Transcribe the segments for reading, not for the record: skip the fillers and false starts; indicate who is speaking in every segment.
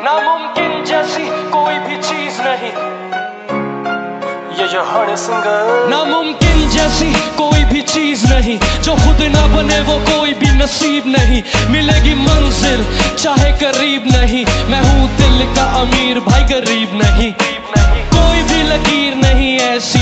Speaker 1: नामुमकिन जैसी कोई भी चीज नहीं, ये जो हर सिंगर। नामुमकिन जैसी कोई भी चीज नहीं, जो खुद ना बने वो कोई भी नसीब नहीं। मिलेगी मंजिल चाहे करीब नहीं, मैं हूँ दिल का अमीर भाई गरीब नहीं। कोई भी लकीर नहीं ऐसी।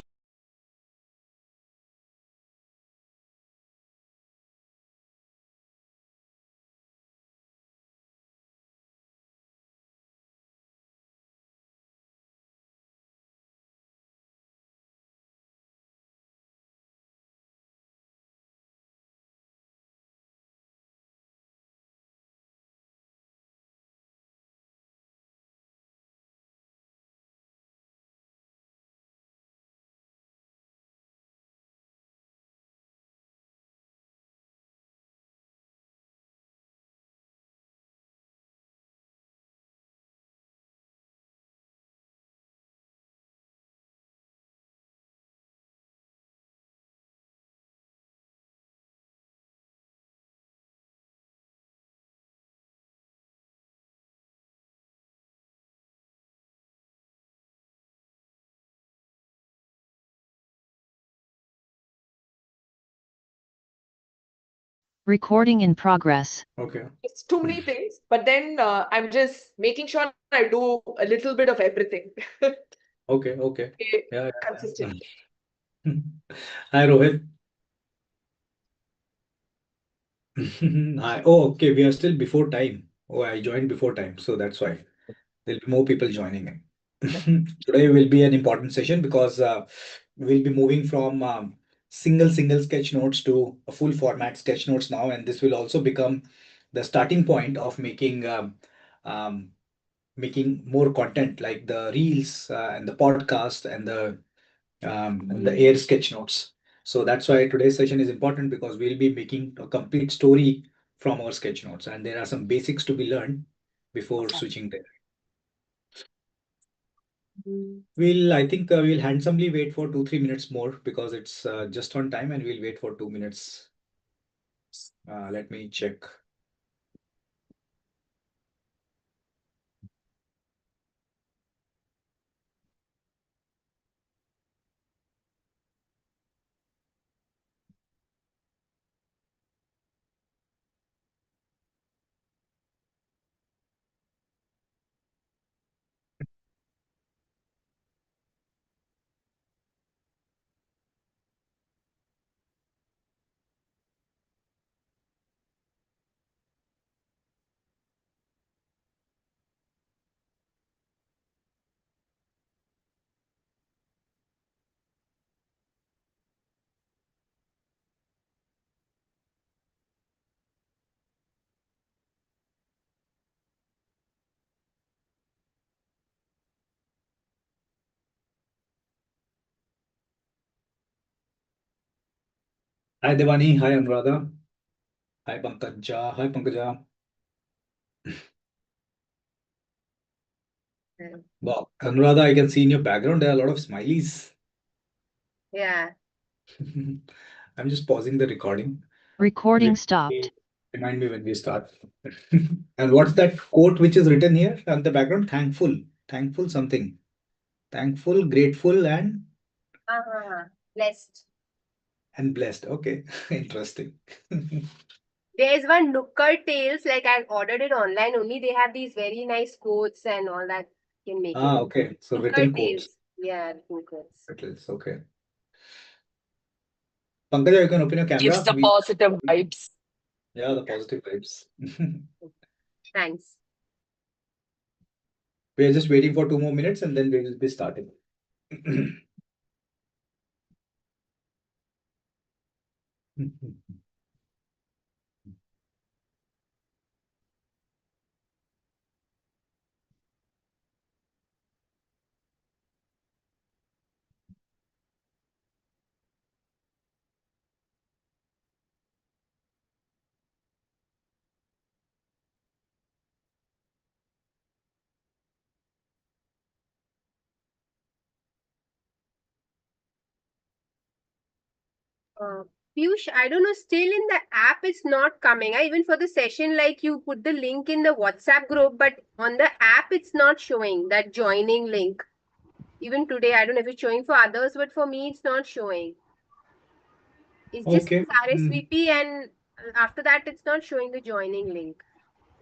Speaker 2: Recording in progress.
Speaker 3: Okay.
Speaker 4: It's too many things, but then I'm just making sure I do a little bit of everything.
Speaker 3: Okay. Okay.
Speaker 4: Stay
Speaker 3: Yeah.
Speaker 4: consistent.
Speaker 3: Hi, Rohit. Hi. Oh, okay. We are still before time. Oh, I joined before time, so that's why there'll be more people joining in. Today will be an important session because we'll be moving from single sketch notes to a full format sketch notes now, and this will also become the starting point of um, making more content like the reels and the podcast and the air sketch notes. So that's why today's session is important because we'll be making a complete story from our sketch notes, and there are some basics to be learned before switching there. I think we'll handsomely wait for 2-3 minutes more because it's just on time, and we'll wait for 2 minutes. Let me check. Hi Devani, hi Anuradha, hi Pankaja, hi Pankaja. Wow, Anuradha, I can see in your background there are a lot of smileys.
Speaker 4: Yeah.
Speaker 3: I'm just pausing the recording.
Speaker 2: Recording
Speaker 3: Remind
Speaker 2: stopped.
Speaker 3: remind me when we start. And what's that quote which is written here on the background? Thankful, thankful something. Thankful, grateful,
Speaker 4: Blessed.
Speaker 3: and blessed. Okay, interesting.
Speaker 4: There's one Nukkad Tales, like I ordered it online only. They have these very nice quotes and all that you can make it.
Speaker 3: Okay. So written
Speaker 4: Nukkad
Speaker 3: quotes.
Speaker 4: Tales. Yeah, written quotes.
Speaker 3: It is okay. Pankaja, you can open your camera.
Speaker 5: Gives the positive vibes.
Speaker 3: Yeah, the positive vibes.
Speaker 4: Thanks.
Speaker 3: We are just waiting for 2 more minutes and then we will be starting.
Speaker 4: Piyush, I don't know, still in the app it's not coming. Even for the session, like you put the link in the WhatsApp group, but on the app it's not showing that joining link. Even today, I don't know if it's showing for others, but for me it's not showing. It just
Speaker 3: Okay.
Speaker 4: says RSVP, and after that it's not showing the joining link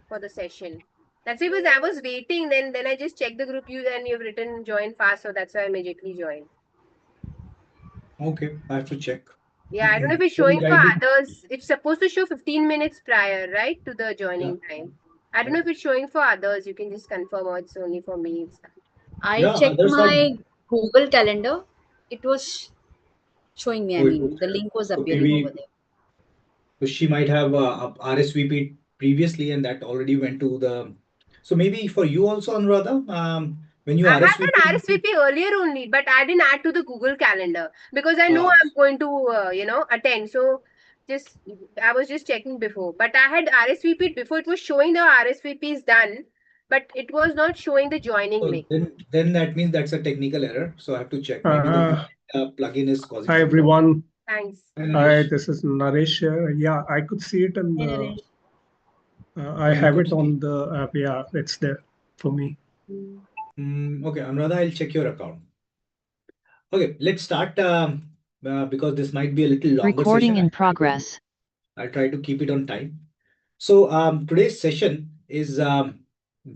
Speaker 4: for the session. That's it, because I was waiting, then I just checked the group you and you've written join fast, so that's why I immediately joined.
Speaker 3: Okay, I have to check.
Speaker 4: Yeah, I don't know if it's
Speaker 3: So
Speaker 4: showing for
Speaker 3: I did.
Speaker 4: others. It's supposed to show 15 minutes prior, right, to the
Speaker 3: Yeah.
Speaker 4: joining time. I don't know if it's showing for others. You can just confirm, or it's only for me.
Speaker 5: I
Speaker 3: Yeah,
Speaker 5: checked
Speaker 3: others are.
Speaker 5: my Google Calendar. It was showing me. I
Speaker 3: Oh, it was.
Speaker 5: mean, the link was
Speaker 3: So
Speaker 5: appearing over
Speaker 3: maybe
Speaker 5: there.
Speaker 3: so she might have RSVP previously, and that already went to the. So maybe for you also, Anuradha, when you
Speaker 4: I had
Speaker 3: RSVP.
Speaker 4: done RSVP earlier only, but I didn't add to the Google Calendar because I know
Speaker 3: Ah,
Speaker 4: I'm going to, attend. So just I was just checking before, but I had RSVP'd before. It was showing the RSVP is done, but it was not showing the joining
Speaker 3: so
Speaker 4: link.
Speaker 3: then that means that's a technical error. So I have to check. Maybe the
Speaker 6: Uh,
Speaker 3: plugin is causing
Speaker 6: Hi
Speaker 3: some problem.
Speaker 6: everyone.
Speaker 4: Thanks.
Speaker 3: Hi,
Speaker 6: Hi,
Speaker 3: Naresh.
Speaker 6: this is Naresh here. Yeah, I could see it and
Speaker 5: Hey, Naresh.
Speaker 6: I
Speaker 3: You
Speaker 6: have
Speaker 3: could
Speaker 6: it
Speaker 3: see.
Speaker 6: on the app. Yeah, it's there for me.
Speaker 3: Okay, Anuradha, I'll check your account. Okay, let's start because this might be a little longer
Speaker 2: Recording
Speaker 3: session.
Speaker 2: in progress.
Speaker 3: I'll try to keep it on time. So today's session is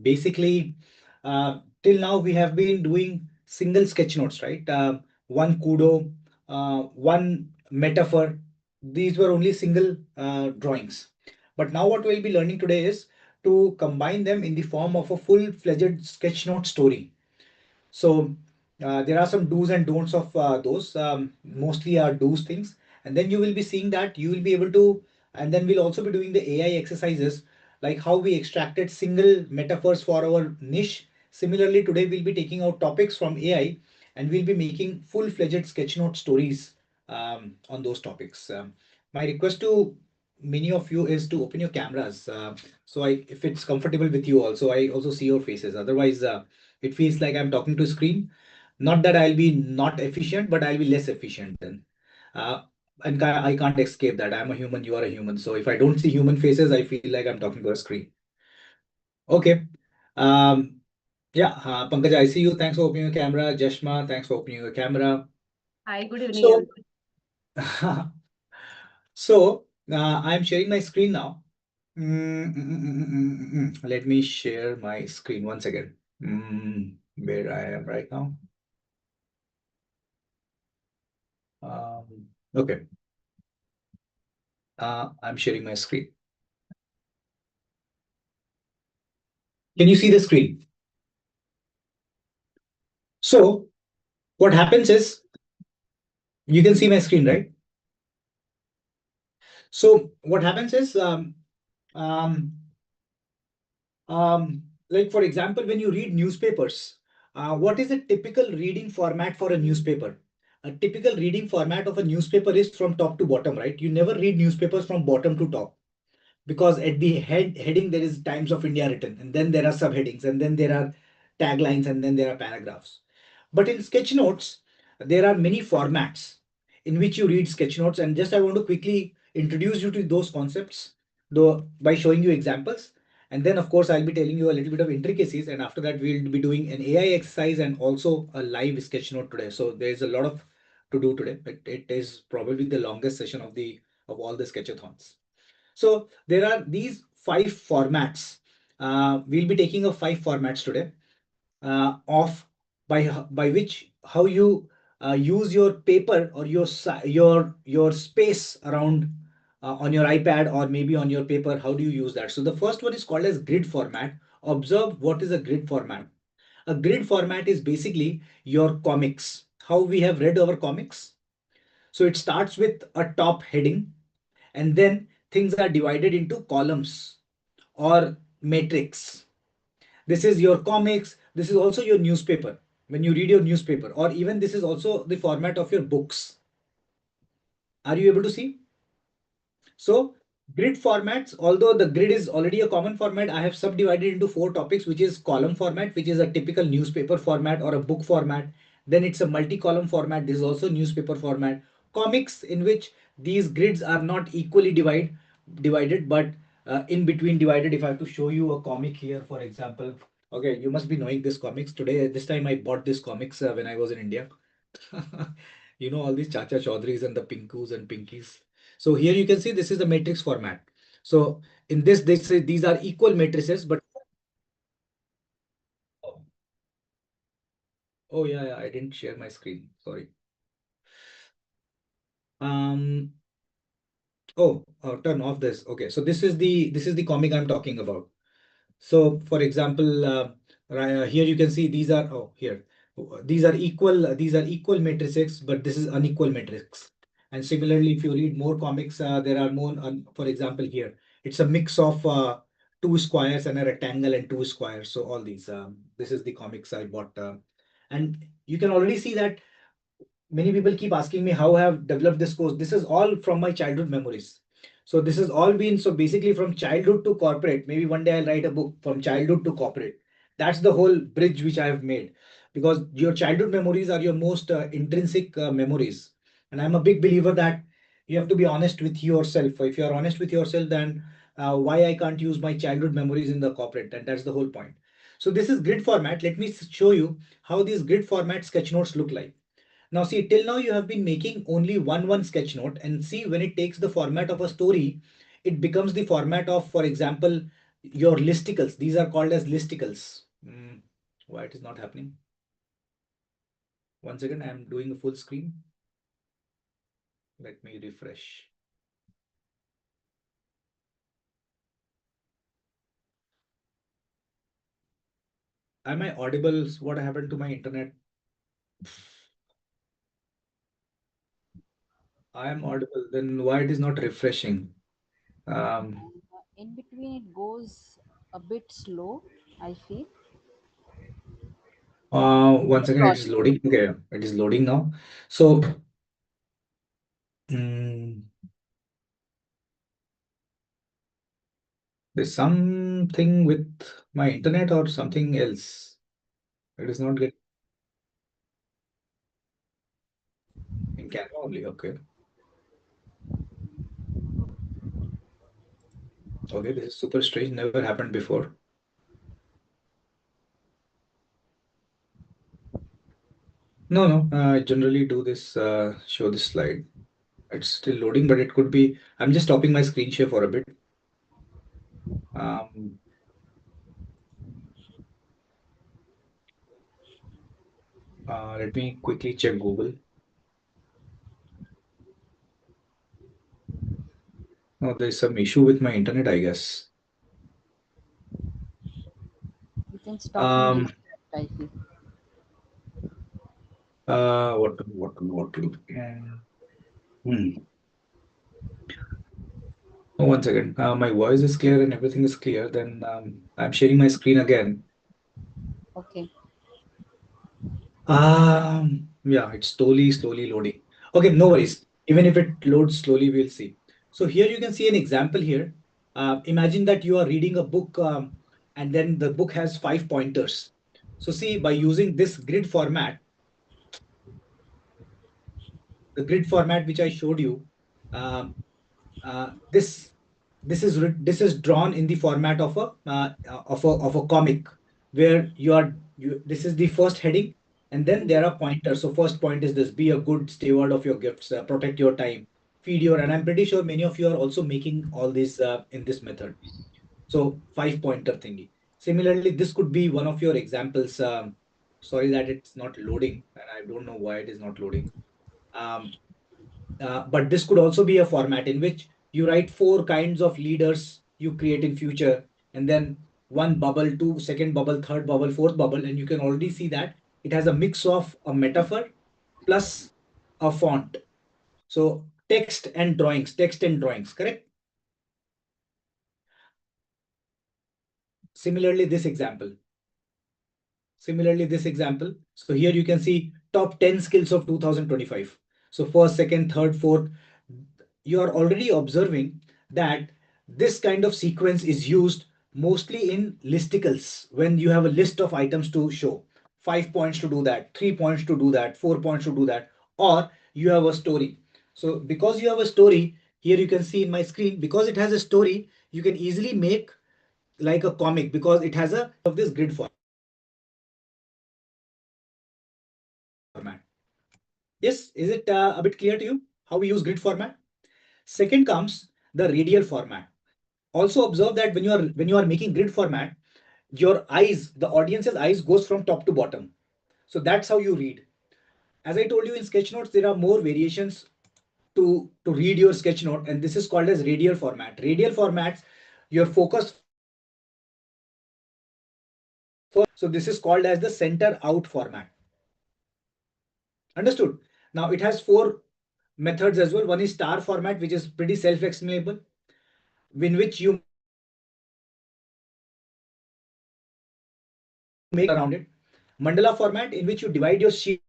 Speaker 3: basically till now we have been doing single sketch notes, right? One kudo, one metaphor. These were only single drawings. But now what we'll be learning today is to combine them in the form of a full-fledged sketch note story. So there are some do's and don'ts of those. Mostly are do's things, and then you will be seeing that you will be able to, and then we'll also be doing the AI exercises like how we extracted single metaphors for our niche. Similarly, today we'll be taking out topics from AI and we'll be making full-fledged sketchnote stories on those topics. My request to many of you is to open your cameras. So if it's comfortable with you also, I also see your faces. Otherwise, it feels like I'm talking to a screen. Not that I'll be not efficient, but I'll be less efficient then. Uh, and I can't escape that. I'm a human, you are a human. So if I don't see human faces, I feel like I'm talking to a screen. Okay. Um, yeah, Pankaj, I see you. Thanks for opening your camera. Jashma, thanks for opening your camera.
Speaker 4: Hi, good evening,
Speaker 3: So,
Speaker 4: everyone.
Speaker 3: I'm sharing my screen now. Let me share my screen once again. Where I am right now. Okay, I'm sharing my screen. Can you see the screen? So what happens is you can see my screen, right? So what happens is um, like for example, when you read newspapers, what is a typical reading format for a newspaper? A typical reading format of a newspaper is from top to bottom, right? You never read newspapers from bottom to top, because at the heading there is Times of India written, and then there are subheadings, and then there are taglines, and then there are paragraphs. But in sketch notes, there are many formats in which you read sketch notes, and just I want to quickly introduce you to those concepts though by showing you examples. And then of course I'll be telling you a little bit of intricacies, and after that we'll be doing an AI exercise and also a live sketch note today. So there's a lot of to do today. It is probably the longest session of all the sketchathons. So there are these five formats. We'll be taking a five formats today of by which how you use your paper or your space around on your iPad or maybe on your paper. How do you use that? So the first one is called as grid format. Observe what is a grid format. A grid format is basically your comics. How we have read our comics. So it starts with a top heading, and then things are divided into columns or matrix. This is your comics. This is also your newspaper. When you read your newspaper, or even this is also the format of your books. Are you able to see? So grid formats, although the grid is already a common format, I have subdivided into four topics, which is column format, which is a typical newspaper format or a book format. Then it's a multi-column format. This is also newspaper format. Comics, in which these grids are not equally divided, but in between divided. If I have to show you a comic here, for example, okay, you must be knowing this comics today. This time I bought this comics when I was in India. You know, all these Chacha Chaudhurys and the Pinkus and Pinkies. So here you can see this is the matrix format. So in this, they say these are equal matrices, but oh yeah, yeah, I didn't share my screen. Sorry. Um, turn off this. Okay, so this is the comic I'm talking about. So, for example, here you can see these are here these are equal matrices, but this is unequal matrix. And similarly, if you read more comics, there are more. For example, here it's a mix of two squares and a rectangle and two squares. So all these. This is the comics I bought, and you can already see that many people keep asking me how I have developed this course. This is all from my childhood memories. So this has all been so basically from childhood to corporate. Maybe one day I'll write a book from childhood to corporate. That's the whole bridge which I have made, because your childhood memories are your most intrinsic memories. And I'm a big believer that you have to be honest with yourself. If you are honest with yourself, then why I can't use my childhood memories in the corporate? And that's the whole point. So this is grid format. Let me show you how these grid format sketch notes look like. Now see, till now you have been making only one sketch note, and see when it takes the format of a story, it becomes the format of, for example, your listicles. These are called as listicles. Why it is not happening? Once again, I am doing a full screen. Let me refresh. Am I audible? What happened to my internet? I am audible. Then why it is not refreshing? Um,
Speaker 5: In between, it goes a bit slow, I feel.
Speaker 3: Once again, it is loading. Okay, it is loading now. So, mm, there's something with my internet or something else. It is not getting in Canva only. Okay. Okay, this is super strange. Never happened before. No, no. I generally do this, show this slide. It's still loading, but it could be. I'm just stopping my screen share for a bit. Um, Let me quickly check Google. No, there's some issue with my internet, I guess.
Speaker 5: You can stop and
Speaker 3: Um,
Speaker 5: restart, I feel.
Speaker 3: what? Hmm. Oh, one second. My voice is clear and everything is clear. Then I'm sharing my screen again.
Speaker 5: Okay.
Speaker 3: Yeah, it's slowly loading. Okay, no worries. Even if it loads slowly, we'll see. So here you can see an example here. Imagine that you are reading a book, and then the book has 5 pointers. So see, by using this grid format, the grid format which I showed you, um, this is drawn in the format of a comic, where this is the first heading, and then there are pointers. So first point is this: be a good steward of your gifts, protect your time, feed your. And I'm pretty sure many of you are also making all this in this method. So 5 pointer thingy. Similarly, this could be one of your examples. Sorry that it's not loading, and I don't know why it is not loading. Um, but this could also be a format in which you write four kinds of leaders you create in future, and then one bubble, two, second bubble, third bubble, fourth bubble, and you can already see that it has a mix of a metaphor plus a font. So text and drawings, correct? Similarly, this example. Similarly, this example. So here you can see top 10 skills of 2025. So first, second, third, fourth, you are already observing that this kind of sequence is used mostly in listicles when you have a list of items to show. 5 points to do that, 3 points to do that, 4 points to do that, or you have a story. So because you have a story, here you can see in my screen, because it has a story, you can easily make like a comic because it has a of this grid format. Yes, is it a bit clear to you how we use grid format? Second comes the radial format. Also observe that when you are making grid format, your eyes, the audience's eyes goes from top to bottom. So that's how you read. As I told you in sketch notes, there are more variations to read your sketch note, and this is called as radial format. Radial formats, your focus first. So this is called as the center out format. Understood? Now it has four methods as well. One is star format, which is pretty self-explainable, in which you make around it. Mandala format, in which you divide your sheet.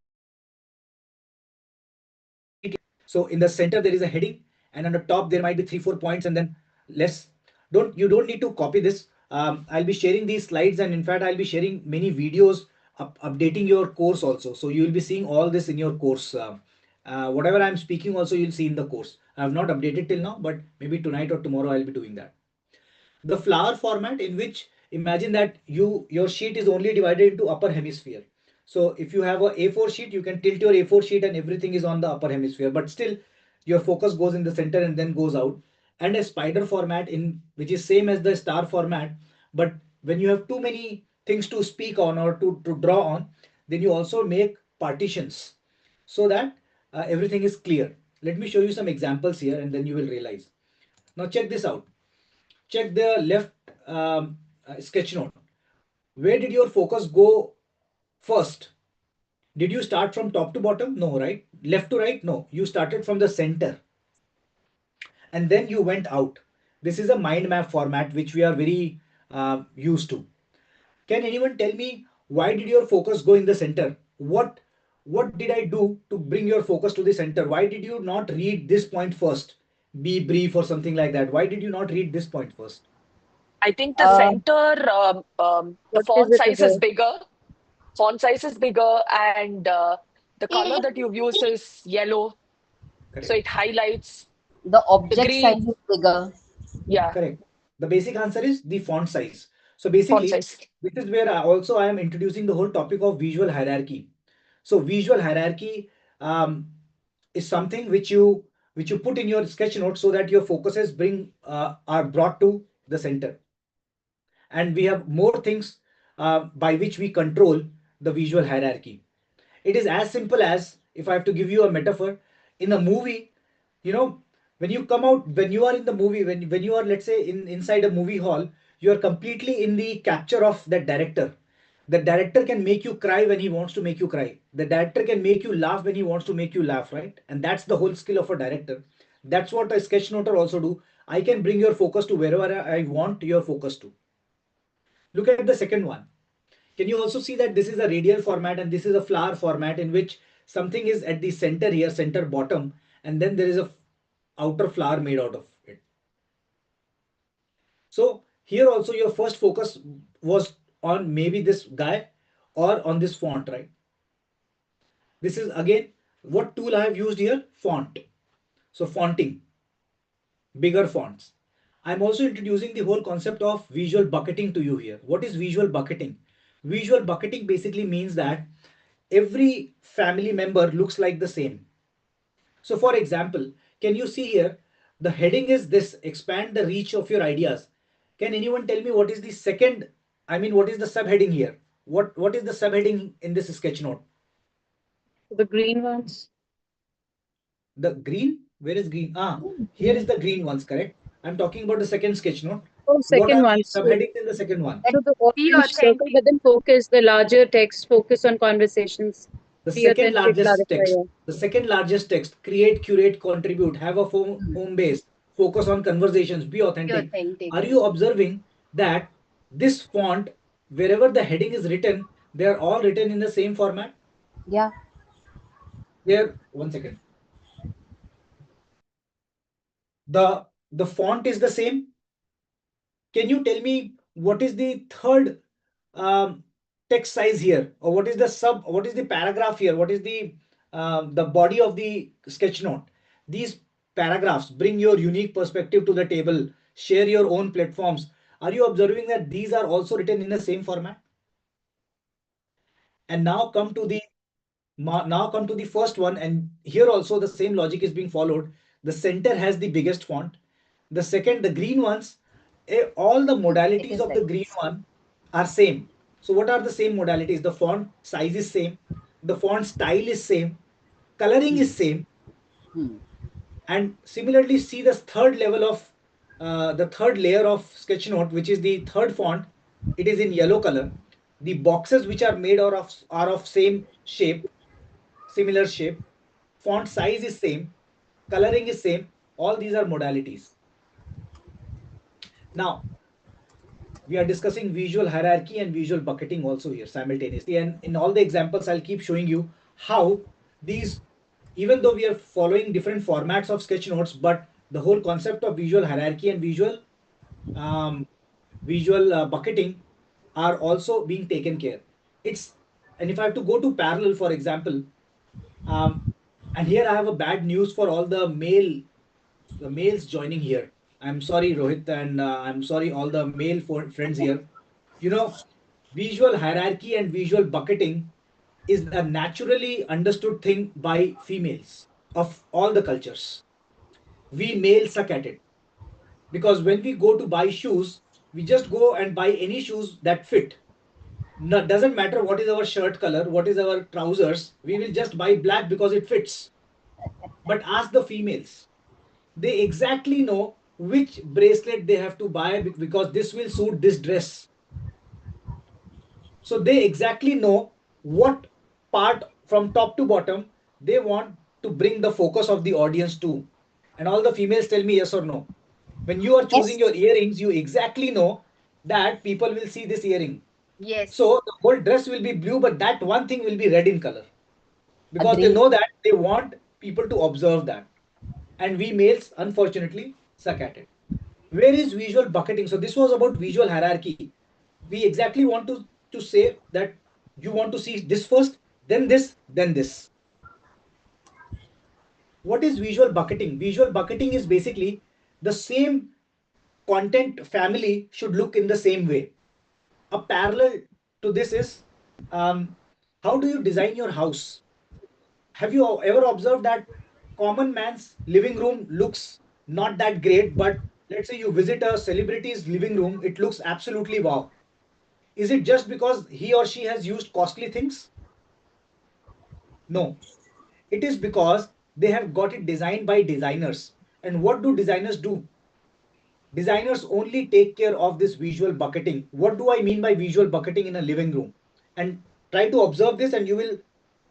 Speaker 3: So in the center there is a heading, and on the top there might be 3-4 points, and then less. You don't need to copy this. I'll be sharing these slides, and in fact I'll be sharing many videos updating your course also. So you will be seeing all this in your course. Whatever I'm speaking also you'll see in the course. I have not updated till now, but maybe tonight or tomorrow I'll be doing that. The flower format, in which imagine that your sheet is only divided into upper hemisphere. So if you have a A4 sheet, you can tilt your A4 sheet and everything is on the upper hemisphere, but still your focus goes in the center and then goes out. And a spider format, in which is same as the star format, but when you have too many things to speak on or to draw on, then you also make partitions so that everything is clear. Let me show you some examples here and then you will realize. Now check this out. Check the left sketch note. Where did your focus go first? Did you start from top to bottom? No, right? Left to right? No. You started from the center and then you went out. This is a mind map format which we are very used to. Can anyone tell me why did your focus go in the center? What did I do to bring your focus to the center? Why did you not read this point first? Be brief or something like that. Why did you not read this point first?
Speaker 7: I think the
Speaker 5: Uh,
Speaker 7: center, the
Speaker 5: what is
Speaker 7: font
Speaker 5: it
Speaker 7: size is
Speaker 5: about?
Speaker 7: bigger. Font size is bigger, and the color that you use is yellow, so
Speaker 3: Correct.
Speaker 7: it highlights
Speaker 5: The
Speaker 7: the
Speaker 5: object size
Speaker 7: green.
Speaker 5: is bigger.
Speaker 7: Yeah,
Speaker 3: Correct. The basic answer is the font size. So
Speaker 7: font
Speaker 3: basically,
Speaker 7: size.
Speaker 3: this is where I am introducing the whole topic of visual hierarchy. So visual hierarchy is something which you put in your sketch note so that your focuses are brought to the center. And we have more things by which we control the visual hierarchy. It is as simple as, if I have to give you a metaphor, in a movie, you know, when you come out, when you are in the movie, when you are, let's say, inside a movie hall, you are completely in the capture of that director. The director can make you cry when he wants to make you cry. The director can make you laugh when he wants to make you laugh, right? And that's the whole skill of a director. That's what a sketch noter also do. I can bring your focus to wherever I want your focus to. Look at the second one. Can you also see that this is a radial format and this is a flower format, in which something is at the center here, center bottom, and then there is a outer flower made out of it. So here also your first focus was on maybe this guy or on this font, right? This is again what tool I have used here, font. So fonting, bigger fonts. I'm also introducing the whole concept of visual bucketing to you here. What is visual bucketing? Visual bucketing basically means that every family member looks like the same. So for example, can you see here, the heading is this: expand the reach of your ideas. Can anyone tell me what is the second, what is the subheading here? What is the subheading in this sketch note?
Speaker 8: The green ones.
Speaker 3: The green? Where is green? Here is the green ones, correct? I'm talking about the second sketch note.
Speaker 8: Oh,
Speaker 3: What
Speaker 8: second
Speaker 3: are
Speaker 8: one.
Speaker 3: the subheadings in the second one?
Speaker 8: So the
Speaker 4: Be
Speaker 8: orange circle,
Speaker 4: authentic.
Speaker 8: but then focus the larger text, focus on conversations.
Speaker 3: The
Speaker 8: Be
Speaker 3: second
Speaker 8: authentic,
Speaker 3: largest
Speaker 8: clarify.
Speaker 3: text.
Speaker 8: Yeah.
Speaker 3: The second largest text. Create, curate, contribute. Have a home base. Focus on conversations. Be
Speaker 4: Be
Speaker 3: authentic.
Speaker 4: authentic.
Speaker 3: Are you observing that this font, wherever the heading is written, they are all written in the same format?
Speaker 5: Yeah.
Speaker 3: There, one second. The font is the same. Can you tell me what is the third um, text size here, or what is the paragraph here? What is the body of the sketch note? These paragraphs bring your unique perspective to the table, share your own platforms. Are you observing that these are also written in the same format? And now come to the first one, and here also the same logic is being followed. The center has the biggest font. The second, the green ones, all the
Speaker 5: It
Speaker 3: modalities
Speaker 5: is
Speaker 3: of the
Speaker 5: like
Speaker 3: green
Speaker 5: this.
Speaker 3: one are same. So what are the same modalities? The font size is same, the font style is same, coloring is same.
Speaker 5: Hmm.
Speaker 3: And similarly, see the third level of the third layer of sketchnote, which is the third font. It is in yellow color. The boxes which are made are of same shape, similar shape. Font size is same, coloring is same. All these are modalities. Now we are discussing visual hierarchy and visual bucketing also here simultaneously, and in all the examples I'll keep showing you how these, even though we are following different formats of sketch notes, but the whole concept of visual hierarchy and um, visual bucketing are also being taken care. It's And if I have to go to parallel, for example, um, and here I have a bad news for all the males joining here. I'm sorry, Rohit, and I'm sorry, all the male friends here. You know, visual hierarchy and visual bucketing is a naturally understood thing by females of all the cultures. We males suck at it because when we go to buy shoes, we just go and buy any shoes that fit. No, doesn't matter what is our shirt color, what is our trousers, we will just buy black because it fits. But ask the females, they exactly know which bracelet they have to buy because this will suit this dress. So they exactly know what part from top to bottom they want to bring the focus of the audience to. And all the females tell me yes or no. When you are choosing
Speaker 8: Yes,
Speaker 3: your earrings, you exactly know that people will see this earring.
Speaker 4: Yes.
Speaker 3: So the whole dress will be blue, but that one thing will be red in color because they
Speaker 5: Agree.
Speaker 3: know that they want people to observe that. And we males, unfortunately, suck at it. Where is visual bucketing? So this was about visual hierarchy. We exactly want to say that you want to see this first, then this, then this. What is visual bucketing? Visual bucketing is basically the same content family should look in the same way. A parallel to this is, um, how do you design your house? Have you ever observed that common man's living room looks not that great, but let's say you visit a celebrity's living room, it looks absolutely wow. Is it just because he or she has used costly things? No. It is because they have got it designed by designers. And what do designers do? Designers only take care of this visual bucketing. What do I mean by visual bucketing in a living room? And try to observe this, and you will,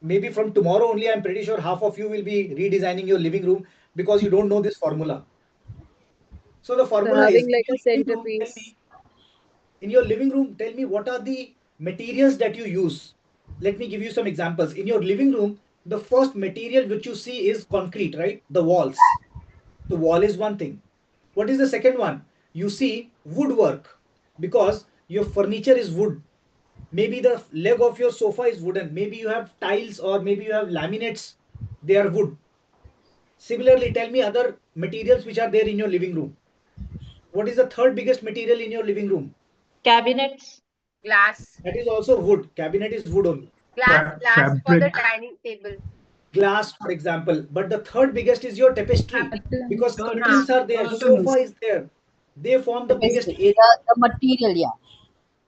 Speaker 3: maybe from tomorrow only, I'm pretty sure half of you will be redesigning your living room because you don't know this formula. So the
Speaker 8: so
Speaker 3: formula is,
Speaker 8: having like a centerpiece.
Speaker 3: in your living room, tell me what are the materials that you use. Let me give you some examples. In your living room, the first material which you see is concrete, right? The walls. The wall is one thing. What is the second one? You see woodwork because your furniture is wood. Maybe the leg of your sofa is wooden. Maybe you have tiles or maybe you have laminates. They are wood. Similarly, tell me other materials which are there in your living room. What is the third biggest material in your living room?
Speaker 8: Cabinets.
Speaker 4: Glass.
Speaker 3: That is also wood. Cabinet is wood only.
Speaker 4: Glass for the
Speaker 6: Fabric.
Speaker 4: dining table.
Speaker 3: Glass, for example. But the third biggest is your tapestry because
Speaker 5: Curtains.
Speaker 4: Huh.
Speaker 3: curtains are there, sofa
Speaker 5: Curtains.
Speaker 3: is there. They form the biggest
Speaker 5: Tapestry.
Speaker 3: area.
Speaker 5: The material, yeah.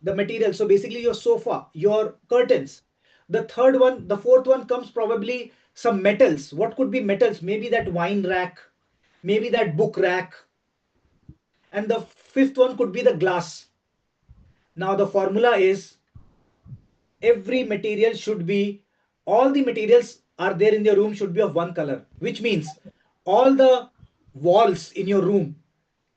Speaker 3: The material. So basically, your sofa, your curtains. The third one, the fourth one comes probably some metals. What could be metals? Maybe that wine rack, maybe that book rack. And the fifth one could be the glass. Now, the formula is every material should be, all the materials are there in your room should be of one color, which means all the walls in your room,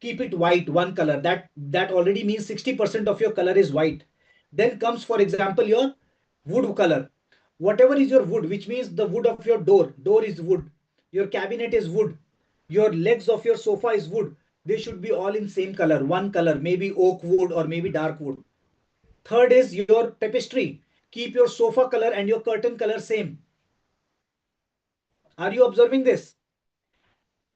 Speaker 3: keep it white, one color. That already means 60% of your color is white. Then comes, for example, your wood color. Whatever is your wood, which means the wood of your door is wood, your cabinet is wood, your legs of your sofa is wood. They should be all in same color, one color, maybe oak wood or maybe dark wood. Third is your tapestry. Keep your sofa color and your curtain color same. Are you observing this?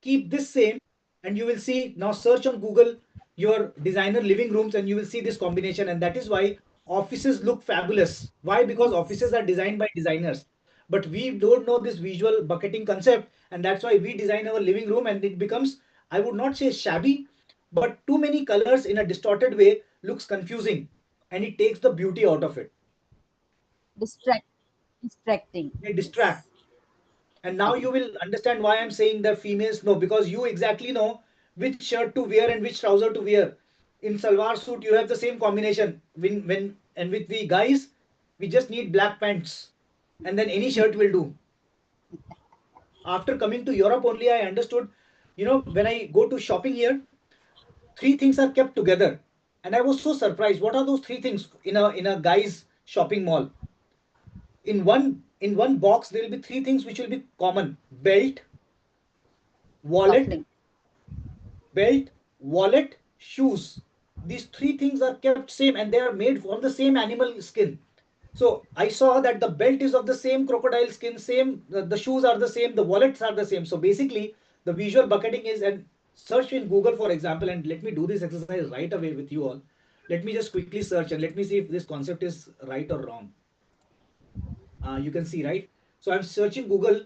Speaker 3: keep this same, and you will see now search on Google your designer living rooms and you will see this combination. And that is why offices look fabulous. Why? Because offices
Speaker 5: Yes.
Speaker 3: are designed by designers. But we don't know this visual bucketing concept, and that's why we design our living room and it becomes, I would not say shabby, but too many colors in a distorted way looks confusing and it takes the beauty out of it.
Speaker 5: Distract, distracting.
Speaker 3: They
Speaker 5: Yes.
Speaker 3: distract. And now you will understand why I'm saying that females know, because you exactly know which shirt to wear and which trouser to wear. In salwar suit, you have the same combination. When and with the guys, we just need black pants, and then any shirt will do. After coming to Europe, only I understood. When I go to shopping here, three things are kept together, and I was so surprised. What are those three things in a guy's shopping mall? In one box, there will be three things which will be common: belt, wallet,
Speaker 5: Coupling.
Speaker 3: belt, wallet, shoes. These three things are kept same and they are made from the same animal skin. So I saw that the belt is of the same crocodile skin, same, the shoes are the same, the wallets are the same. So basically, the visual bucketing is, and search in Google, for example, and let me do this exercise right away with you all. Let me just quickly search and let me see if this concept is right or wrong. You can see, right? So I'm searching Google,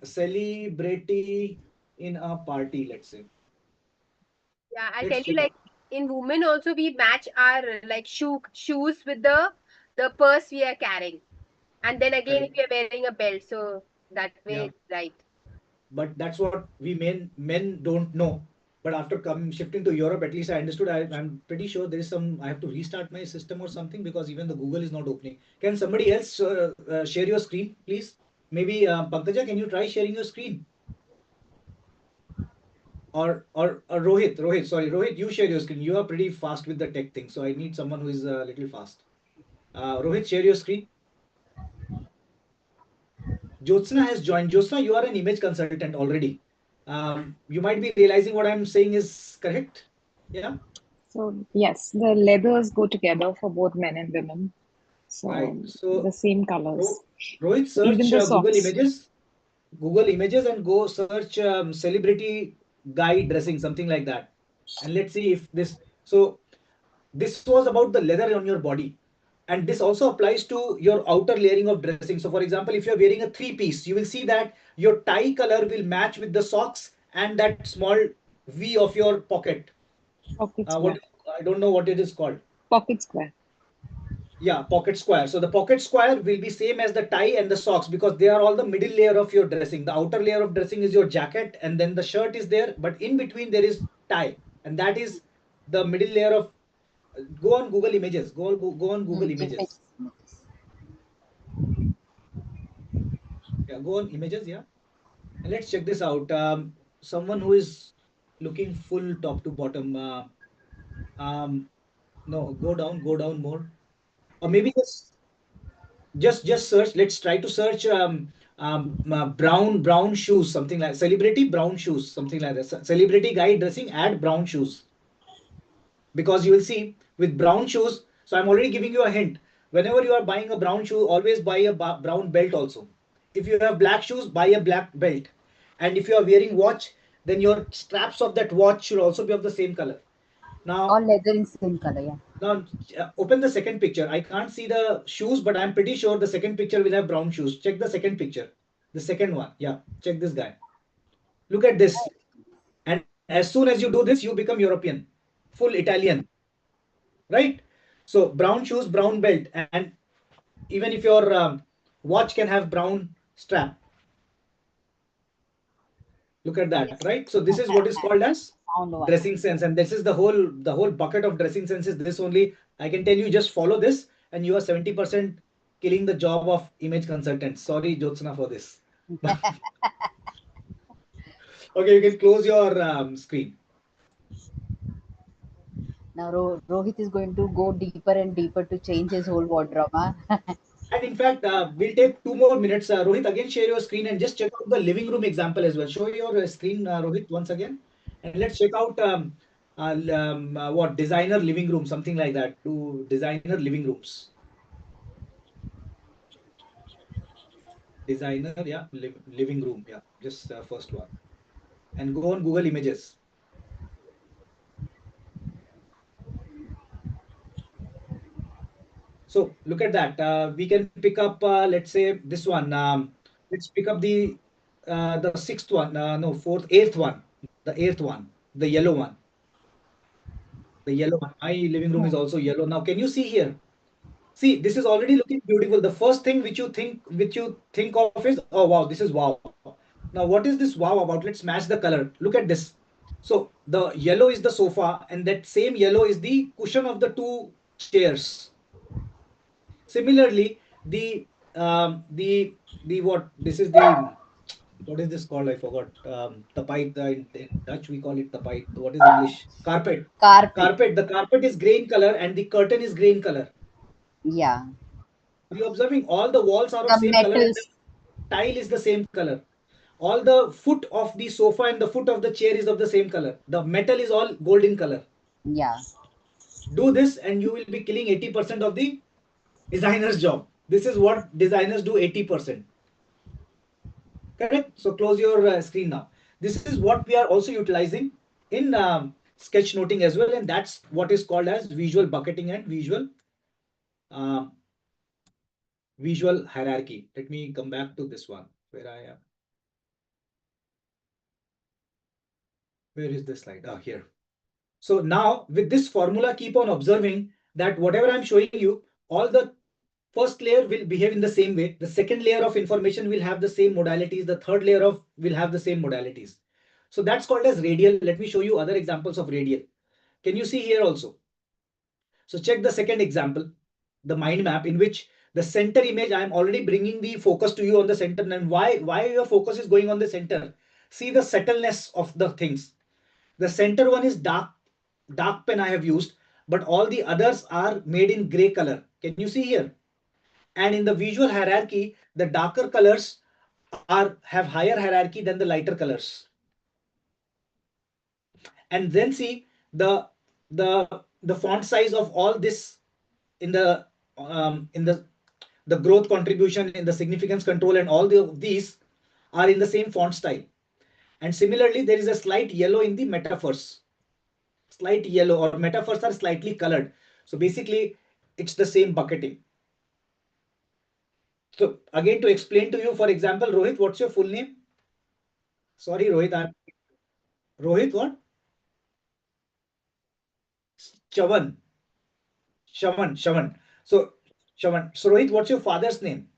Speaker 3: celebrity in a party, let's say.
Speaker 4: Yeah, I'll
Speaker 3: Let's
Speaker 4: tell you,
Speaker 3: check
Speaker 4: like
Speaker 3: out.
Speaker 4: in women also we match our like shoes with the purse we are carrying. And then again if
Speaker 3: Correct.
Speaker 4: you're wearing a belt, so that way
Speaker 3: Yeah.
Speaker 4: it's right.
Speaker 3: But that's what we men don't know. But after coming shifting to Europe, at least I understood. I'm pretty sure there is some. I have to restart my system or something because even the Google is not opening. Can somebody else share your screen, please? Maybe Pankaja, can you try sharing your screen? Or Rohit, sorry, Rohit, you share your screen. You are pretty fast with the tech thing, so I need someone who is a little fast. Rohit, share your screen. Jyotsna has joined. Jyotsna, you are an image consultant already. You might be realizing what I'm saying is correct. Yeah,
Speaker 9: So yes, the leathers go together for both men and women.
Speaker 3: right.
Speaker 9: So the
Speaker 3: So,
Speaker 9: same colors.
Speaker 3: Rohit,
Speaker 9: Even
Speaker 3: search
Speaker 9: the
Speaker 3: Google
Speaker 9: socks.
Speaker 3: Images. Google Images and go search celebrity guy dressing, something like that. And let's see if this. So, this was about the leather on your body. And this also applies to your outer layering of dressing. So, for example, if you're wearing a three piece, you will see that your tie color will match with the socks and that small V of your pocket.
Speaker 9: Pocket
Speaker 3: What
Speaker 9: square.
Speaker 3: I don't know what it is called.
Speaker 9: Pocket square.
Speaker 3: Yeah, pocket square. So the pocket square will be same as the tie and the socks because they are all the middle layer of your dressing. The outer layer of dressing is your jacket and then the shirt is there, but in between there is tie, and that is the middle layer of. Go on Google Images. Go on Google
Speaker 5: Images.
Speaker 3: Images.
Speaker 5: Images.
Speaker 3: Yeah, go on Images. Yeah, and let's check this out. Someone who is looking full top to bottom. Um, no, go down more, or maybe just search. Let's try to search brown shoes, something like celebrity brown shoes, something like that. Celebrity guy dressing, add brown shoes, because you will see with brown shoes. So I'm already giving you a hint. Whenever you are buying a brown shoe, always buy a brown belt also. If you have black shoes, buy a black belt. And if you are wearing watch, then your straps of that watch should also be of the same color.
Speaker 5: All
Speaker 3: Now,
Speaker 5: leather in same color, yeah.
Speaker 3: now open the second picture. I can't see the shoes, but I'm pretty sure the second picture will have brown shoes. Check the second picture. The second one. Yeah, check this guy. Look at this. And as soon as you do this, you become European, full Italian, right? So brown shoes, brown belt, and even if your watch can have brown strap. Look at that,
Speaker 5: Yes.
Speaker 3: right? So this is what is called as
Speaker 5: Found one.
Speaker 3: dressing sense, and this is the whole bucket of dressing sense is this only. I can tell you, just follow this, and you are 70% killing the job of image consultant. Sorry, Jyotsna, for this. Okay, you can close your screen.
Speaker 5: Now Rohit is going to go deeper and deeper to change his whole wardrobe. Huh?
Speaker 3: And in fact, we'll take 2 more minutes. Rohit, again, share your screen and just check out the living room example as well. Show your screen, Rohit, once again. And let's check out what designer living room, something like that. Do designer living rooms. Designer, yeah, living room, yeah, just first one. and go on Google Images. So look at that. We can pick up, let's say this one. Let's pick up the sixth one. No, fourth, eighth one. The eighth one, the yellow one. The yellow one. My living room is also yellow. Now, can you see here? See, this is already looking beautiful. The first thing which you think of is, oh wow, this is wow. Now, what is this wow about? Let's match the color. Look at this. So the yellow is the sofa, and that same yellow is the cushion of the two chairs. Similarly, the what this is the what is this called? I forgot. Tapait in Dutch we call it tapait. What is English? Carpet.
Speaker 10: Carpet.
Speaker 3: Carpet. The carpet is grey in color and the curtain is grey in color.
Speaker 10: Yeah.
Speaker 3: Are you observing? All the walls are of
Speaker 10: The
Speaker 3: same color and the
Speaker 10: metals.
Speaker 3: tile is the same color. All the foot of the sofa and the foot of the chair is of the same color. The metal is all golden color.
Speaker 10: Yeah.
Speaker 3: Do this and you will be killing 80% of the designer's job. This is what designers do 80%. Correct? So close your screen now. This is what we are also utilizing in sketchnoting as well, and that's what is called as visual bucketing and uh, visual hierarchy. Let me come back to this one where I am. Where is this slide? Ah, here. So now with this formula, keep on observing that whatever I'm showing you, all the first layer will behave in the same way. The second layer of information will have the same modalities. The third layer of will have the same modalities. So that's called as radial. Let me show you other examples of radial. Can you see here also? So check the second example, the mind map in which the center image, I'm already bringing the focus to you on the center. And why your focus is going on the center? See the subtleness of the things. The center one is dark pen I have used, but all the others are made in gray color. Can you see here? And in the visual hierarchy, the darker colors have higher hierarchy than the lighter colors. And then see the font size of all this in the growth contribution, in the significance control, and all these are in the same font style. And similarly, there is a slight yellow in the metaphors. Slight yellow, or metaphors are slightly colored. So basically, it's the same bucketing. So again, to explain to you, for example, Rohit, what's your full name? Sorry, Rohit, Rohit what? Chavan. Shavan. So Shavan. So Rohit, what's your father's name?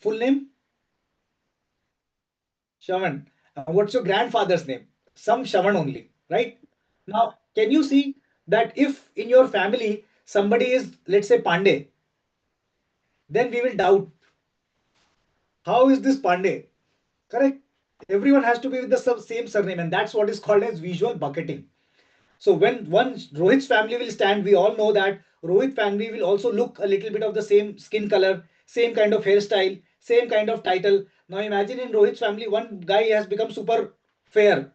Speaker 3: Full name? Shavan. What's your grandfather's name? Some Shavan only, right? Now, can you see that if in your family somebody is, let's say, Pandey, then we will doubt, how is this Pandey? Correct? Everyone has to be with the same surname, and that's what is called as visual bucketing. So when one Rohit's family will stand, we all know that Rohit family will also look a little bit of the same skin color, same kind of hairstyle, same kind of title. Now imagine in Rohit's family, one guy has become super fair.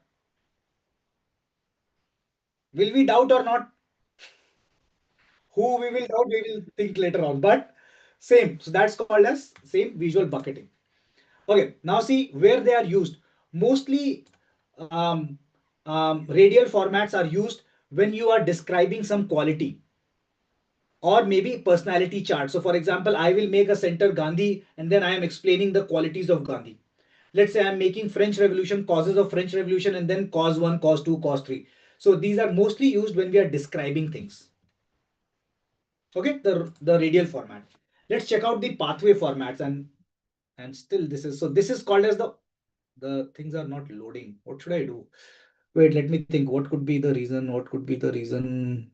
Speaker 3: Will we doubt or not? Who we will doubt, we will think later on. But same. So that's called as same visual bucketing. Okay. Now see where they are used. Mostly um, radial formats are used when you are describing some quality or maybe personality chart. So for example, I will make a center Gandhi and then I am explaining the qualities of Gandhi. Let's say I'm making French Revolution, causes of French Revolution, and then cause one, cause two, cause three. So these are mostly used when we are describing things. Okay, the radial format. Let's check out the pathway formats, and still this is called as the things are not loading. What should I do? Wait, let me think. What could be the reason? What could be the reason?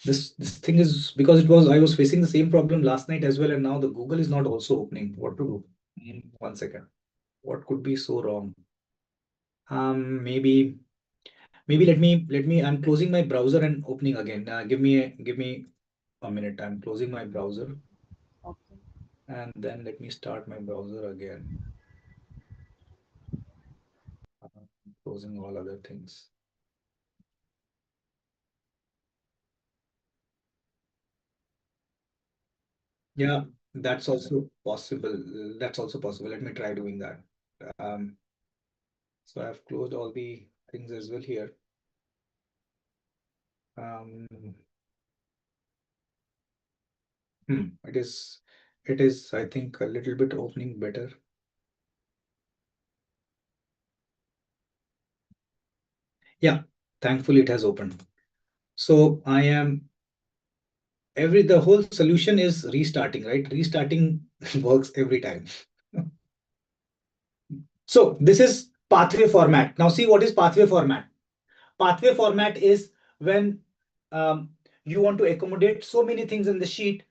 Speaker 3: This thing is because I was facing the same problem last night as well, and now the Google is not also opening. What to do? 1 second. What could be so wrong? Maybe let me. I'm closing my browser and opening again. Give me a minute. I'm closing my browser
Speaker 10: Okay.
Speaker 3: and then let me start my browser again. Closing all other things. Yeah, that's also possible. Let me try doing that. Um, so I've closed all the things as well here. It is, I think, a little bit opening better. Yeah, thankfully it has opened. So the whole solution is restarting, right? Restarting works every time. So this is pathway format. Now see what is pathway format. Pathway format is when you want to accommodate so many things in the sheet,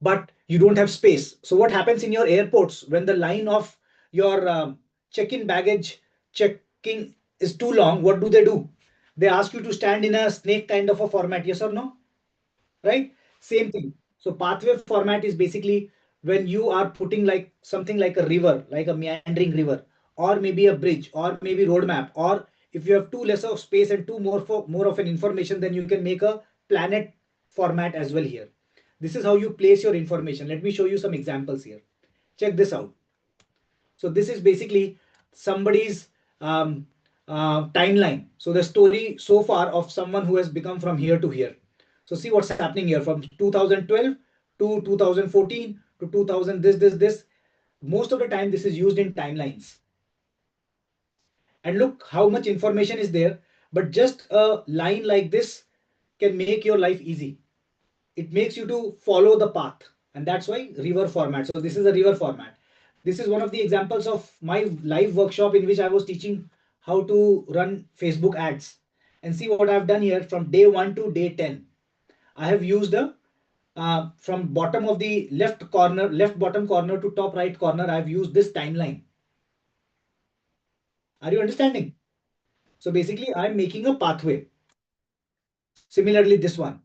Speaker 3: but you don't have space. So what happens in your airports when the line of your check-in baggage checking is too long? What do? They ask you to stand in a snake kind of a format, yes or no? Right? Same thing. So pathway format is basically when you are putting like something like a river, like a meandering river, or maybe a bridge, or maybe roadmap, or if you have too less of space and too more of an information, then you can make a planet format as well here. This is how you place your information. Let me show you some examples here. Check this out. So this is basically somebody's timeline. So the story so far of someone who has become from here to here. So see what's happening here from 2012 to 2014 to 2000 this. Most of the time this is used in timelines. And look how much information is there. But just a line like this can make your life easy. It makes you to follow the path, and that's why river format. So this is a river format. This is one of the examples of my live workshop in which I was teaching how to run Facebook ads. And see what I've done here from day 1 to day 10. I have used a from bottom of the left corner, left bottom corner to top right corner, I've used this timeline. Are you understanding? So basically I'm making a pathway. Similarly, this one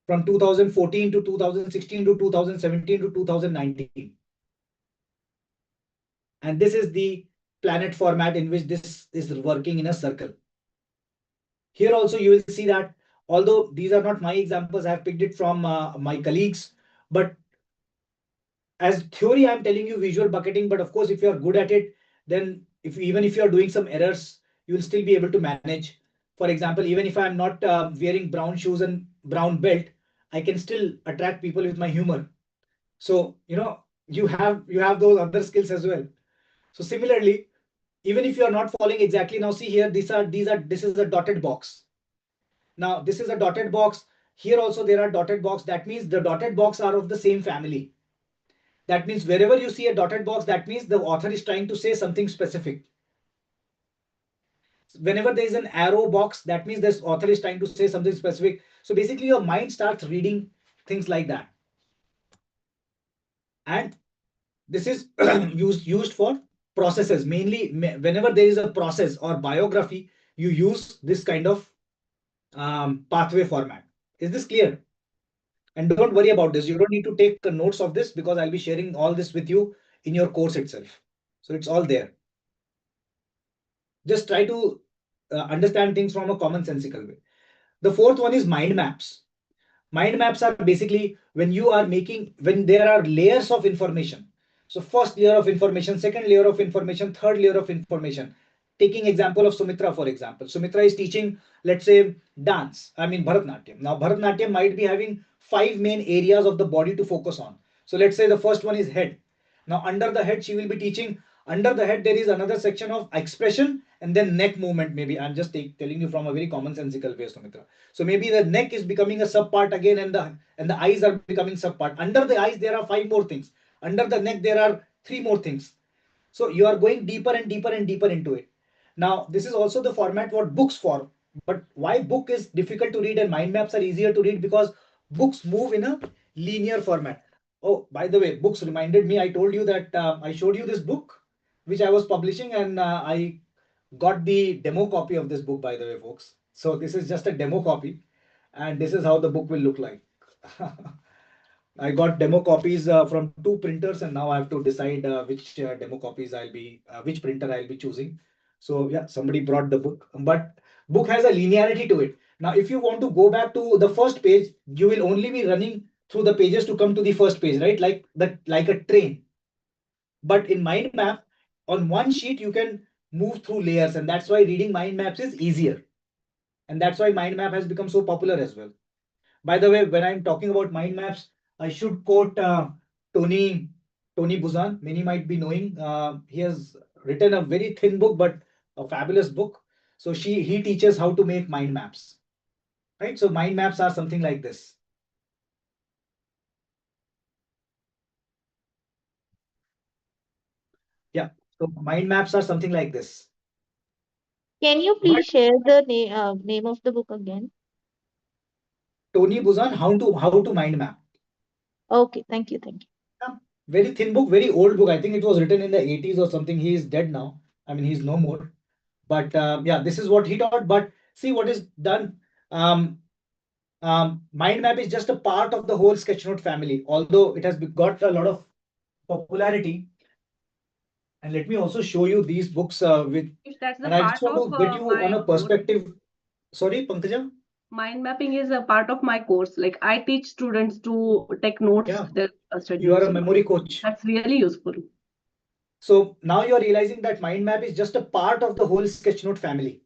Speaker 3: from 2014 to 2016 to 2017 to 2019. And this is the planet format in which this is working in a circle. Here also you will see that although these are not my examples, I have picked it from my colleagues, but as theory I'm telling you visual bucketing, but of course if you are good at it, then even if you are doing some errors, you will still be able to manage. For example, even if I'm not wearing brown shoes and brown belt, I can still attract people with my humor. So you have those other skills as well. So similarly, even if you are not following exactly, now see here, this is a dotted box. Now this is a dotted box. Here also there are dotted box. That means the dotted box are of the same family. That means wherever you see a dotted box, that means the author is trying to say something specific. Whenever there is an arrow box, that means this author is trying to say something specific. So basically your mind starts reading things like that. And this is used for processes. Mainly whenever there is a process or biography, you use this kind of pathway format. Is this clear? And don't worry about this. You don't need to take the notes of this because I'll be sharing all this with you in your course itself. So it's all there. Just try to understand things from a commonsensical way. The fourth one is mind maps. Mind maps are basically when there are layers of information. So first layer of information, second layer of information, third layer of information. Taking example of Sumitra, for example. Sumitra is teaching, let's say, dance. I mean, Bharatnatyam. Now, Bharatnatyam might be having 5 main areas of the body to focus on. So let's say the first one is head. Now, under the head, she will be teaching. Under the head, there is another section of expression and then neck movement. Maybe I'm just telling you from a very commonsensical way, Sumitra. So maybe the neck is becoming a sub part again, and the eyes are becoming sub part. Under the eyes, there are 5 more things. Under the neck, there are 3 more things. So you are going deeper and deeper and deeper into it. Now, this is also the format what books for. But why book is difficult to read and mind maps are easier to read? Because books move in a linear format. Oh, by the way, books reminded me. I told you that I showed you this book, which I was publishing, and I got the demo copy of this book, by the way, folks. So this is just a demo copy, and this is how the book will look like. I got demo copies from 2 printers, and now I have to decide which demo copies which printer I'll be choosing. So yeah, somebody brought the book, but book has a linearity to it. Now, if you want to go back to the first page, you will only be running through the pages to come to the first page, right? Like a train. But in mind map, on one sheet you can move through layers, and that's why reading mind maps is easier. And that's why mind map has become so popular as well. By the way, when I'm talking about mind maps, I should quote Tony Tony Buzan. Many might be knowing. He has written a very thin book, but a fabulous book. So he teaches how to make mind maps. Right. So mind maps are something like this. Yeah. So mind maps are something like this.
Speaker 11: Can you
Speaker 3: But
Speaker 11: please share the name of the book again?
Speaker 3: Tony Buzan, how to mind map.
Speaker 11: Okay, thank you, thank you.
Speaker 3: Yeah. Very thin book, very old book. I think it was written in the 80s or something. He is dead now. I mean, he's no more. But yeah, this is what he taught. But see what is done. Um, mind map is just a part of the whole sketchnote family, although it has got a lot of popularity. And let me also show you these books with.
Speaker 12: If that's the
Speaker 3: And I just
Speaker 12: part
Speaker 3: want
Speaker 12: of
Speaker 3: to get you on
Speaker 12: my
Speaker 3: a
Speaker 12: course.
Speaker 3: perspective. Sorry, Pankaja.
Speaker 12: Mind mapping is a part of my course. Like I teach students to take notes
Speaker 3: Yeah,
Speaker 12: their
Speaker 3: you are
Speaker 12: studying.
Speaker 3: a
Speaker 12: So
Speaker 3: memory coach.
Speaker 12: that's really useful.
Speaker 3: So now you're realizing that mind map is just a part of the whole sketchnote family.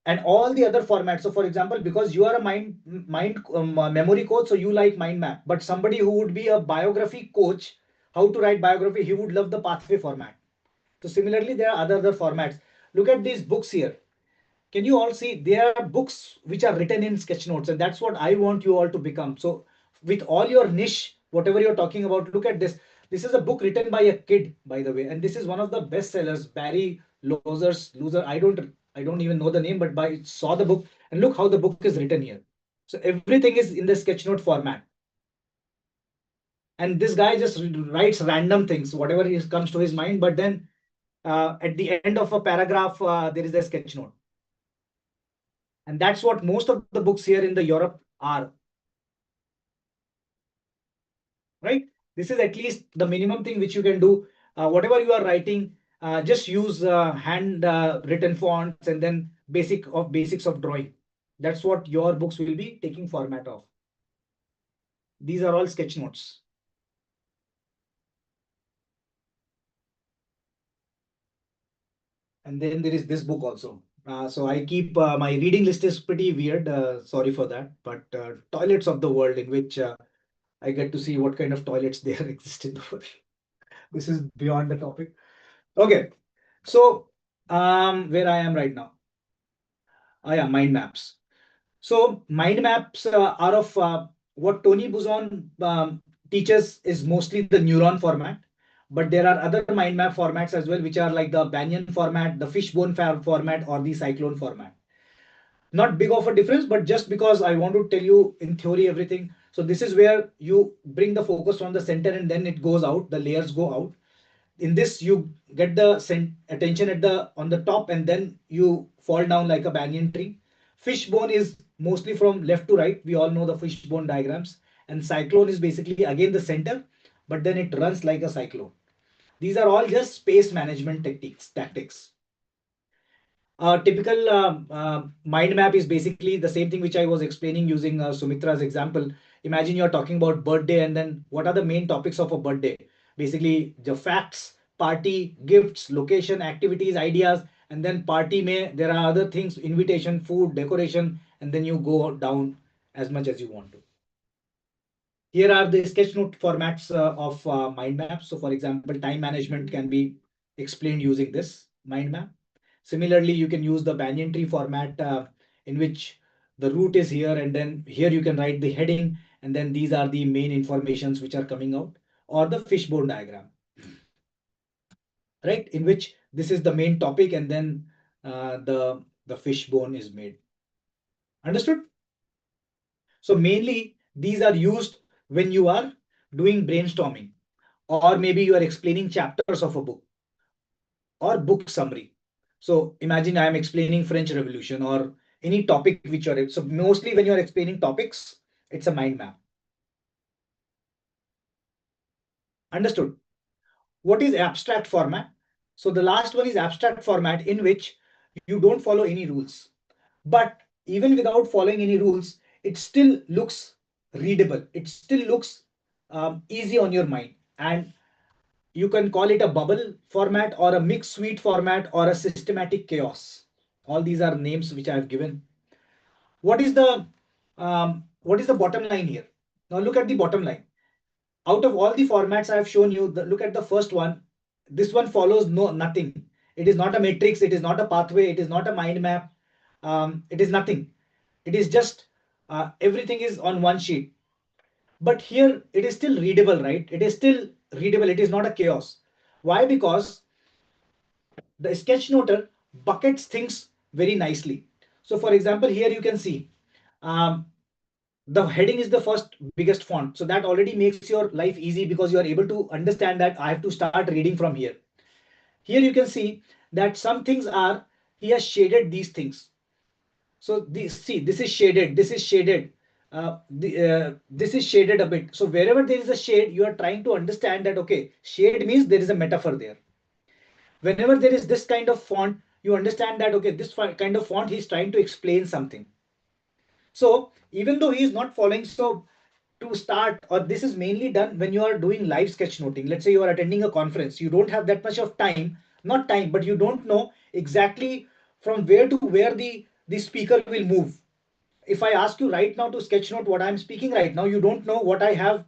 Speaker 3: And all the other formats. So for example, because you are a memory coach, so you like mind map. But somebody who would be a biography coach, how to write biography, he would love the pathway format. So similarly, there are other formats. Look at these books here. Can you all see there are books which are written in sketch notes, and that's what I want you all to become. So with all your niche, whatever you're talking about, look at this. This is a book written by a kid, by the way, and this is one of the best sellers, Barry Lozer's Loser. I don't even know the name, but I saw the book, and look how the book is written here. So everything is in the sketch note format. And this guy just writes random things, whatever comes to his mind, but then at the end of a paragraph, there is a sketch note. And that's what most of the books here in the Europe are. Right? This is at least the minimum thing which you can do. Whatever you are writing, just use hand written fonts and then basics of drawing. That's what your books will be taking format of. These are all sketch notes. And then there is this book also. So I keep my reading list is pretty weird. Sorry for that. But Toilets of the World, in which I get to see what kind of toilets there exist in the world. This is beyond the topic. Okay. So where I am right now. Oh yeah, mind maps. So mind maps are of what Tony Buzan teaches is mostly the neuron format. But there are other mind map formats as well, which are like the Banyan format, the fishbone format, or the cyclone format. Not big of a difference, but just because I want to tell you in theory everything. So this is where you bring the focus from the center and then it goes out, the layers go out. In this, you get the attention at the on the top and then you fall down like a banyan tree. Fishbone is mostly from left to right. We all know the fishbone diagrams. And cyclone is basically again the center, but then it runs like a cyclone. These are all just space management tactics. A typical mind map is basically the same thing which I was explaining using Sumitra's example. Imagine you're talking about birthday and then what are the main topics of a birthday? Basically the facts, party, gifts, location, activities, ideas, and then party may, there are other things, invitation, food, decoration, and then you go down as much as you want to. Here are the sketch note formats of mind maps. So for example, time management can be explained using this mind map. Similarly, you can use the banyan tree format in which the root is here and then here you can write the heading and then these are the main informations which are coming out, or the fishbone diagram, right? In which this is the main topic and then the fishbone is made. Understood? So mainly these are used when you are doing brainstorming, or maybe you are explaining chapters of a book or book summary. So imagine I am explaining French Revolution or any topic which you are. So mostly when you are explaining topics, it's a mind map. Understood? What is abstract format? So the last one is abstract format in which you don't follow any rules. But even without following any rules, it still looks readable. It still looks easy on your mind. And You can call it a bubble format or a mixed suite format or a systematic chaos. All these are names which I have given. What is the bottom line here? Now look at the bottom line. Out of all the formats I have shown you, look at the first one. This one follows nothing. It is not a matrix. It is not a pathway. It is not a mind map. It is nothing. It is just everything is on one sheet. But here it is still readable, right? It is still readable. It is not a chaos. Why? Because the sketchnoter buckets things very nicely. So for example, here you can see um, the heading is the first biggest font. So that already makes your life easy because you are able to understand that I have to start reading from here. Here you can see that some things are, he has shaded these things. So see, this is shaded, this is shaded, this is shaded a bit. So wherever there is a shade, you are trying to understand that, okay, shade means there is a metaphor there. Whenever there is this kind of font, you understand that, okay, this kind of font, he's trying to explain something. So even though he is not following, so to start, or this is mainly done when you are doing live sketchnoting. Let's say you are attending a conference, you don't have that much of time, not time, but you don't know exactly from where to where the speaker will move. If I ask you right now to sketchnote what I'm speaking right now, you don't know what I have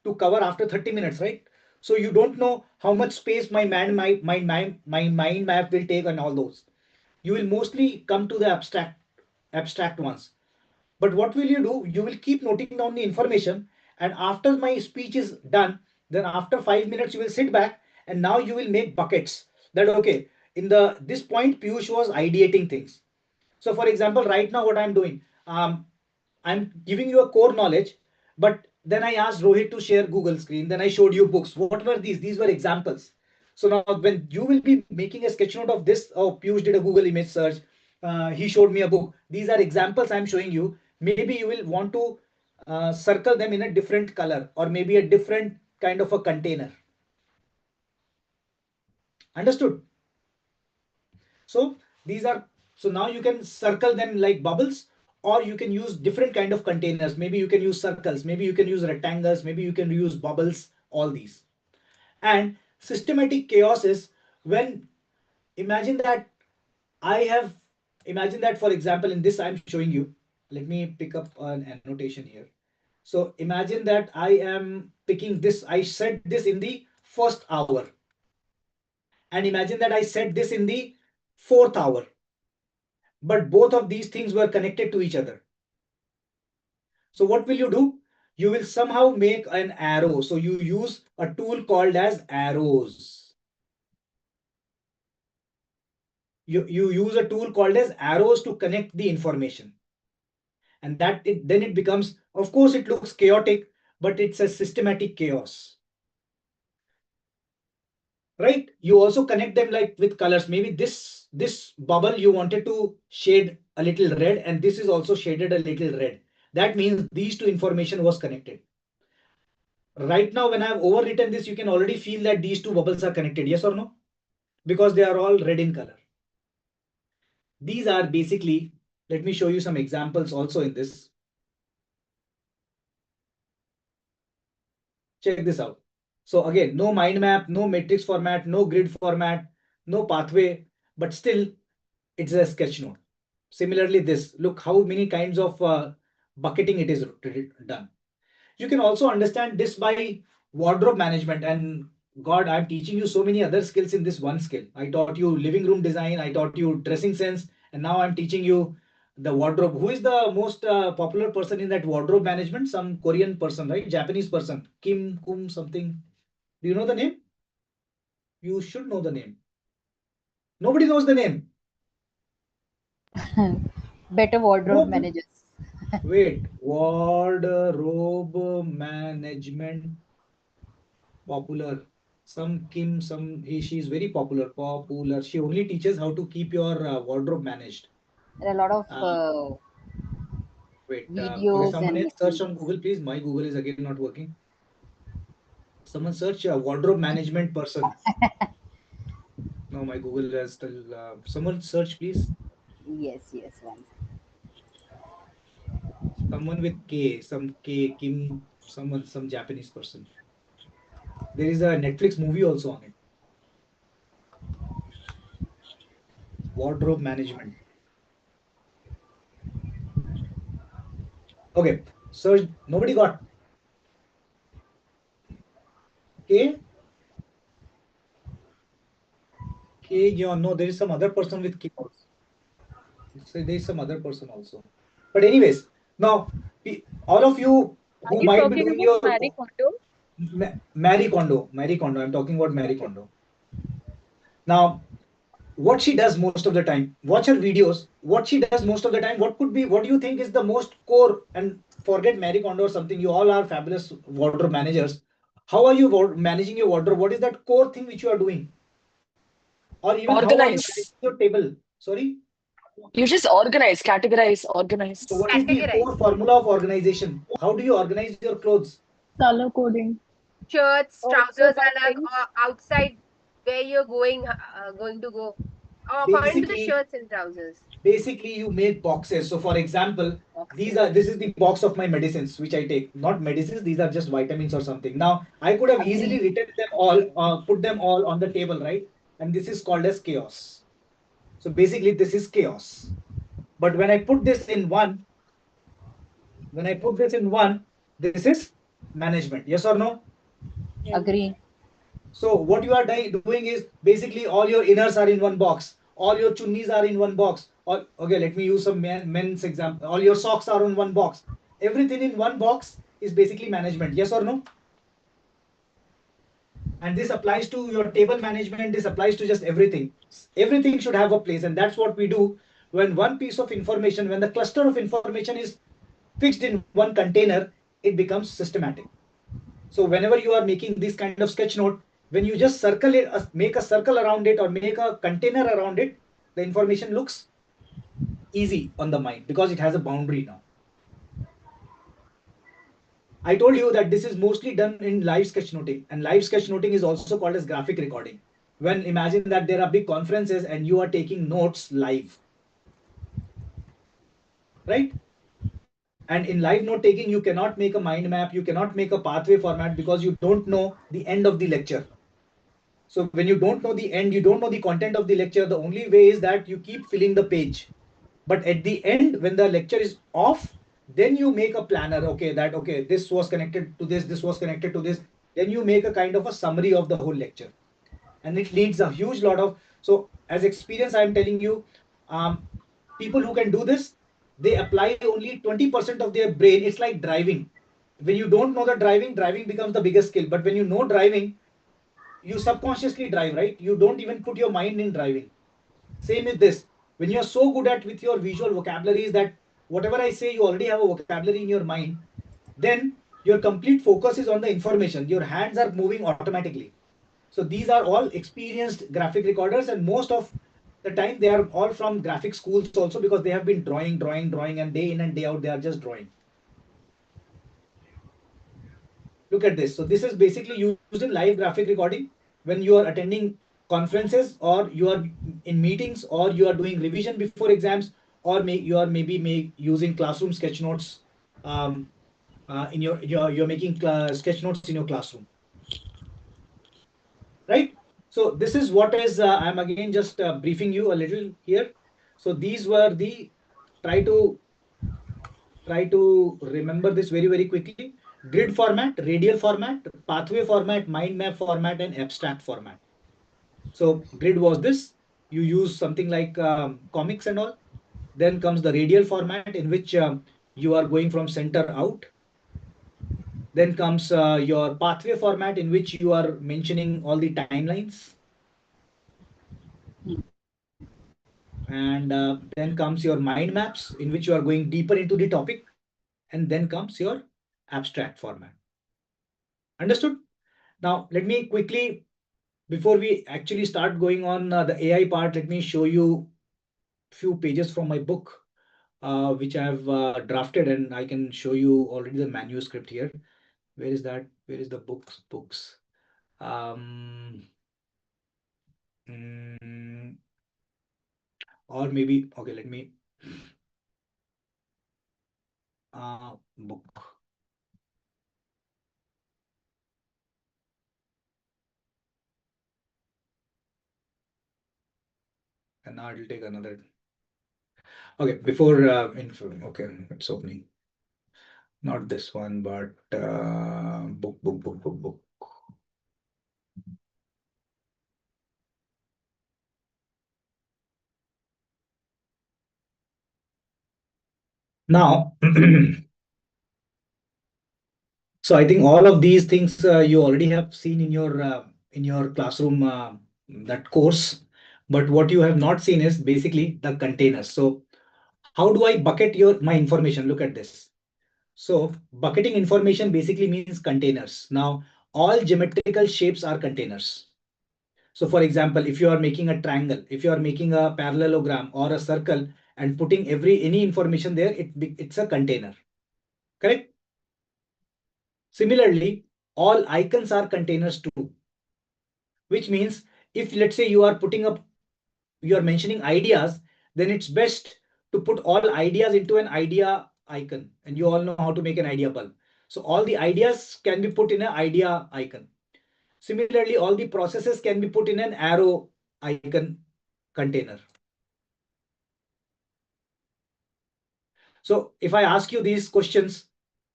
Speaker 3: to cover after 30 minutes, right? So you don't know how much space my mind map will take and all those. You will mostly come to the abstract ones. But what will you do? You will keep noting down the information, and after my speech is done, then after 5 minutes you will sit back and now you will make buckets. That okay, in the this point Piyush was ideating things. So for example, right now what I'm doing, I'm giving you a core knowledge, but then I asked Rohit to share Google screen. Then I showed you books. What were these? These were examples. So now when you will be making a sketch note of this, oh, Piyush did a Google image search. He showed me a book. These are examples I'm showing you. Maybe you will want to circle them in a different color or maybe a different kind of a container. Understood? So these are, so now you can circle them like bubbles, or you can use different kind of containers. Maybe you can use circles, maybe you can use rectangles, maybe you can use bubbles, all these. And systematic chaos is when, imagine that I have, imagine that for example, in this I'm showing you, let me pick up an annotation here. So imagine that I am picking this, I said this in the first hour. And imagine that I said this in the fourth hour. But both of these things were connected to each other. So what will you do? You will somehow make an arrow. So you use a tool called as arrows. You use a tool called as arrows to connect the information. And then it becomes, of course, it looks chaotic, but it's a systematic chaos. Right? You also connect them like with colors. Maybe this bubble you wanted to shade a little red, and this is also shaded a little red. That means these two information was connected. Right now, when I have overwritten this, you can already feel that these two bubbles are connected. Yes or no? Because they are all red in color. These are basically, let me show you some examples also in this. Check this out. So again, no mind map, no matrix format, no grid format, no pathway, but still it's a sketch note. Similarly, this, look how many kinds of bucketing it is done. You can also understand this by wardrobe management. And God, I'm teaching you so many other skills in this one skill. I taught you living room design, I taught you dressing sense, and now I'm teaching you the wardrobe. Who is the most popular person in that wardrobe management? Some Korean person, right? Japanese person, Kim Kum something. Do you know the name? You should know the name. Nobody knows the name.
Speaker 10: Better wardrobe
Speaker 3: No.
Speaker 10: managers.
Speaker 3: Wait, wardrobe management popular. Some Kim, some he, she's very popular. Popular. She only teaches how to keep your wardrobe managed.
Speaker 10: There are a lot of
Speaker 3: Uh, Wait, okay,
Speaker 10: videos
Speaker 3: someone
Speaker 10: and
Speaker 3: else search
Speaker 10: materials.
Speaker 3: on Google, please. My Google is again not working. Someone search wardrobe management person. No, my Google has still. Someone search, please.
Speaker 10: Yes, yes, one.
Speaker 3: Someone with K, some K, Kim, someone, some Japanese person. There is a Netflix movie also on it. Wardrobe management. Okay, search. Nobody got K. K. Yeah, no, there is some other person with K also. So there is some other person also. But anyways, now all of you
Speaker 8: Are
Speaker 3: who
Speaker 8: you
Speaker 3: might be
Speaker 8: talking
Speaker 3: doing
Speaker 8: about
Speaker 3: your
Speaker 8: Marie Kondo?
Speaker 3: Marie Kondo. Marie Kondo. I'm talking about Marie
Speaker 8: Okay.
Speaker 3: Kondo. Now, what she does most of the time, watch her videos. What she does most of the time, what do you think is the most core? And forget Marie Kondo or something. You all are fabulous wardrobe managers. How are you managing your wardrobe? What is that core thing which you are doing? Or even how are you managing
Speaker 7: Organize.
Speaker 3: your table? Sorry.
Speaker 7: You just organize, categorize,
Speaker 3: So
Speaker 7: organize.
Speaker 3: what is the
Speaker 4: Categorize.
Speaker 3: core formula of organization? How do you organize your clothes?
Speaker 9: Color coding.
Speaker 4: Shirts,
Speaker 8: Also
Speaker 4: trousers
Speaker 8: by
Speaker 4: are like
Speaker 8: things.
Speaker 4: outside where you're going to go. Oh, according to the
Speaker 3: Basically,
Speaker 4: shirts and trousers.
Speaker 3: basically you make boxes. So for example,
Speaker 4: Boxes.
Speaker 3: this is the box of my medicines which I take. Not medicines, these are just vitamins or something. Now I could have easily
Speaker 9: Agree.
Speaker 3: written them all, put them all on the table, right? And this is called as chaos. So basically this is chaos. But when I put this in one, when I put this in one, this is management. Yes or no?
Speaker 8: Yes.
Speaker 10: Agree.
Speaker 3: So what you are doing is basically all your inners are in one box, all your chunnis are in one box. Or okay, let me use some men's example. All your socks are in one box. Everything in one box is basically management. Yes or no? And this applies to your table management. This applies to just everything. Everything should have a place, and that's what we do when one piece of information, when the cluster of information is fixed in one container, it becomes systematic. So whenever you are making this kind of sketch note, when you just circle it, make a circle around it or make a container around it, the information looks easy on the mind because it has a boundary now. I told you that this is mostly done in live sketchnoting, and live sketchnoting is also called as graphic recording. When imagine that there are big conferences and you are taking notes live, right? And in live note taking, you cannot make a mind map, you cannot make a pathway format because you don't know the end of the lecture. So when you don't know the end, you don't know the content of the lecture, the only way is that you keep filling the page. But at the end, when the lecture is off, then you make a planner. Okay, that okay, this was connected to this was connected to this. Then you make a kind of a summary of the whole lecture. And it needs a huge lot of, so as experience, I'm telling you, people who can do this, they apply only 20% of their brain. It's like driving. When you don't know the driving becomes the biggest skill. But when you know driving, you subconsciously drive, right? You don't even put your mind in driving. Same with this. When you're so good at with your visual vocabularies that whatever I say, you already have a vocabulary in your mind, then your complete focus is on the information. Your hands are moving automatically. So these are all experienced graphic recorders, and most of the time they are all from graphic schools also because they have been drawing, and day in and day out they are just drawing. Look at this. So this is basically used in live graphic recording when you are attending conferences or you are in meetings or you are doing revision before exams or you are maybe using classroom sketch notes in you're making sketch notes in your classroom, right? So this is what is I'm again just briefing you a little here. So these were the try to remember this very quickly. Grid format, radial format, pathway format, mind map format, and abstract format. So grid was this. You use something like comics and all. Then comes the radial format in which you are going from center out. Then comes your pathway format in which you are mentioning all the timelines. And then comes your mind maps in which you are going deeper into the topic. And then comes your abstract format. Understood? Now, let me quickly, before we actually start going on the AI part, let me show you few pages from my book, which I've drafted, and I can show you already the manuscript here. Where is that? Where is the books? Books. Um, mm, or maybe, okay, let me, book. And now it'll take another. Okay, before okay, it's opening. Not this one, but book. Now, so I think all of these things you already have seen in your classroom that course, but what you have not seen is basically the containers. So how do I bucket my information? Look at this. So bucketing information basically means containers. Now all geometrical shapes are containers. So for example, if you are making a triangle, if you are making a parallelogram or a circle and putting any information there, it's a container. Correct? Similarly, all icons are containers too, which means if let's say you are mentioning ideas, then it's best to put all ideas into an idea icon. And you all know how to make an idea bulb. So all the ideas can be put in an idea icon. Similarly, all the processes can be put in an arrow icon container. So if I ask you these questions,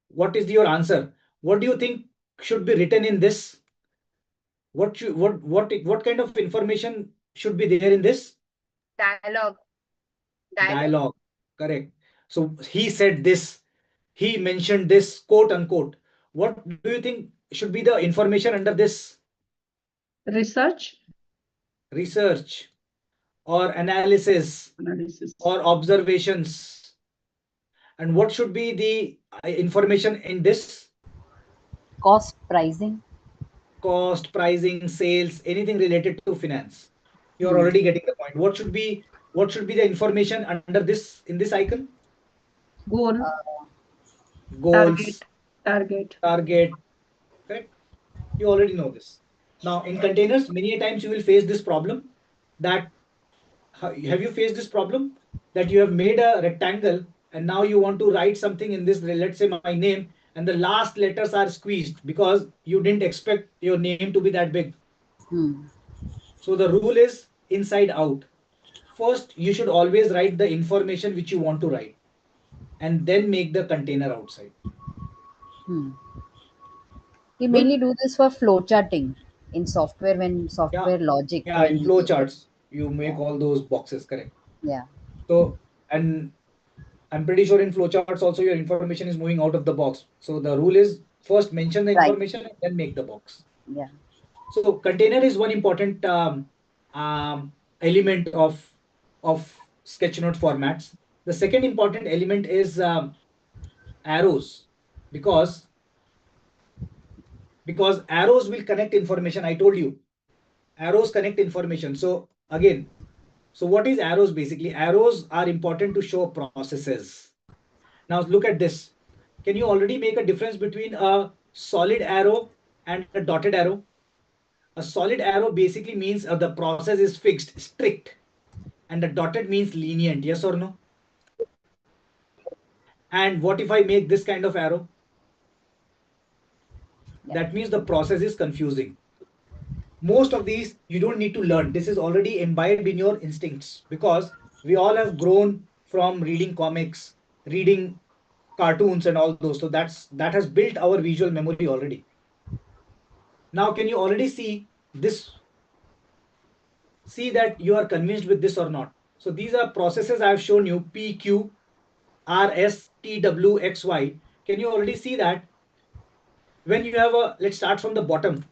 Speaker 3: what is your answer? What do you think should be written in this? What kind of information should be there in this?
Speaker 4: Dialogue.
Speaker 3: Dialogue. Correct. So he said this, he mentioned this, quote unquote. What do you think should be the information under this?
Speaker 12: Research.
Speaker 3: Research or analysis or observations. And what should be the information in this?
Speaker 10: Cost, pricing.
Speaker 3: Cost, pricing, sales, anything related to finance. You're already getting the point. What should be the information under this in this icon?
Speaker 12: Goal.
Speaker 3: Goals.
Speaker 12: Target.
Speaker 3: Correct. You already know this. Now in containers, many times you will face this problem that have you faced this problem that you have made a rectangle and now you want to write something in this, let's say my name, and the last letters are squeezed because you didn't expect your name to be that big. So the rule is inside out. First, you should always write the information which you want to write and then make the container outside.
Speaker 10: We mainly do this for flowcharting in software when software logic.
Speaker 3: Yeah, in flow charts, you make all those boxes, correct?
Speaker 10: Yeah.
Speaker 3: So, and I'm pretty sure in flowcharts also your information is moving out of the box. So the rule is first mention the information and then make the box.
Speaker 10: Yeah.
Speaker 3: So container is one important element of sketchnote formats. The second important element is arrows, because arrows will connect information. I told you arrows connect information. So again, so what is arrows? Basically, arrows are important to show processes. Now look at this. Can you already make a difference between a solid arrow and a dotted arrow? A solid arrow basically means the process is fixed, strict, and the dotted means lenient. Yes or no? And what if I make this kind of arrow? That means the process is confusing. Most of these you don't need to learn. This is already imbibed in your instincts because we all have grown from reading comics, reading cartoons and all those. So that has built our visual memory already. Now, can you already see this? See that you are convinced with this or not. So these are processes I have shown you, P, Q, R, S, T, W, X, Y. Can you already see that when you have let's start from the bottom.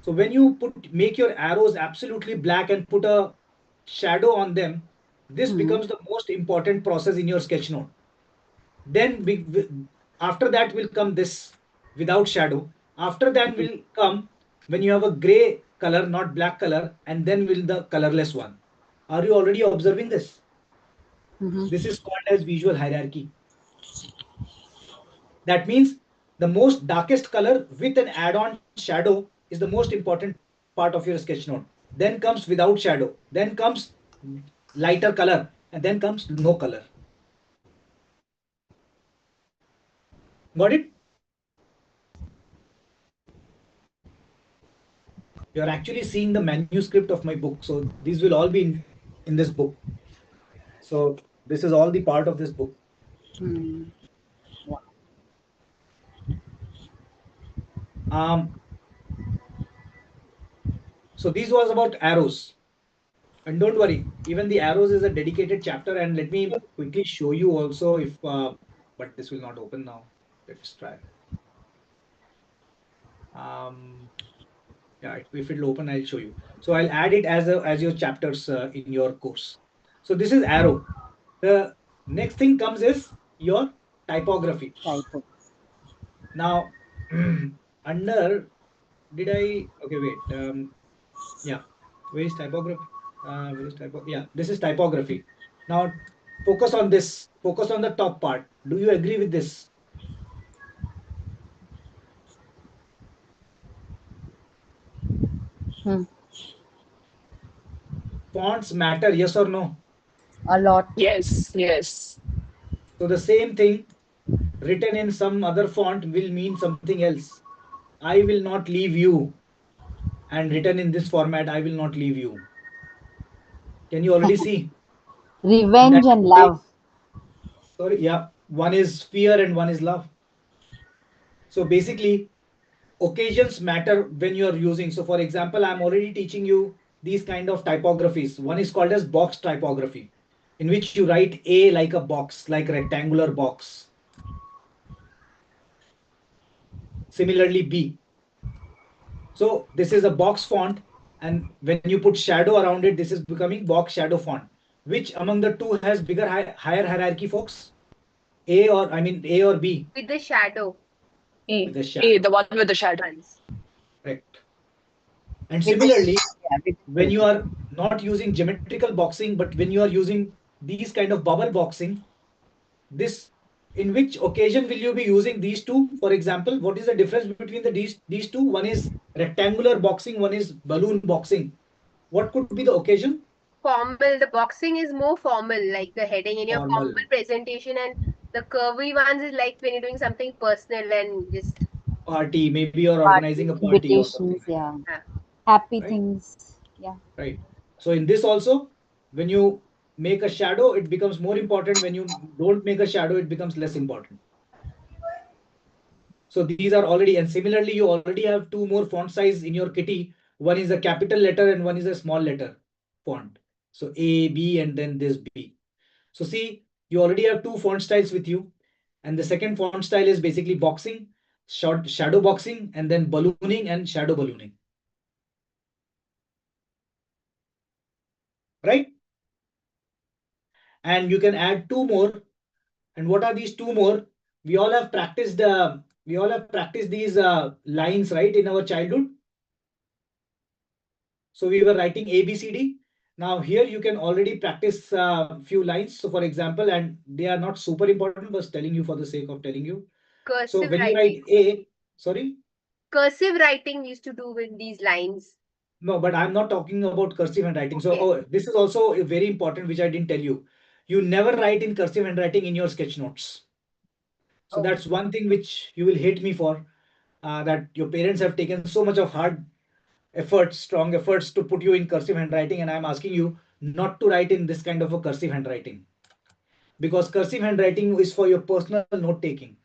Speaker 3: So when you make your arrows absolutely black and put a shadow on them, this becomes the most important process in your sketch note. Then after that will come this without shadow. After that will come when you have a gray color, not black color, and then will the colorless one. Are you already observing this? This is called as visual hierarchy. That means the most darkest color with an add-on shadow is the most important part of your sketch note. Then comes without shadow. Then comes lighter color, and then comes no color. Got it? You're actually seeing the manuscript of my book. So these will all be in this book. So this is all the part of this book. So this was about arrows. And don't worry, even the arrows is a dedicated chapter. And let me quickly show you also if, but this will not open now. Let's try. Yeah, if it'll open, I'll show you. So I'll add it as your chapters in your course. So this is arrow. The next thing comes is your typography.
Speaker 10: Typo.
Speaker 3: Now, under, did I, okay, wait, yeah, where is typography? Where is typo? Yeah, this is typography. Now, focus on this, focus on the top part. Do you agree with this? Fonts matter, yes or no?
Speaker 10: A lot.
Speaker 7: Yes, yes.
Speaker 3: So the same thing written in some other font will mean something else. I will not leave you, and written in this format, I will not leave you. Can you already see? And
Speaker 10: Revenge
Speaker 3: that
Speaker 10: and love.
Speaker 3: sorry, yeah, one is fear and one is love. So basically, occasions matter when you are using. So for example, I'm already teaching you these kind of typographies. One is called as box typography, in which you write A like a box, like rectangular box. Similarly, B. So this is a box font, and when you put shadow around it, this is becoming box shadow font. Which among the two has bigger higher hierarchy, folks? A or I mean A or B?
Speaker 4: With the shadow.
Speaker 3: With the
Speaker 7: A,
Speaker 3: shadow.
Speaker 7: the one with the shadow.
Speaker 3: Correct. And
Speaker 10: With,
Speaker 3: similarly,
Speaker 10: yeah, with
Speaker 3: when you are not using geometrical boxing, but when you are using these kind of bubble boxing, this in which occasion will you be using these two? For example, what is the difference between these two? One is rectangular boxing, one is balloon boxing. What could be the occasion?
Speaker 4: Formal. The boxing is more formal, like the heading in your
Speaker 3: Formal.
Speaker 4: formal presentation, and the curvy ones is like when you're doing something personal and just
Speaker 3: Party, maybe you're organizing a
Speaker 10: parties,
Speaker 3: party or something
Speaker 10: invitations,
Speaker 3: like that,
Speaker 10: yeah.
Speaker 4: uh,
Speaker 10: Happy
Speaker 3: right?
Speaker 10: things. Yeah.
Speaker 3: Right. So in this also, when you make a shadow, it becomes more important. When you don't make a shadow, it becomes less important. So these are already, and similarly, you already have two more font size in your kitty. One is a capital letter and one is a small letter font. So A, B, and then this B. So see, you already have two font styles with you. And the second font style is basically boxing, short shadow boxing, and then ballooning and shadow ballooning. Right? And you can add two more. And what are these two more? We all have practiced. These lines, right, in our childhood. So we were writing A, B, C, D. Now here you can already practice a few lines. So for example, and they are not super important, but telling you for the sake of telling you. So
Speaker 4: cursive
Speaker 3: when you
Speaker 4: writing.
Speaker 3: write A, sorry.
Speaker 4: Cursive writing we used to do with these lines.
Speaker 3: No, but I'm not talking about cursive handwriting. So,
Speaker 4: Okay.
Speaker 3: oh, this is also very important, which I didn't tell you. You never write in cursive handwriting in your sketch notes. So
Speaker 4: Oh.
Speaker 3: that's one thing which you will hate me for. That your parents have taken so much of hard efforts, strong efforts to put you in cursive handwriting, and I'm asking you not to write in this kind of a cursive handwriting. Because cursive handwriting is for your personal note taking.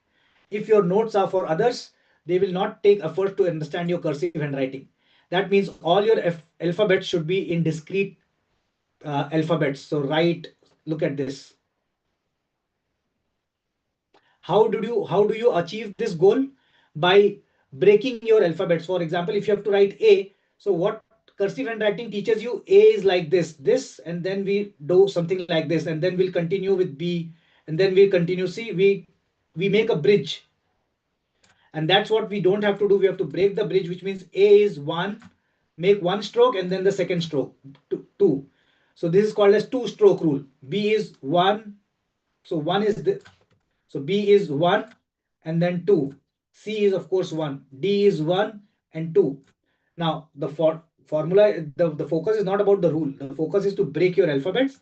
Speaker 3: If your notes are for others, they will not take effort to understand your cursive handwriting. That means all your alphabets should be in discrete alphabets. So write, look at this. How do you achieve this goal? By breaking your alphabets. For example, if you have to write A, so what cursive handwriting teaches you, A is like this, and then we do something like this, and then we'll continue with B, and then we'll continue. See, we make a bridge, and that's what we don't have to do. We have to break the bridge, which means A is one, make one stroke, and then the second stroke, two. So this is called as two-stroke rule. B is one, so one is the so B is 1 and then 2. C is of course 1. D is 1 and 2. Now the formula, the focus is not about the rule. The focus is to break your alphabets,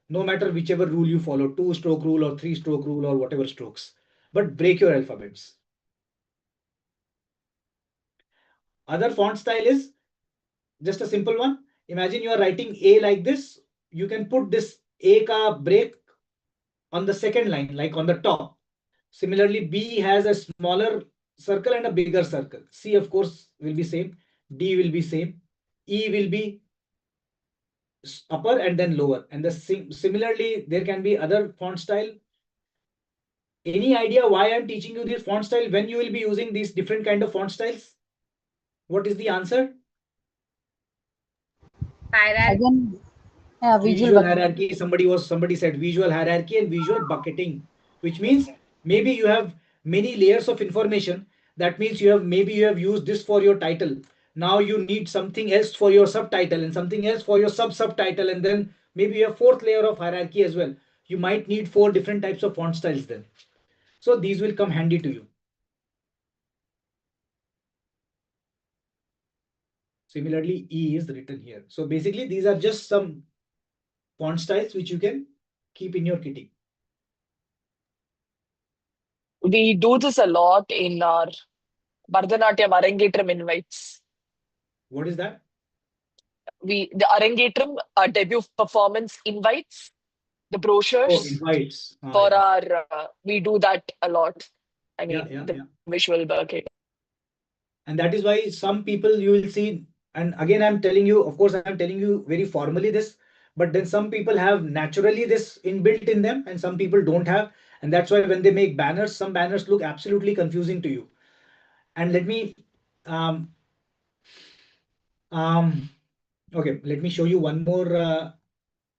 Speaker 3: no matter whichever rule you follow, two-stroke rule or three-stroke rule or whatever strokes. But break your alphabets. Other font style is just a simple one. Imagine you are writing A like this. you can put this A ka break on the second line, like on the top. Similarly, B has a smaller circle and a bigger circle. C, of course, will be same. D will be same. E will be upper and then lower. And similarly, there can be other font style. Any idea why I'm teaching you this font style when you will be using these different kind of font styles? What is the answer?
Speaker 4: Hierarchy.
Speaker 10: Again,
Speaker 3: Visual hierarchy. Somebody said visual hierarchy and visual bucketing, which means maybe you have many layers of information. That means maybe you have used this for your title. Now you need something else for your subtitle and something else for your subtitle, and then maybe you have fourth layer of hierarchy as well. You might need 4 different types of font styles then. So these will come handy to you. Similarly, E is written here. So basically, these are just some font styles which you can keep in your kitty.
Speaker 7: We do this a lot in our Bharatanatyam Arangetram invites.
Speaker 3: What is that?
Speaker 7: The Arangetram debut performance invites, the brochures.
Speaker 3: Oh, invites.
Speaker 7: For our, we do that a lot. I mean,
Speaker 3: yeah.
Speaker 7: Visual bucket.
Speaker 3: And that is why some people you will see, and again, I'm telling you, of course, I'm telling you very formally this, but then some people have naturally this inbuilt in them and some people don't have. And that's why when they make banners, some banners look absolutely confusing to you. And let me, okay, let me show you one more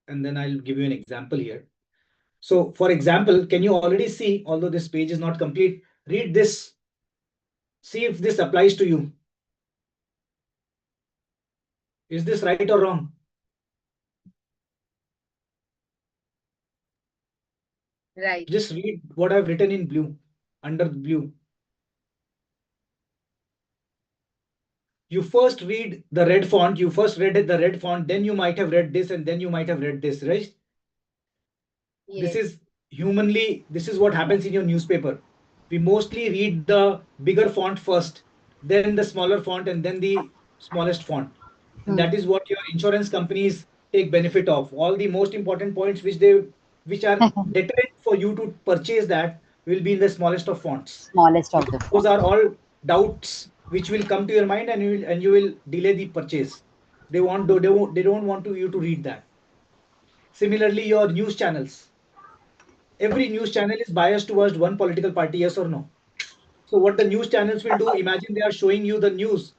Speaker 3: and then I'll give you an example here. So for example, can you already see, although this page is not complete, read this. See if this applies to you. Is this right or wrong?
Speaker 4: Right.
Speaker 3: Just read what I've written in blue, under blue. You first read the red font, you first read the red font, then you might have read this, and then you might have read this, right?
Speaker 4: Yes.
Speaker 3: This is what happens in your newspaper. We mostly read the bigger font first, then the smaller font, and then the smallest font. And that is what your insurance companies take benefit of. All the most important points which are deterrent for you to purchase that will be in the smallest of fonts.
Speaker 10: Smallest of the
Speaker 3: Those are all doubts which will come to your mind, and you will delay the purchase. They don't want you to read that. Similarly, your news channels. Every news channel is biased towards one political party, yes or no? So what the news channels will do, imagine they are showing you the news.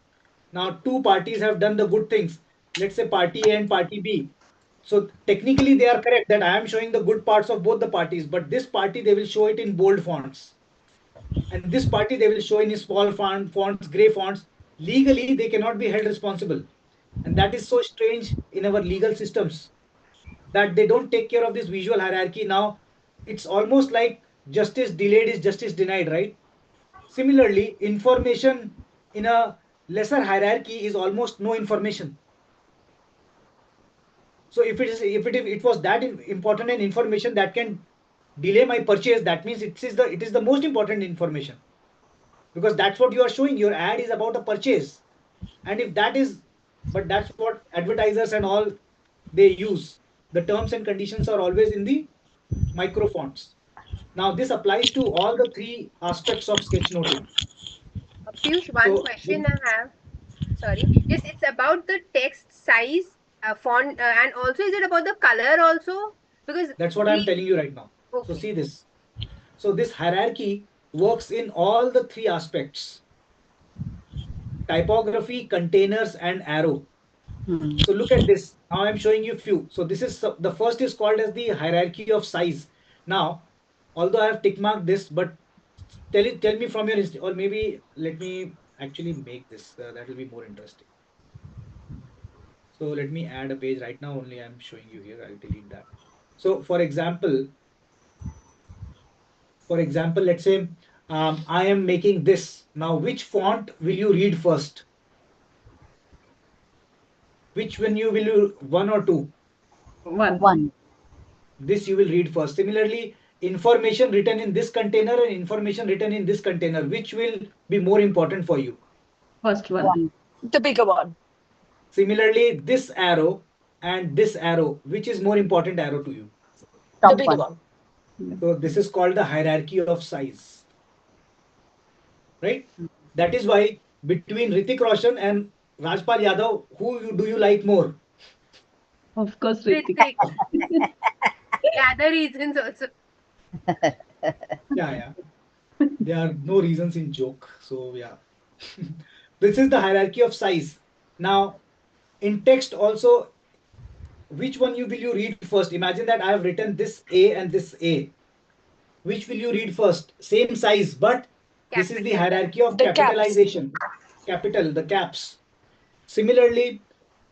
Speaker 3: Now, two parties have done the good things. Let's say party A and party B. So technically they are correct that I am showing the good parts of both the parties, but this party they will show it in bold fonts. And this party they will show in small fonts, gray fonts. Legally, they cannot be held responsible. And that is so strange in our legal systems that they don't take care of this visual hierarchy. Now, it's almost like justice delayed is justice denied, right? Similarly, information in a lesser hierarchy is almost no information. So if it was that important an information that can delay my purchase, that means it is the most important information, because that's what you are showing. Your ad is about a purchase, and if that is, but that's what advertisers and all they use. The terms and conditions are always in the micro fonts. Now this applies to all the 3 aspects of sketchnoting.
Speaker 4: Piyush, one question I have. Sorry. Yes, it's about the text size, font, and also is it about the color also? Because
Speaker 3: that's what I'm telling you right now.
Speaker 4: Okay.
Speaker 3: So see this. So this hierarchy works in all the 3 aspects: typography, containers, and arrow. So look at this. Now I'm showing you few. So this is the first is called as the hierarchy of size. Now, although I have tick marked this, but tell me from your or maybe let me actually make this. That will be more interesting. So let me add a page right now. Only I'm showing you here. I'll delete that. So for example, let's say I am making this. Now, which font will you read first? Which one will you, 1 or 2?
Speaker 12: One.
Speaker 3: This you will read first. Similarly, information written in this container and information written in this container, which will be more important for you?
Speaker 12: First one.
Speaker 7: The bigger one.
Speaker 3: Similarly, this arrow and this arrow, which is more important arrow to you?
Speaker 7: The
Speaker 10: Top
Speaker 7: bigger
Speaker 10: one.
Speaker 7: one.
Speaker 3: So this is called the hierarchy of size, right? That is why between Ritik Roshan and Rajpal Yadav, do you like more?
Speaker 12: Of course, Ritik.
Speaker 4: Ritik. Other reasons also.
Speaker 3: Yeah. There are no reasons in joke. So yeah. This is the hierarchy of size. Now, in text also, which one will you read first? Imagine that I have written this A and this A. Which will you read first? Same size, but this is the
Speaker 4: Capital.
Speaker 3: hierarchy of
Speaker 7: The caps.
Speaker 3: capitalization. Capital, the caps. Similarly,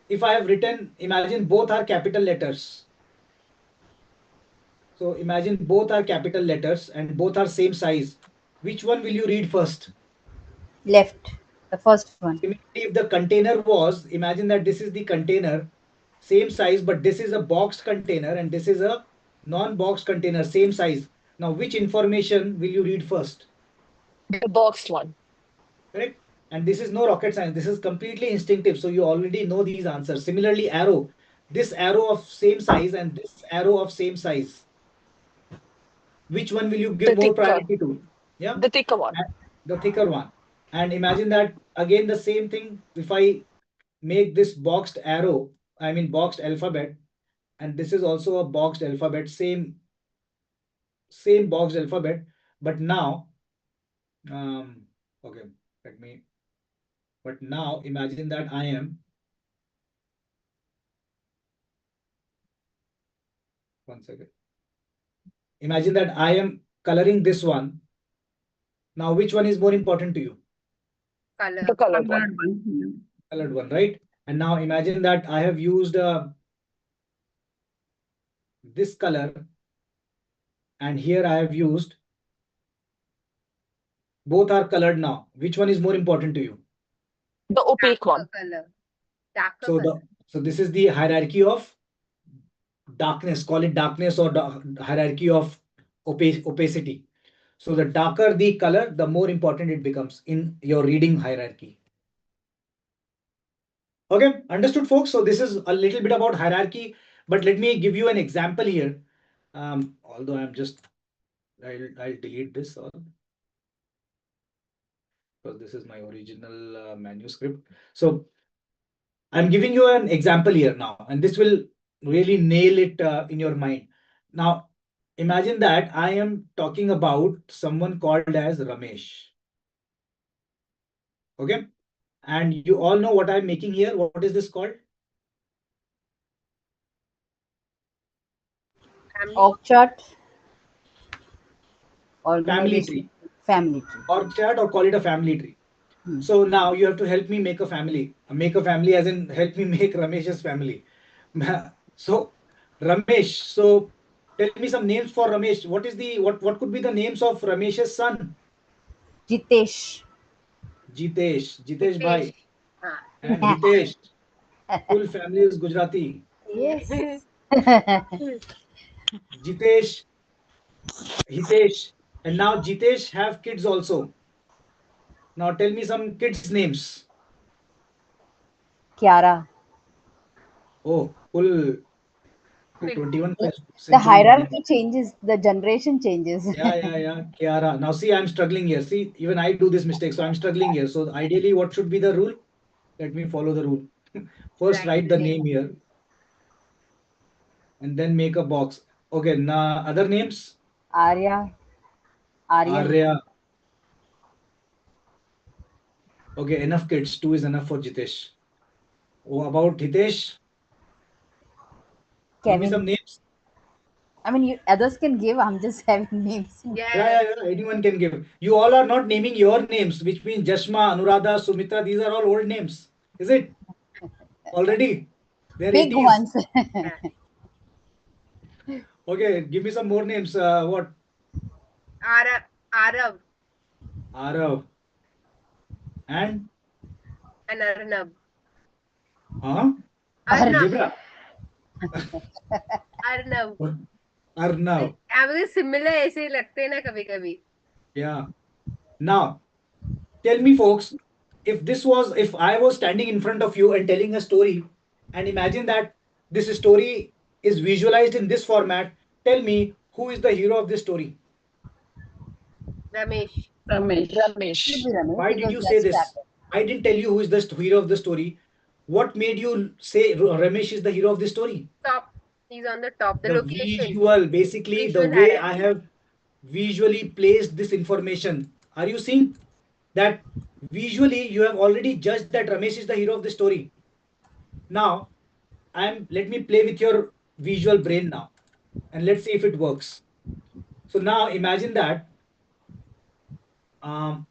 Speaker 3: if I have written, imagine both are capital letters. So imagine both are capital letters and both are same size. Which one will you read first?
Speaker 10: Left. The first one.
Speaker 3: Similarly, if the container was, imagine that this is the container, same size, but this is a boxed container and this is a non-boxed container, same size. Now, which information will you read first?
Speaker 7: The boxed one.
Speaker 3: Correct? And this is no rocket science. This is completely instinctive. So you already know these answers. Similarly, arrow. This arrow of same size and this arrow of same size. Which one will you give
Speaker 7: The
Speaker 3: more
Speaker 7: thicker.
Speaker 3: priority to? Yeah,
Speaker 7: The thicker one.
Speaker 3: the thicker one. And imagine that again the same thing. If I make this boxed arrow, I mean boxed alphabet, and this is also a boxed alphabet, same boxed alphabet, but now, okay, let me. But now imagine that I am. One second. Imagine that I am coloring this one. Now, which one is more important to you?
Speaker 4: Color.
Speaker 7: The colored one.
Speaker 12: Colored one.
Speaker 3: Colored one, right? And now imagine that I have used this color, and here I have used, both are colored now. Which one is more important to you?
Speaker 7: The opaque
Speaker 4: Darker
Speaker 7: one.
Speaker 4: color. Darker
Speaker 3: So
Speaker 4: color.
Speaker 3: this is the hierarchy of darkness. Call it darkness or hierarchy of opacity. So the darker the color, the more important it becomes in your reading hierarchy. Okay, understood, folks. So this is a little bit about hierarchy, but let me give you an example here. Although I'll delete this all because this is my original manuscript. So I'm giving you an example here now, and this will really nail it in your mind. Now, imagine that I am talking about someone called as Ramesh. Okay, and you all know what I'm making here. What is this called?
Speaker 4: Family.
Speaker 10: Org chart.
Speaker 3: Family
Speaker 10: Organization.
Speaker 3: tree.
Speaker 10: Family tree.
Speaker 3: Org chart, or call it a family tree. So now you have to help me make a family. Make a family as in help me make Ramesh's family. So Ramesh, so tell me some names for Ramesh. What could be the names of Ramesh's son?
Speaker 10: Jitesh.
Speaker 3: Jitesh bhai.
Speaker 4: Ah.
Speaker 3: And Hitesh. Full family is Gujarati.
Speaker 10: Yes.
Speaker 3: Jitesh, Hitesh. And now Jitesh have kids also. Now tell me some kids' names.
Speaker 10: Kiara.
Speaker 3: Oh, full
Speaker 4: Fit.
Speaker 3: 21st
Speaker 10: The
Speaker 3: century Indian.
Speaker 10: hierarchy changes, the generation changes.
Speaker 3: Yeah. Kiara. Now see, I'm struggling here. See, even I do this mistake. So I'm struggling here. So ideally, what should be the rule? Let me follow the rule. First,
Speaker 4: Write
Speaker 3: write
Speaker 4: the
Speaker 3: the
Speaker 4: name.
Speaker 3: name here and then make a box. Okay, now other names?
Speaker 10: Arya. Aryan.
Speaker 3: Arya. Okay, enough kids. Two is enough for Jitesh. Oh, about Hitesh? Give me some
Speaker 10: Kevin.
Speaker 3: names.
Speaker 10: I mean, others can give. I'm just having names.
Speaker 4: Yes.
Speaker 3: Anyone can give. You all are not naming your names, which means Jashma, Anuradha, Sumitra. These are all old names. Is it? Already? They're
Speaker 10: Big
Speaker 3: 80s.
Speaker 10: ones.
Speaker 3: Okay, give me some more names. What?
Speaker 4: Arav
Speaker 3: Arav. And?
Speaker 4: and Arnab.
Speaker 3: Huh?
Speaker 4: Arnab.
Speaker 3: Zebra.
Speaker 4: Arnab.
Speaker 3: Arnav.
Speaker 4: मुझे similar ऐसे ही लगते हैं ना कभी कभी.
Speaker 3: Yeah. Now, tell me, folks, if I was standing in front of you and telling a story, and imagine that this story is visualized in this format, tell me who is the hero of this story.
Speaker 4: Ramesh.
Speaker 12: Ramesh.
Speaker 10: Should
Speaker 7: Ramesh.
Speaker 10: be Ramesh
Speaker 3: Why did
Speaker 10: because
Speaker 3: you
Speaker 10: he
Speaker 3: say
Speaker 10: has
Speaker 3: this?
Speaker 10: started.
Speaker 3: I didn't tell you who is the hero of the story. What made you say Ramesh is the hero of this story?
Speaker 4: Top. He's on the top. The
Speaker 3: The
Speaker 4: location.
Speaker 3: visual, basically the
Speaker 4: Visual
Speaker 3: way I
Speaker 4: hierarchy.
Speaker 3: have visually placed this information. Are you seeing that visually you have already judged that Ramesh is the hero of the story? Now, let me play with your visual brain now and let's see if it works. So now imagine that um,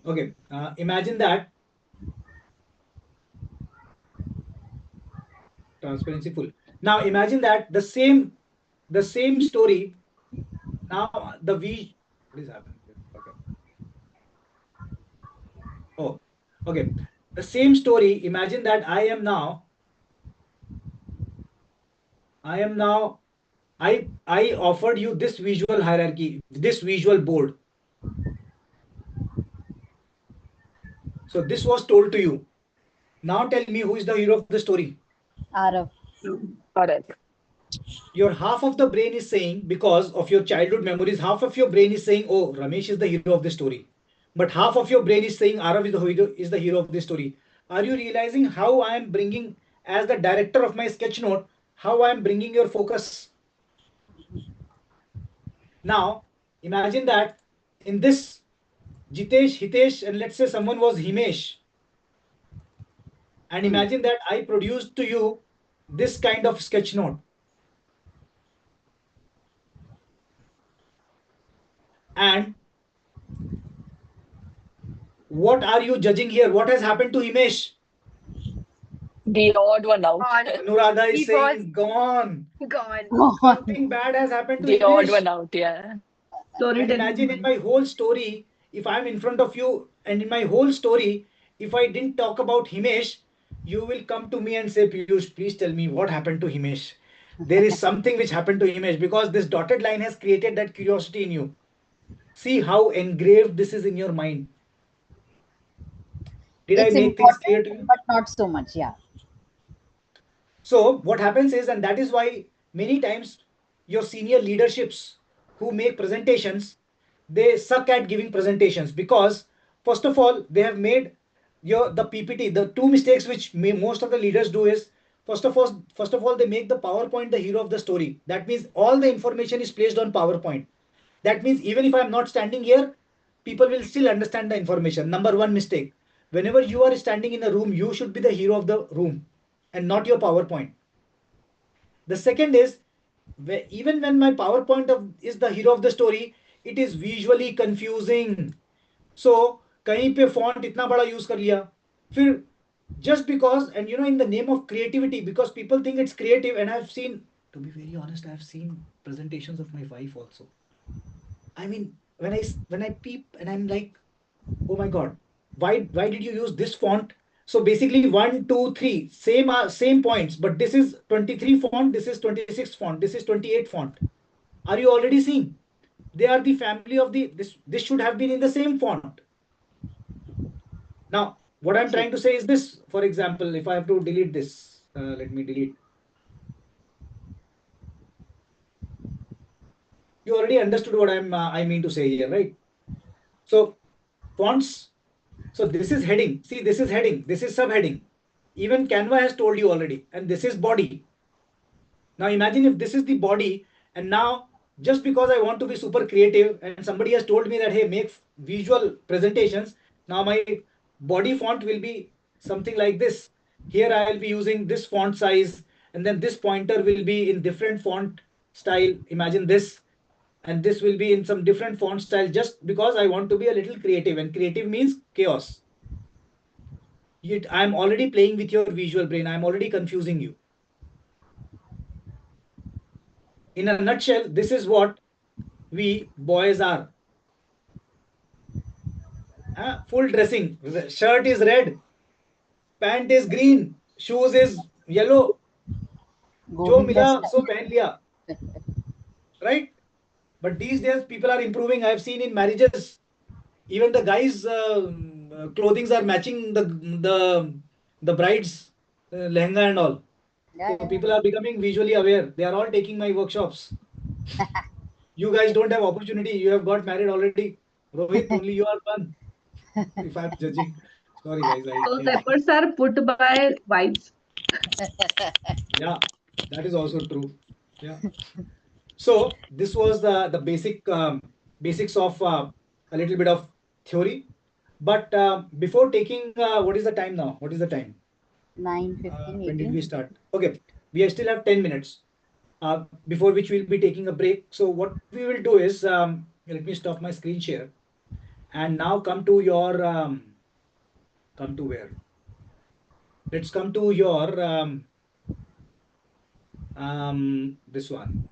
Speaker 3: okay, imagine that transparency full. Now imagine that the same story. Now what is happening here? Okay. Oh, okay. The same story. Imagine that I am now I offered you this visual hierarchy, this visual board. So this was told to you. Now tell me who is the hero of the story.
Speaker 10: Arav.
Speaker 7: Correct.
Speaker 3: Your half of the brain is saying, because of your childhood memories, half of your brain is saying, oh, Ramesh is the hero of the story. But half of your brain is saying, Arav is the hero of the story. Are you realizing how I am bringing, as the director of my sketch note, how I am bringing your focus? Now, imagine that in this Jitesh, Hitesh, and let's say someone was Himesh. And imagine that I produced to you this kind of sketch note. And what are you judging here? What has happened to Himesh?
Speaker 7: The odd one out.
Speaker 4: Gone.
Speaker 3: Anuradha is
Speaker 4: He was
Speaker 3: saying gone.
Speaker 4: gone.
Speaker 3: Something bad has happened to
Speaker 7: The odd
Speaker 3: Himesh.
Speaker 7: one out, yeah.
Speaker 3: And imagine in my whole story, if I'm in front of you, and in my whole story, if I didn't talk about Himesh, you will come to me and say, Piyush, please tell me what happened to Himesh. There is something which happened to Himesh, because this dotted line has created that curiosity in you. See how engraved this is in your mind. Did I
Speaker 10: It's
Speaker 3: make things clear
Speaker 10: important,
Speaker 3: to you?
Speaker 10: but not so much. Yeah.
Speaker 3: So what happens is, and that is why many times your senior leaderships who make presentations, they suck at giving presentations, because first of all, they have made the PPT. The two mistakes which most of the leaders do is, first of all, they make the PowerPoint the hero of the story. That means all the information is placed on PowerPoint. That means even if I'm not standing here, people will still understand the information. Number one mistake. Whenever you are standing in a room, you should be the hero of the room and not your PowerPoint. The second is, even when my is the hero of the story, it is visually confusing. So कहीं पे font इतना बड़ा use कर लिया, फिर just because, and in the name of creativity, because people think it's creative, and I've seen, to be very honest, I've seen presentations of my wife also. I mean, when I peep and I'm like, oh my god, why did you use this font? So basically, 1, 2, 3, same points, but this is 23 font, this is 26 font, this is 28 font. Are you already seeing? They are the family of the this should have been in the same font. Now, what I'm trying to say is this. For example, if I have to delete this, let me delete. You already understood what I mean to say here, right? So fonts. So this is heading. See, this is heading. This is subheading. Even Canva has told you already, and this is body. Now imagine if this is the body, and now just because I want to be super creative and somebody has told me that, hey, make visual presentations, now my body font will be something like this. Here I will be using this font size, and then this pointer will be in different font style. Imagine this, and this will be in some different font style, just because I want to be a little creative, and creative means chaos. I'm already playing with your visual brain. I'm already confusing you. In a nutshell, this is what we boys are. Full dressing. Shirt is red, pant is green, shoes is yellow. जो
Speaker 10: Govinda
Speaker 3: मिला
Speaker 10: style.
Speaker 3: सो पहन लिया, right? But these days people are improving. I've seen in marriages, even the guys clothings are matching the bride's lehenga and all.
Speaker 10: Yeah,
Speaker 3: So people are becoming visually aware. They are all taking my workshops. You guys don't have opportunity. You have got married already. Rohit, only you are one. If I'm judging, sorry guys.
Speaker 12: Those efforts are put by wives.
Speaker 3: Yeah, that is also true. Yeah. So this was the basic basics of a little bit of theory. But before taking, what is the time now? What is the time?
Speaker 10: 9, 15,
Speaker 3: When did we
Speaker 10: 18.
Speaker 3: start? Okay, we still have 10 minutes before which we'll be taking a break. So what we will do is, let me stop my screen share and now come to your, come to where? Let's come to your, this one,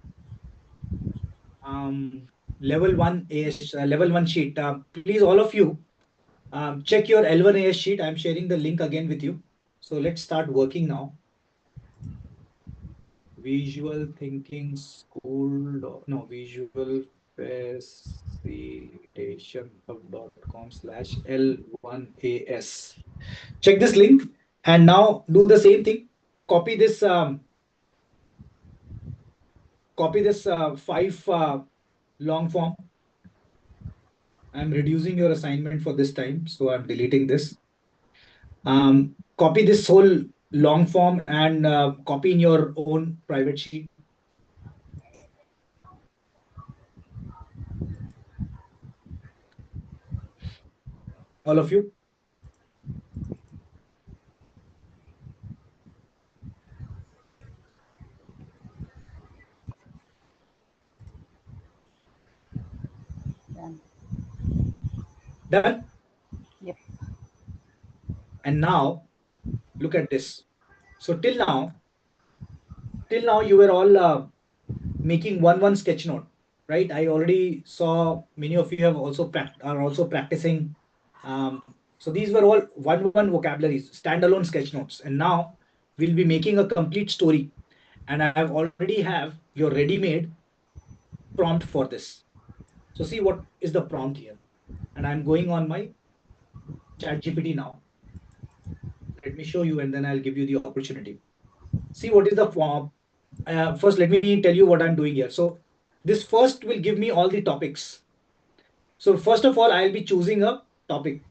Speaker 3: level one AS, level one sheet. Please, all of you, check your L1 AS sheet. I'm sharing the link again with you. So let's start working now. Visual thinking school, no, visual facilitation hub.com/L1AS. Check this link and now do the same thing. Copy this, five long form. I'm reducing your assignment for this time, so I'm deleting this. Copy this whole long form and copy in your own private sheet. All of you.
Speaker 10: Done.
Speaker 3: Done?
Speaker 10: Yep.
Speaker 3: And now look at this. So till now you were all making one sketch note, right? I already saw many of you have also are also practicing. So these were all one vocabularies, standalone sketch notes. And now we'll be making a complete story. And I have already have your ready-made prompt for this. So see what is the prompt here. And I'm going on my chat GPT now. Let me show you and then I'll give you the opportunity. See what is the form. First, let me tell you what I'm doing here. So this first will give me all the topics. So first of all, I'll be choosing a topic.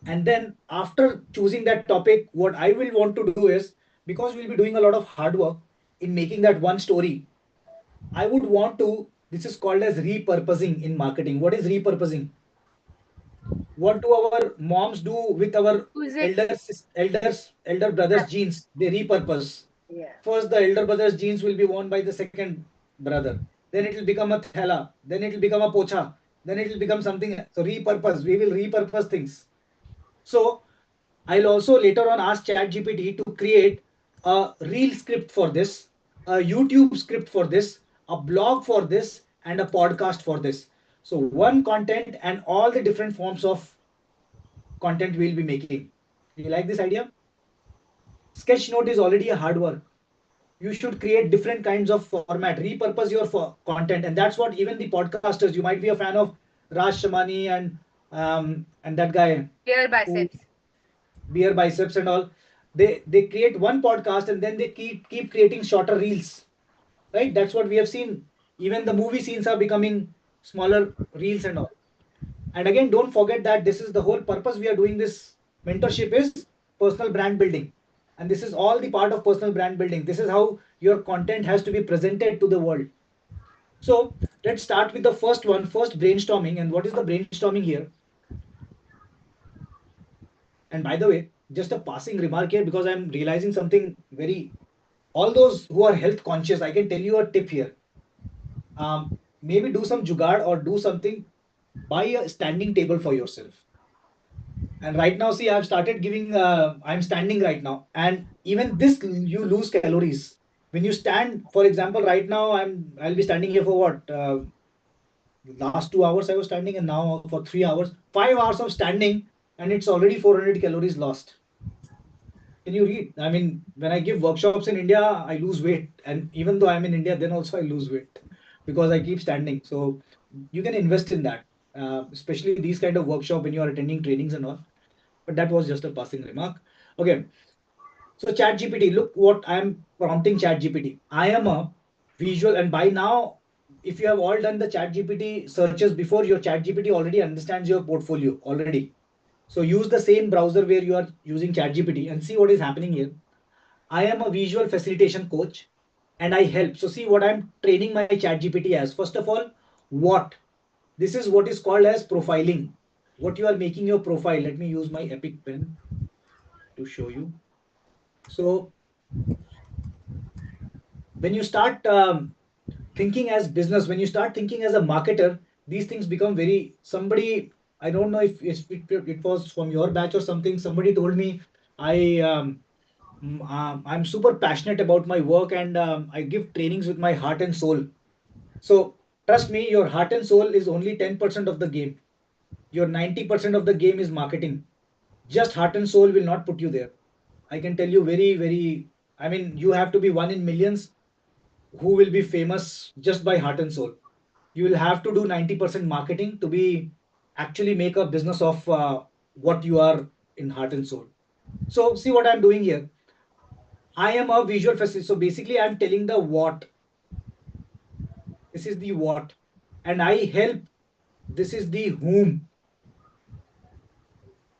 Speaker 3: And then after choosing that topic, what I will want to do is, because we'll be doing a lot of hard work in making that one story, I would want to, this is called as repurposing in marketing. What is repurposing? What do our moms do with our elder brothers' jeans? They repurpose.
Speaker 4: Yeah.
Speaker 3: First, the elder brother's jeans will be worn by the second brother. Then it will become a thela. Then it will become a pocha. Then it will become something. So repurpose. We will repurpose things. So I'll also later on ask ChatGPT to create a reel script for this, a YouTube script for this, a blog for this, and a podcast for this. So one content and all the different forms of content we'll be making. You like this idea? Sketchnote is already a hard work. You should create different kinds of format, repurpose your content, and that's what even the podcasters. You might be a fan of Raj Shamani and that guy
Speaker 4: Beer
Speaker 3: who
Speaker 4: biceps.
Speaker 3: beer biceps and all. They create one podcast and then they keep creating shorter reels, right? That's what we have seen. Even the movie scenes are becoming smaller reels and all. And again, don't forget that this is the whole purpose we are doing this mentorship is personal brand building. And this is all the part of personal brand building. This is how your content has to be presented to the world. So let's start with the first one, first brainstorming. And what is the brainstorming here? And by the way, just a passing remark here because I'm realizing something very, all those who are health conscious, I can tell you a tip here. Maybe do some jugaad or do something, buy a standing table for yourself. And right now, see, I've started giving, I'm standing right now. And even this, you lose calories. When you stand, for example, right now, I'll be standing here for what? Last 2 hours I was standing and now for 3 hours, 5 hours of standing and it's already 400 calories lost. Can you read? I mean, when I give workshops in India, I lose weight. And even though I'm in India, then also I lose weight because I keep standing. So you can invest in that, especially these kind of workshop when you are attending trainings and all. but that was just a passing remark. Okay. So ChatGPT, look what I am prompting ChatGPT. I am a visual, and by now, if you have all done the ChatGPT searches before, your ChatGPT already understands your portfolio already. So use the same browser where you are using ChatGPT and see what is happening here. I am a visual facilitation coach and I help. So see what I'm training my ChatGPT as. First of all, what? This is what is called as profiling. What you are making your profile. Let me use my Epic pen to show you. So when you start thinking as business, when you start thinking as a marketer, these things become very somebody. I don't know if it was from your batch or something. Somebody told me I I'm super passionate about my work and I give trainings with my heart and soul. So trust me, your heart and soul is only 10% of the game. Your 90% of the game is marketing. Just heart and soul will not put you there. I can tell you very, very, I mean, you have to be one in millions who will be famous just by heart and soul. You will have to do 90% marketing to be actually make a business of what you are in heart and soul. So see what I'm doing here. I am a visual facilitator. So basically, I'm telling the what. This is the what. And I help. This is the whom.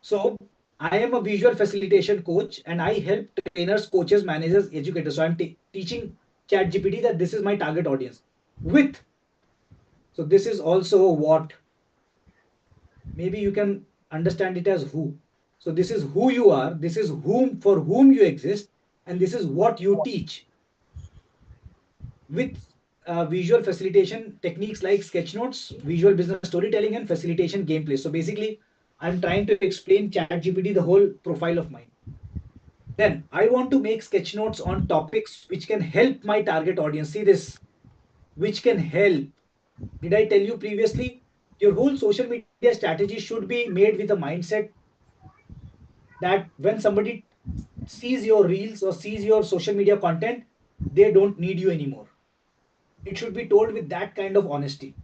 Speaker 3: So I am a visual facilitation coach and I help trainers, coaches, managers, educators. So I'm teaching ChatGPT that this is my target audience with. So this is also what. Maybe you can understand it as who. So this is who you are. This is whom for whom you exist. And this is what you teach with visual facilitation techniques like skechnotes, visual business storytelling, and facilitation gameplay. So basically, I'm trying to explain ChatGPT the whole profile of mine. Then I want to make sketchnotes on topics which can help my target audience. See this, which can help. Did I tell you previously? Your whole social media strategy should be made with a mindset that when somebody sees your reels or sees your social media content, they don't need you anymore. It should be told with that kind of honesty.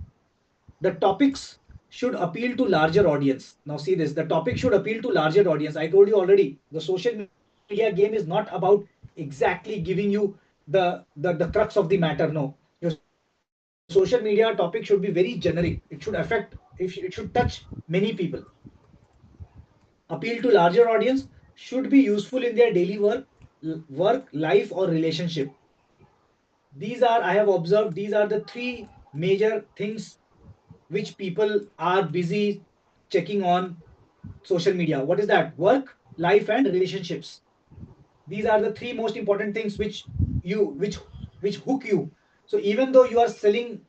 Speaker 3: The topics should appeal to larger audience. Now see this, the topic should appeal to larger audience. I told you already, the social media game is not about exactly giving you the crux of the matter. No, your social media topic should be very generic. It should affect, it should touch many people. Appeal to larger audience, should be useful in their daily work, life, or relationship. These are, I have observed, these are the three major things which people are busy checking on social media. What is that? Work, life, and relationships. These are the three most important things you which hook you. So even though you are selling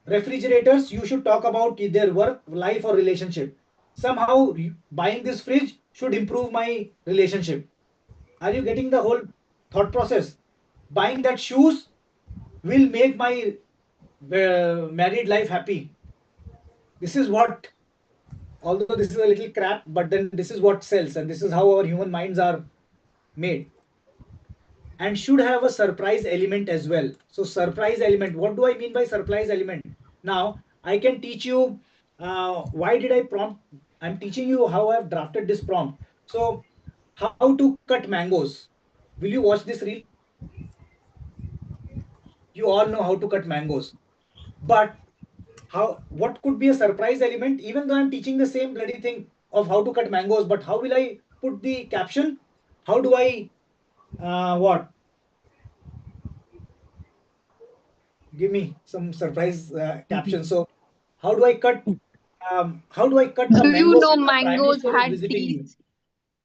Speaker 3: refrigerators, you should talk about their work, life, or relationship. Somehow buying this fridge should improve my relationship. Are you getting the whole thought process? Buying that shoes will make my married life happy. This is what, although this is a little crap, but then this is what sells, and this is how our human minds are made. And should have a surprise element as well. So surprise element, what do I mean by surprise element? Now I can teach you why did I prompt. I'm teaching you how I've drafted this prompt. So how to cut mangoes. Will you watch this reel? You all know how to cut mangoes, but how, what could be a surprise element? Even though I'm teaching the same bloody thing of how to cut mangoes, but how will I put the caption? How do I what? Give me some surprise caption. So how do I cut? How do I cut a
Speaker 9: Do you
Speaker 3: mango
Speaker 9: know
Speaker 3: when the prime
Speaker 9: mangoes
Speaker 3: minister is
Speaker 9: had
Speaker 3: visiting
Speaker 9: teeth?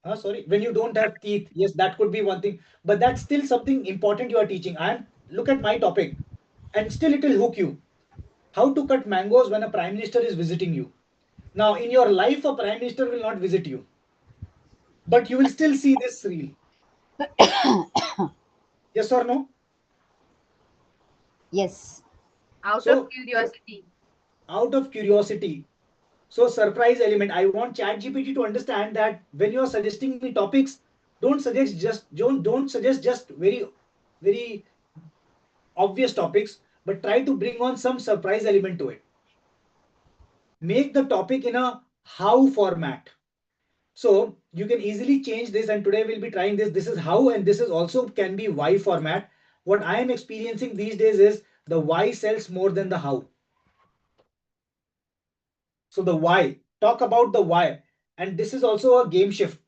Speaker 3: you? Sorry, when you don't have teeth. Yes, that could be one thing, but that's still something important you are teaching. I'm look at my topic, and still it will hook you. How to cut mangoes when a prime minister is visiting you. Now, in your life, a prime minister will not visit you, but you will still see this reel. Yes or no?
Speaker 10: Yes.
Speaker 4: Out of
Speaker 3: So,
Speaker 4: curiosity.
Speaker 3: out of curiosity. So, surprise element. I want ChatGPT to understand that when you are suggesting me topics, don't suggest just very obvious topics, but try to bring on some surprise element to it. Make the topic in a how format. So you can easily change this, and today we'll be trying this. This is how, and this is also can be why format. What I am experiencing these days is the why sells more than the how. So the why, talk about the why. And this is also a game shift.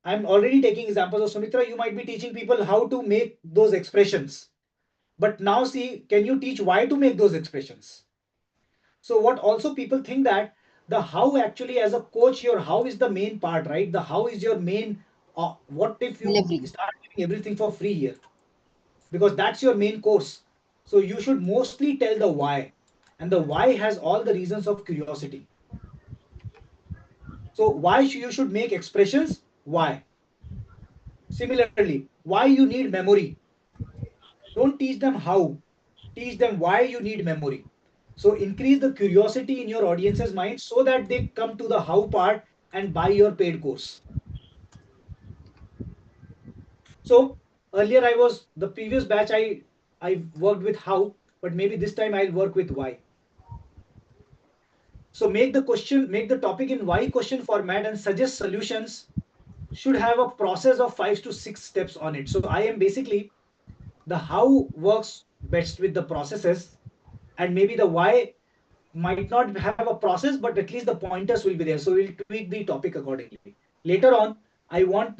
Speaker 3: I'm already taking examples of Sumitra. You might be teaching people how to make those expressions. But now see, can you teach why to make those expressions? So what also people think that the how actually as a coach, your how is the main part, right? The how is your main. What if you
Speaker 10: Delivery.
Speaker 3: start giving everything for free here? Because that's your main course. So you should mostly tell the why. And the why has all the reasons of curiosity. So why you should make expressions? Why? Similarly, why you need memory? Don't teach them how. Teach them why you need memory. So increase the curiosity in your audience's mind so that they come to the how part and buy your paid course. So earlier I was the previous batch I worked with how, but maybe this time I'll work with why. So make the topic in why question format and suggest solutions should have a process of 5 to 6 steps on it. So I am basically the how works best with the processes, and maybe the why might not have a process, but at least the pointers will be there. So we'll tweak the topic accordingly. Later on, I want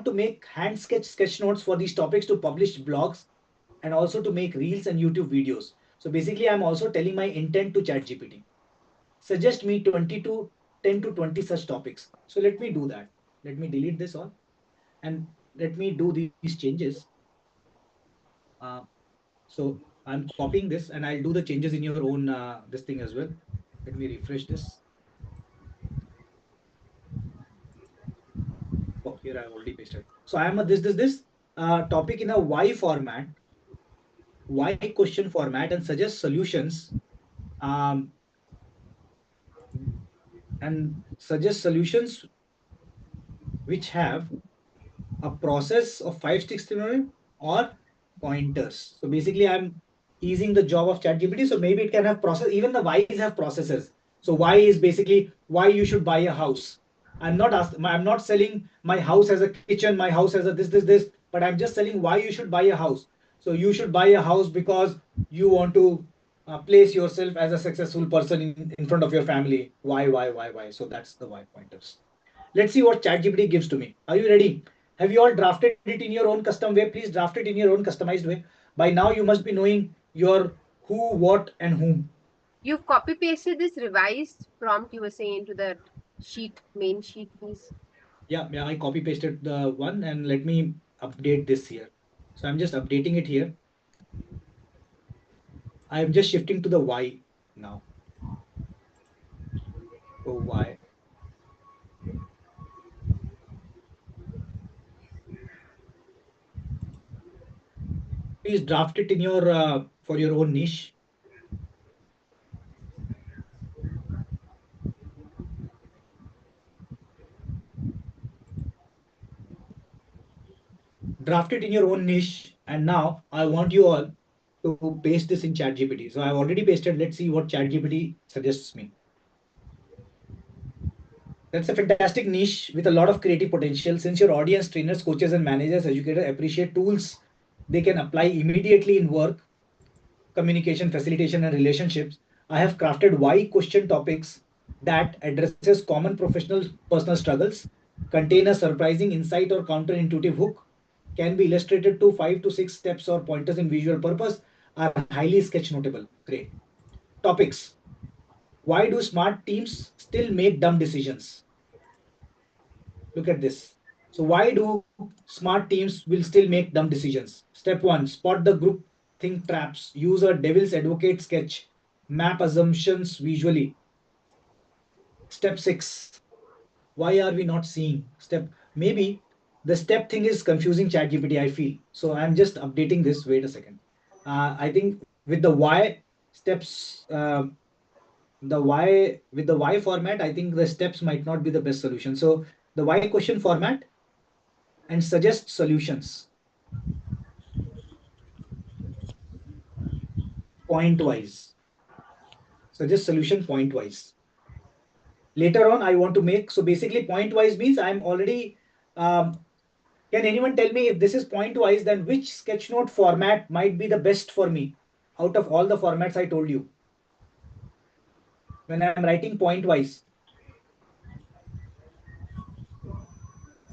Speaker 3: to make hand sketch notes for these topics to publish blogs and also to make reels and YouTube videos. So basically, I'm also telling my intent to ChatGPT. Suggest me 20 to 10 to 20 such topics. So let me do that. Let me delete this all and let me do these changes. Uh, so I'm copying this and I'll do the changes in your own this thing as well. Let me refresh this. Oh, here I already pasted. So I am a this topic in a why format, why question format, and suggest solutions. Um, and suggest solutions which have a process of 5 6 or pointers. So basically, I'm easing the job of ChatGPT. So maybe it can have process. Even the whys have processes. So why is basically why you should buy a house. I'm not selling my house as a kitchen, my house as a this, but I'm just selling why you should buy a house. So you should buy a house because you want to place yourself as a successful person in front of your family. Why? So that's the why pointers. Let's see what ChatGPT gives to me. Are you ready? Have you all drafted it in your own custom way? Please draft it in your own customized way. By now, you must be knowing your who, what, and whom.
Speaker 4: You've copy pasted this revised prompt you were saying into the sheet, main sheet, please.
Speaker 3: Yeah, I copy pasted the one and let me update this here. So I'm just updating it here. I'm just shifting to the Y now. So Y. Please draft it in your for your own niche. Draft it in your own niche. And now I want you all to paste this in ChatGPT. So I've already pasted. Let's see what ChatGPT suggests me. That's a fantastic niche with a lot of creative potential. Since your audience, trainers, coaches, and managers, educators appreciate tools they can apply immediately in work, communication, facilitation, and relationships, I have crafted why question topics that addresses common professional personal struggles, contain a surprising insight or counterintuitive hook, can be illustrated to 5 to 6 steps or pointers in visual purpose, are highly sketch notable. Great. Topics. Why do smart teams still make dumb decisions? Look at this. So why do smart teams will still make dumb decisions? Step one, spot the group think traps. Use a devil's advocate sketch. Map assumptions visually. Step six, why are we not seeing? Maybe the step thing is confusing ChatGPT, I feel. So I'm just updating this. Wait a second. I think with the why steps, the why with the why format, I think the steps might not be the best solution. So the why question format and suggest solutions point wise. Suggest solution point wise. later on I want to make. So basically point wise means I'm already, can anyone tell me if this is point wise, then which sketchnote format might be the best for me out of all the formats I told you when I'm writing point wise?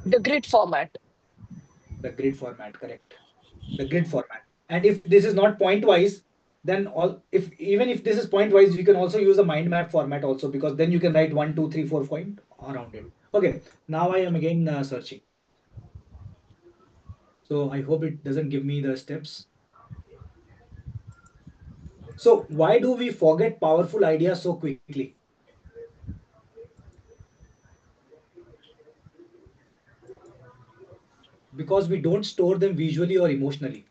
Speaker 7: The grid format.
Speaker 3: The grid format, correct. The grid format. And if this is not point wise, then all, if even if this is point wise, you can also use a mind map format also, because then you can write 1, 2, 3, 4 point around it. Okay, now I am again searching. So I hope it doesn't give me the steps. So why do we forget powerful ideas so quickly? Because we don't store them visually or emotionally.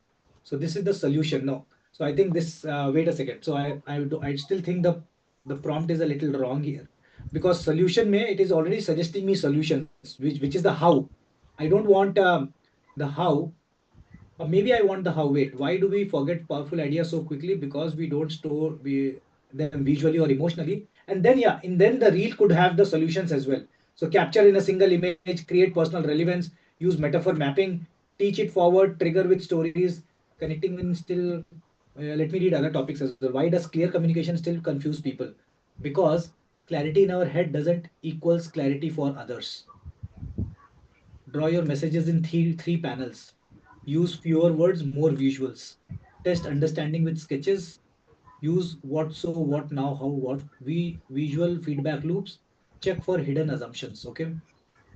Speaker 3: So this is the solution. No. So I think this. Wait a second. So I still think the prompt is a little wrong here, because solution may, it is already suggesting me solutions, which is the how. I don't want the how. Or maybe I want the how. Wait, why do we forget powerful ideas so quickly? Because we don't store them visually or emotionally. And then, yeah, and then the reel could have the solutions as well. So capture in a single image, create personal relevance, use metaphor mapping, teach it forward, trigger with stories, connecting with still. Let me read other topics as well. Why does clear communication still confuse people? Because clarity in our head doesn't equals clarity for others. Draw your messages in three panels. Use fewer words, more visuals. Test understanding with sketches. Use what, so, what, now, how, what. Visual feedback loops. Check for hidden assumptions. Okay.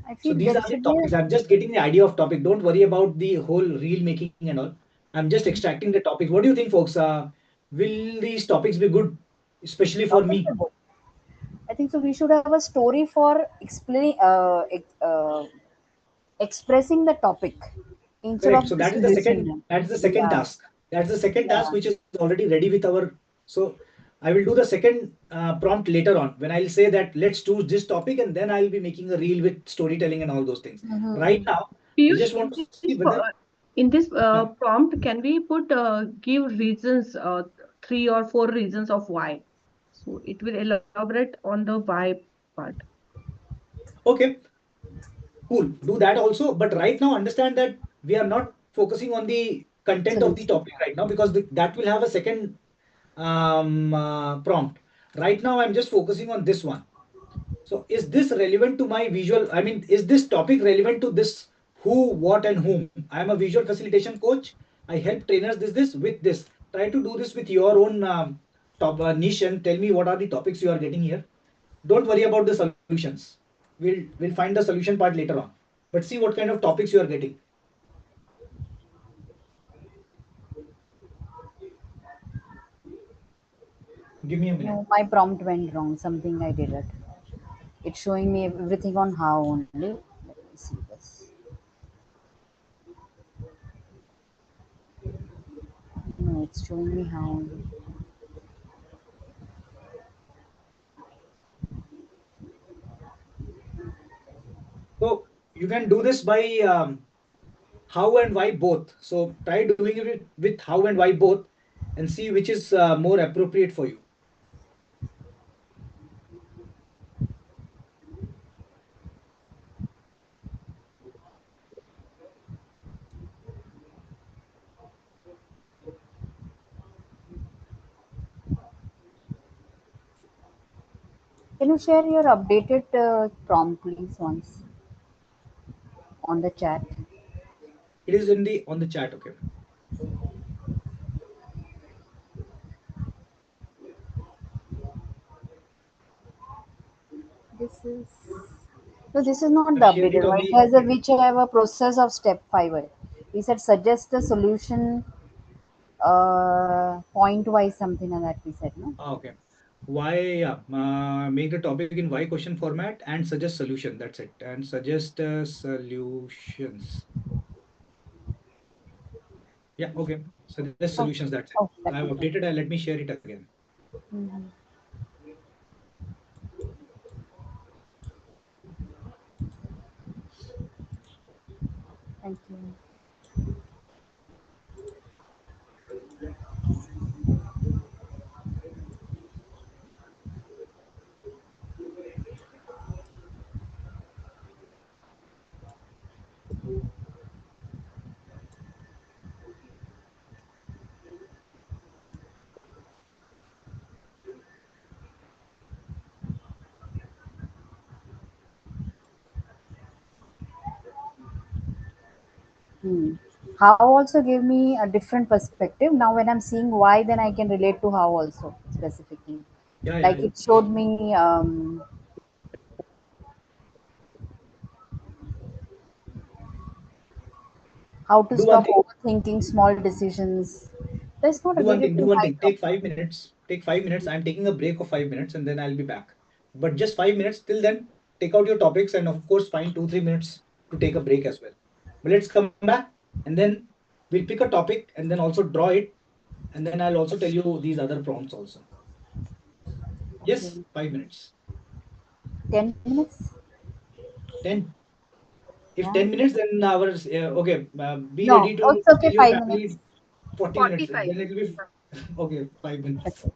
Speaker 10: I
Speaker 3: So
Speaker 10: feel
Speaker 3: these
Speaker 10: there
Speaker 3: are the
Speaker 10: should be
Speaker 3: topics. I'm just getting the idea of topic. Don't worry about the whole reel making and all. I'm just extracting the topics. What do you think, folks? Will these topics be good, especially for
Speaker 10: topics
Speaker 3: me?
Speaker 10: are good. I think so. We should have a story for expressing the topic instead
Speaker 3: Correct.
Speaker 10: of
Speaker 3: So
Speaker 10: just
Speaker 3: that is the second.
Speaker 10: listening.
Speaker 3: That's the second
Speaker 10: Yeah,
Speaker 3: task. That's the second task
Speaker 10: yeah.
Speaker 3: which is already ready with our. So I will do the second prompt later on when I'll say that let's choose this topic, and then I'll be making a reel with storytelling and all those things. Right
Speaker 10: Mm-hmm.
Speaker 3: now, I
Speaker 12: Piyush,
Speaker 3: just want to see whether.
Speaker 12: in this
Speaker 3: Yeah.
Speaker 12: prompt, can we put give reasons, 3 or 4 reasons of why? So it will elaborate on the why part.
Speaker 3: Okay. Cool. Do that also. But right now, understand that we are not focusing on the content of the
Speaker 10: Solution.
Speaker 3: topic right now, because that will have a second prompt. Right now, I'm just focusing on this one. So is this relevant to my visual? I mean, is this topic relevant to this who, what, and whom? I am a visual facilitation coach. I help trainers this with this. Try to do this with your own top niche and tell me what are the topics you are getting here. Don't worry about the solutions. We'll find the solution part later on. But see what kind of topics you are getting. Give me a minute.
Speaker 10: No, my prompt went wrong. Something I did it. It's showing me everything on how only. Let me see this. No, it's showing me how only.
Speaker 3: So you can do this by how and why both. So try doing it with how and why both, and see which is more appropriate for you.
Speaker 10: Can you share your updated prompt, please, once on the chat?
Speaker 3: It is in the on the chat. Okay.
Speaker 10: This is no, this is not
Speaker 3: I've
Speaker 10: the
Speaker 3: shared it
Speaker 10: updated
Speaker 3: on
Speaker 10: one. It
Speaker 3: the.
Speaker 10: has a which I have a process of step 5. We said suggest the solution point wise something like that we said, no?
Speaker 3: Okay. Why? Yeah. Make the topic in why question format and suggest solution. That's it. And suggest solutions. Yeah. Okay. Suggest
Speaker 10: Oh,
Speaker 3: solutions. That's it.
Speaker 10: oh,
Speaker 3: I have
Speaker 10: let me check.
Speaker 3: updated. Let me share it again.
Speaker 10: Mhm. Thank you. How also gave me a different perspective. Now when I'm seeing why, then I can relate to how also specifically.
Speaker 3: Yeah,
Speaker 10: Like
Speaker 3: yeah.
Speaker 10: it showed me how to
Speaker 3: Do one
Speaker 10: stop
Speaker 3: thing.
Speaker 10: overthinking small decisions. That's not
Speaker 3: Do one
Speaker 10: related
Speaker 3: thing. Do
Speaker 10: to
Speaker 3: one
Speaker 10: my
Speaker 3: thing.
Speaker 10: job.
Speaker 3: Take 5 minutes. Take 5 minutes. I'm taking a break of 5 minutes, and then I'll be back. But just 5 minutes. Till then, take out your topics, and of course, find 2-3 minutes to take a break as well. But let's come back, and then we'll pick a topic, and then also draw it, and then I'll also tell you these other prompts also. Yes,
Speaker 10: Okay.
Speaker 3: 5 minutes.
Speaker 10: 10 minutes?
Speaker 3: 10. If
Speaker 10: Yeah.
Speaker 3: 10 minutes, then ours, okay, be
Speaker 10: No,
Speaker 3: ready to
Speaker 10: it's okay,
Speaker 3: tell your
Speaker 10: 5 minutes.
Speaker 3: family 40 minutes.
Speaker 4: 45.
Speaker 3: Then it will be okay, 5 minutes.
Speaker 10: Okay.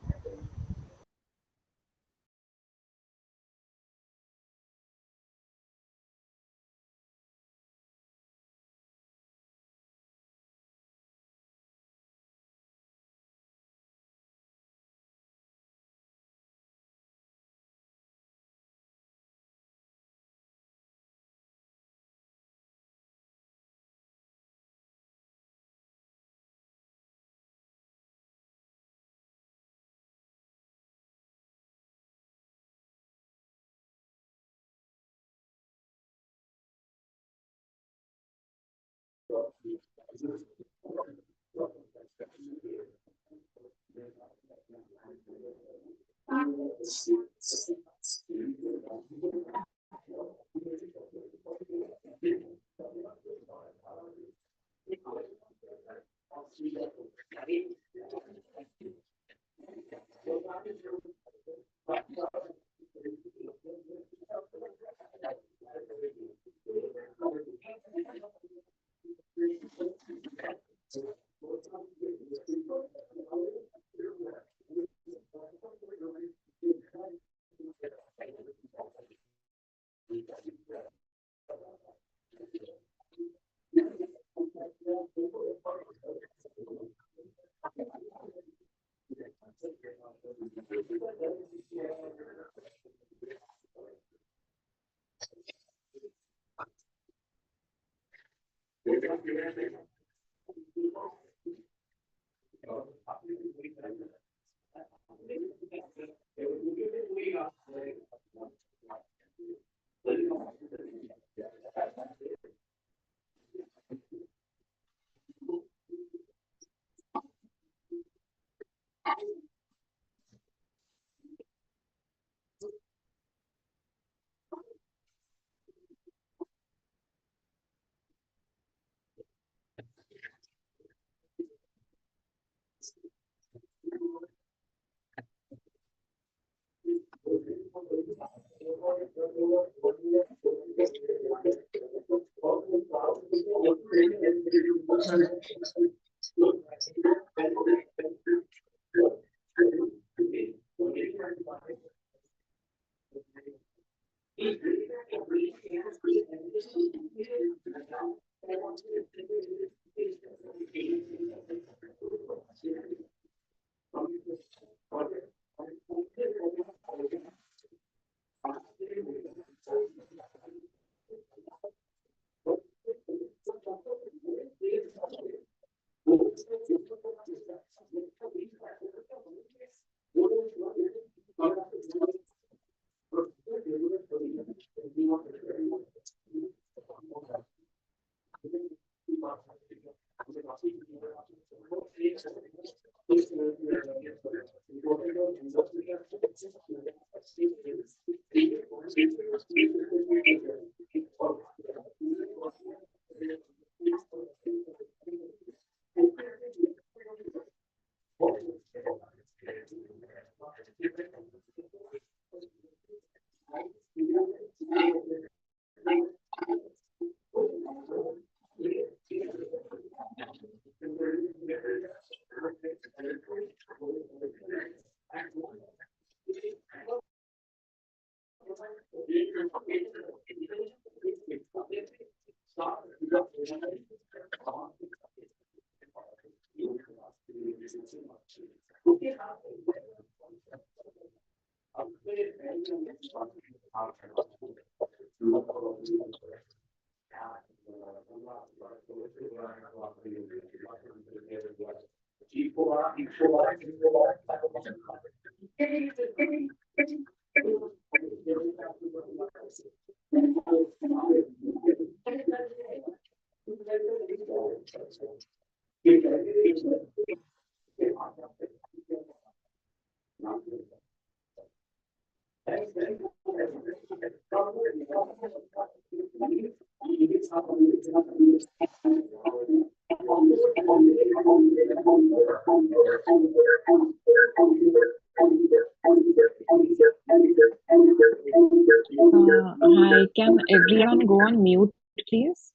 Speaker 9: Hi, can everyone go on mute, please?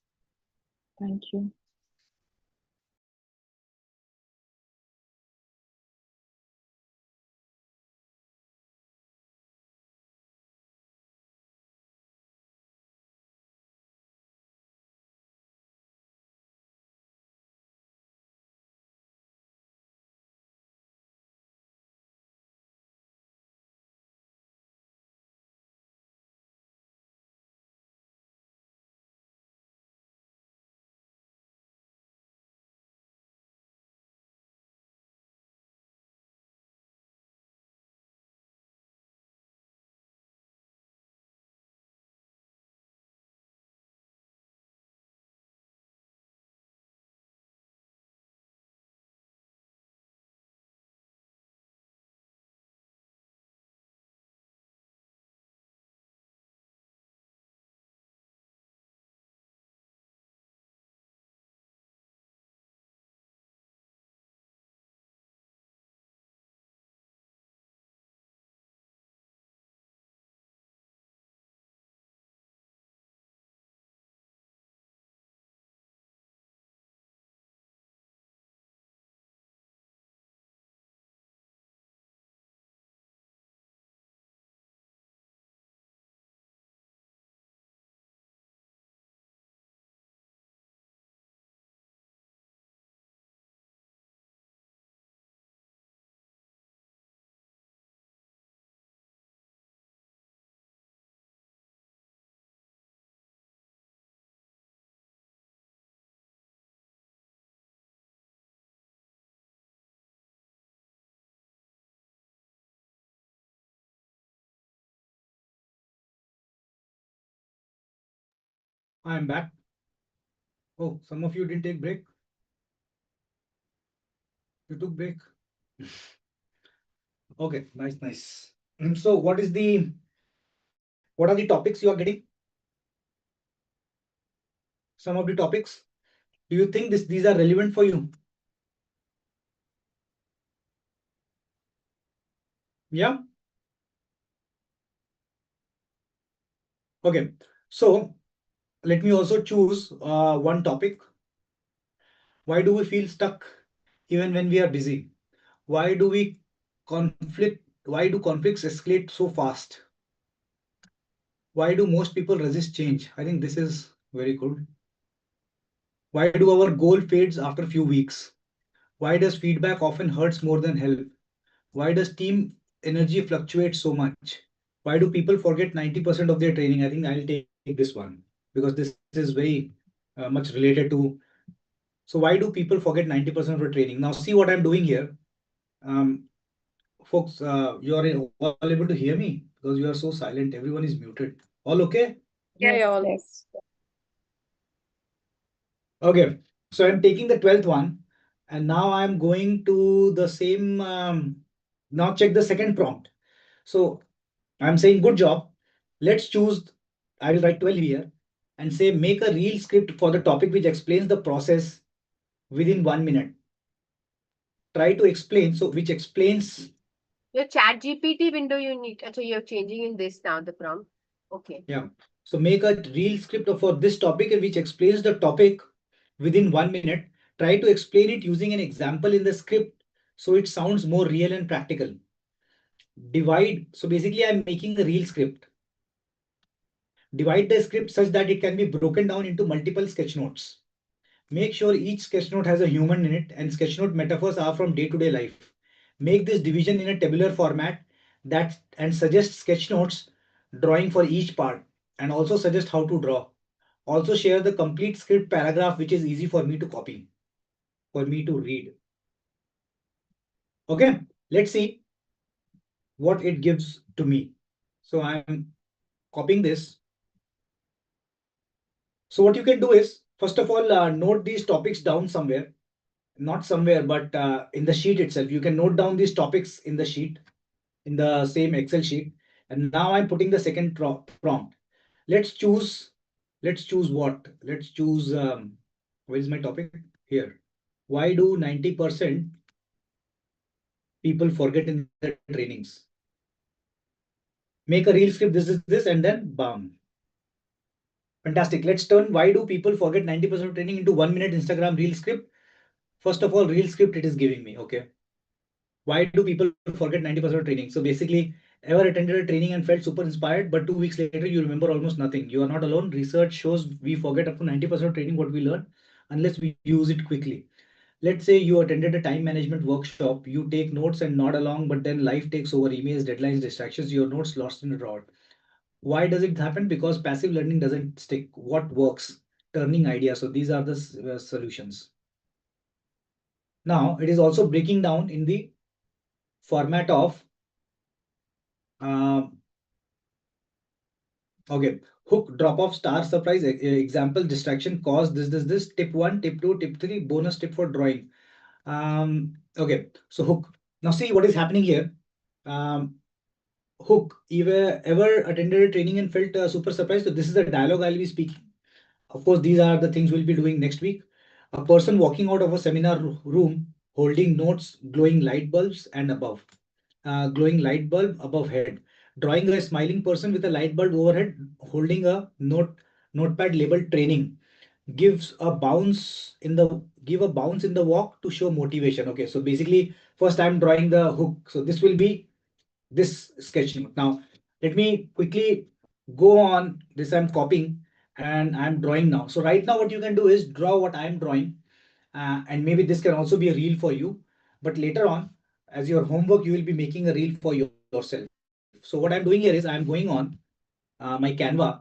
Speaker 9: Thank you.
Speaker 3: I'm back. Oh, some of you didn't take break. You took break. Okay, nice, nice. So what are the topics you are getting? Some of the topics. Do you think these are relevant for you? Yeah. Okay. So let me also choose one topic. Why do we feel stuck even when we are busy? Why do we conflict? Why do conflicts escalate so fast? Why do most people resist change? I think this is very good. Why do our goal fades after a few weeks? Why does feedback often hurts more than help? Why does team energy fluctuate so much? Why do people forget 90% of their training? I think I'll take this one because this is very much related to. So why do people forget 90% of the training? Now see what I'm doing here. Um, folks, you are all able to hear me because you are so silent. Everyone is muted. All okay?
Speaker 8: Yeah,
Speaker 9: Yes,
Speaker 8: all.
Speaker 9: yes.
Speaker 3: Okay. So I'm taking the 12th one and now I'm going to the same. Now check the second prompt. So I'm saying good job. Let's choose. I will write 12 here and say make a real script for the topic which explains the process within 1 minute. Try to explain. So which explains.
Speaker 4: Your chat GPT window you need. So you're changing in this now, the prompt. Okay.
Speaker 3: Yeah. So make a real script for this topic which explains the topic within 1 minute. Try to explain it using an example in the script so it sounds more real and practical. Divide. So basically, I'm making a real script. Divide the script such that it can be broken down into multiple sketch notes. Make sure each sketch note has a human in it and sketch note metaphors are from day-to-day life. Make this division in a tabular format that and suggest sketch notes drawing for each part and also suggest how to draw. Also share the complete script paragraph which is easy for me to copy, for me to read. Okay, let's see what it gives to me. So I'm copying this. So what you can do is, first of all, note these topics down somewhere, not somewhere, but in the sheet itself. You can note down these topics in the sheet, in the same Excel sheet. And now I'm putting the second prompt. Let's choose, let's choose what? Let's choose, where is my topic? Here. Why do 90% people forget in the trainings? Make a reel script, this is this, and then bam. Fantastic. Let's turn why do people forget 90% of training into 1 minute Instagram reel script. First of all, reel script it is giving me. Okay. Why do people forget 90% of training? So basically, ever attended a training and felt super inspired, but 2 weeks later you remember almost nothing. You are not alone. Research shows we forget up to 90% of training what we learn unless we use it quickly. Let's say you attended a time management workshop, you take notes and nod along, but then life takes over, emails, deadlines, distractions, your notes lost in a drought. Why does it happen? Because passive learning doesn't stick. What works? Turning ideas. So these are the solutions. Now it is also breaking down in the format of um, okay, hook, drop off, star, surprise, example, distraction, cause, this. Tip one, tip two, tip three, bonus tip for drawing. Okay, so hook. Now see what is happening here. Um, hook, ever attended a training and felt super surprised? So this is the dialogue I'll be speaking. Of course, these are the things we'll be doing next week. A person walking out of a seminar room holding notes, glowing light bulbs and above. Glowing light bulb above head. Drawing a smiling person with a light bulb overhead holding a notepad labeled training. Gives a bounce in the walk to show motivation. Okay, so basically first I'm drawing the hook. So this will be this sketch note. Now let me quickly go on this. I'm copying and I'm drawing now. So right now what you can do is draw what I'm drawing, and maybe this can also be a reel for you, but later on as your homework you will be making a reel for yourself. So what I'm doing here is I'm going on my Canva,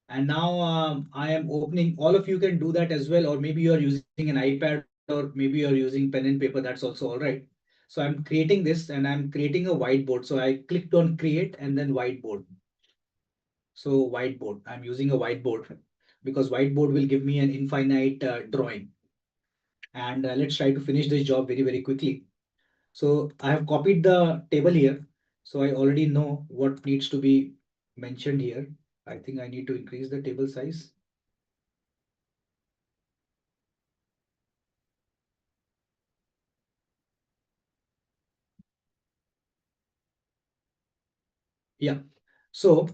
Speaker 3: and now I am opening. All of you can do that as well, or maybe you are using an iPad, or maybe you are using pen and paper, that's also all right. So I'm creating this and I'm creating a whiteboard. So I clicked on create and then whiteboard. So whiteboard, I'm using a whiteboard because whiteboard will give me an infinite drawing. And let's try to finish this job very, very quickly. So I have copied the table here. So I already know what needs to be mentioned here. I think I need to increase the table size. Yeah. So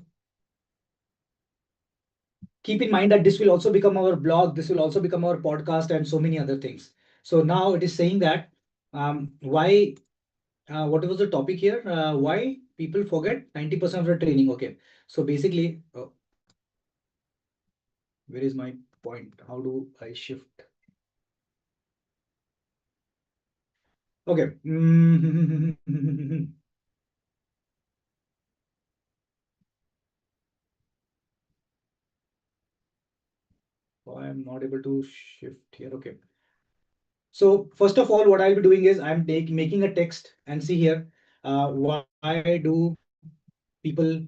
Speaker 3: keep in mind that this will also become our blog, this will also become our podcast and so many other things. So now it is saying that why, what was the topic here? Why people forget 90% of the training. Okay. So basically, where is my point? How do I shift? Okay. Why I'm not able to shift here. Okay. So first of all, what I'll be doing is I'm making a text and see here. Why do people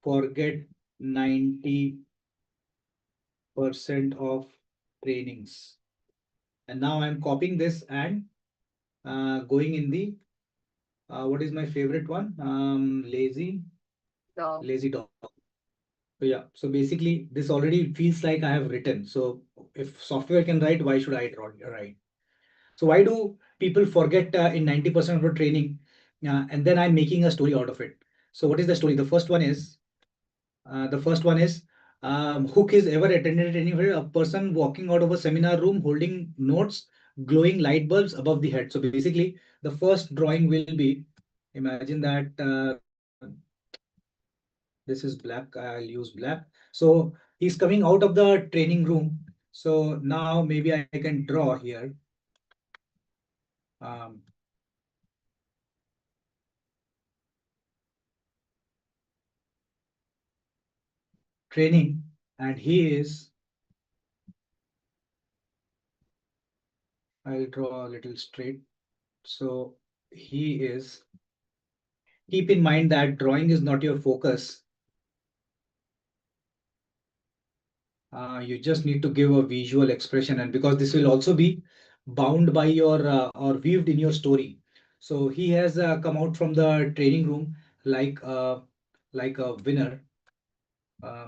Speaker 3: forget 90% of trainings? And now I'm copying this and going in the what is my favorite one? Lazy dog. So yeah, so basically this already feels like I have written. So if software can write, why should I write? So why do people forget in 90% of the training? And then I'm making a story out of it. So what is the story? The first one is Hook is ever attended anywhere. A person walking out of a seminar room holding notes, glowing light bulbs above the head. So basically, the first drawing will be, imagine that this is black. I'll use black. So he's coming out of the training room. So now maybe I can draw here. Um, training, and he is, I'll draw a little straight. So he is, keep in mind that drawing is not your focus. You just need to give a visual expression, and because this will also be bound by your or weaved in your story. So he has come out from the training room like a winner.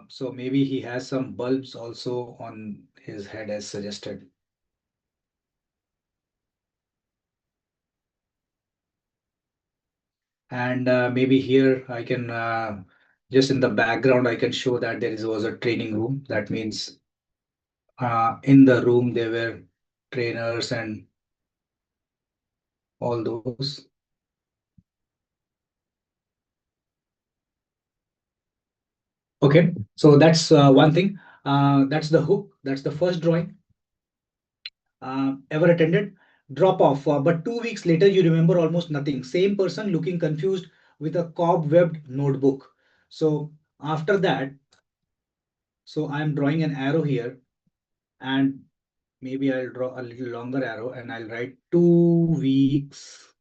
Speaker 3: So maybe he has some bulbs also on his head as suggested. And maybe here I can just in the background I can show that was a training room. That means in the room there were trainers and all those. Okay, so that's one thing. That's the hook. That's the first drawing. Ever attended? Drop off. But 2 weeks later, you remember almost nothing. Same person looking confused with a cobwebbed notebook. So after that, so I'm drawing an arrow here, and maybe I'll draw a little longer arrow and I'll write 2 weeks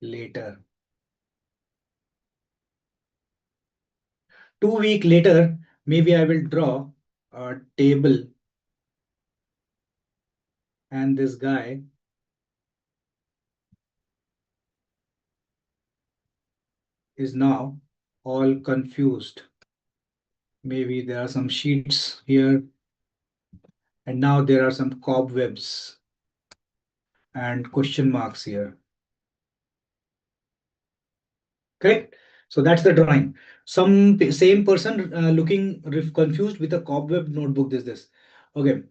Speaker 3: later. 2 weeks later, maybe I will draw a table, and this guy is now all confused. Maybe there are some sheets here, and now there are some cobwebs and question marks here. Correct? So that's the drawing. Same person looking confused with a cobweb notebook. This. Okay.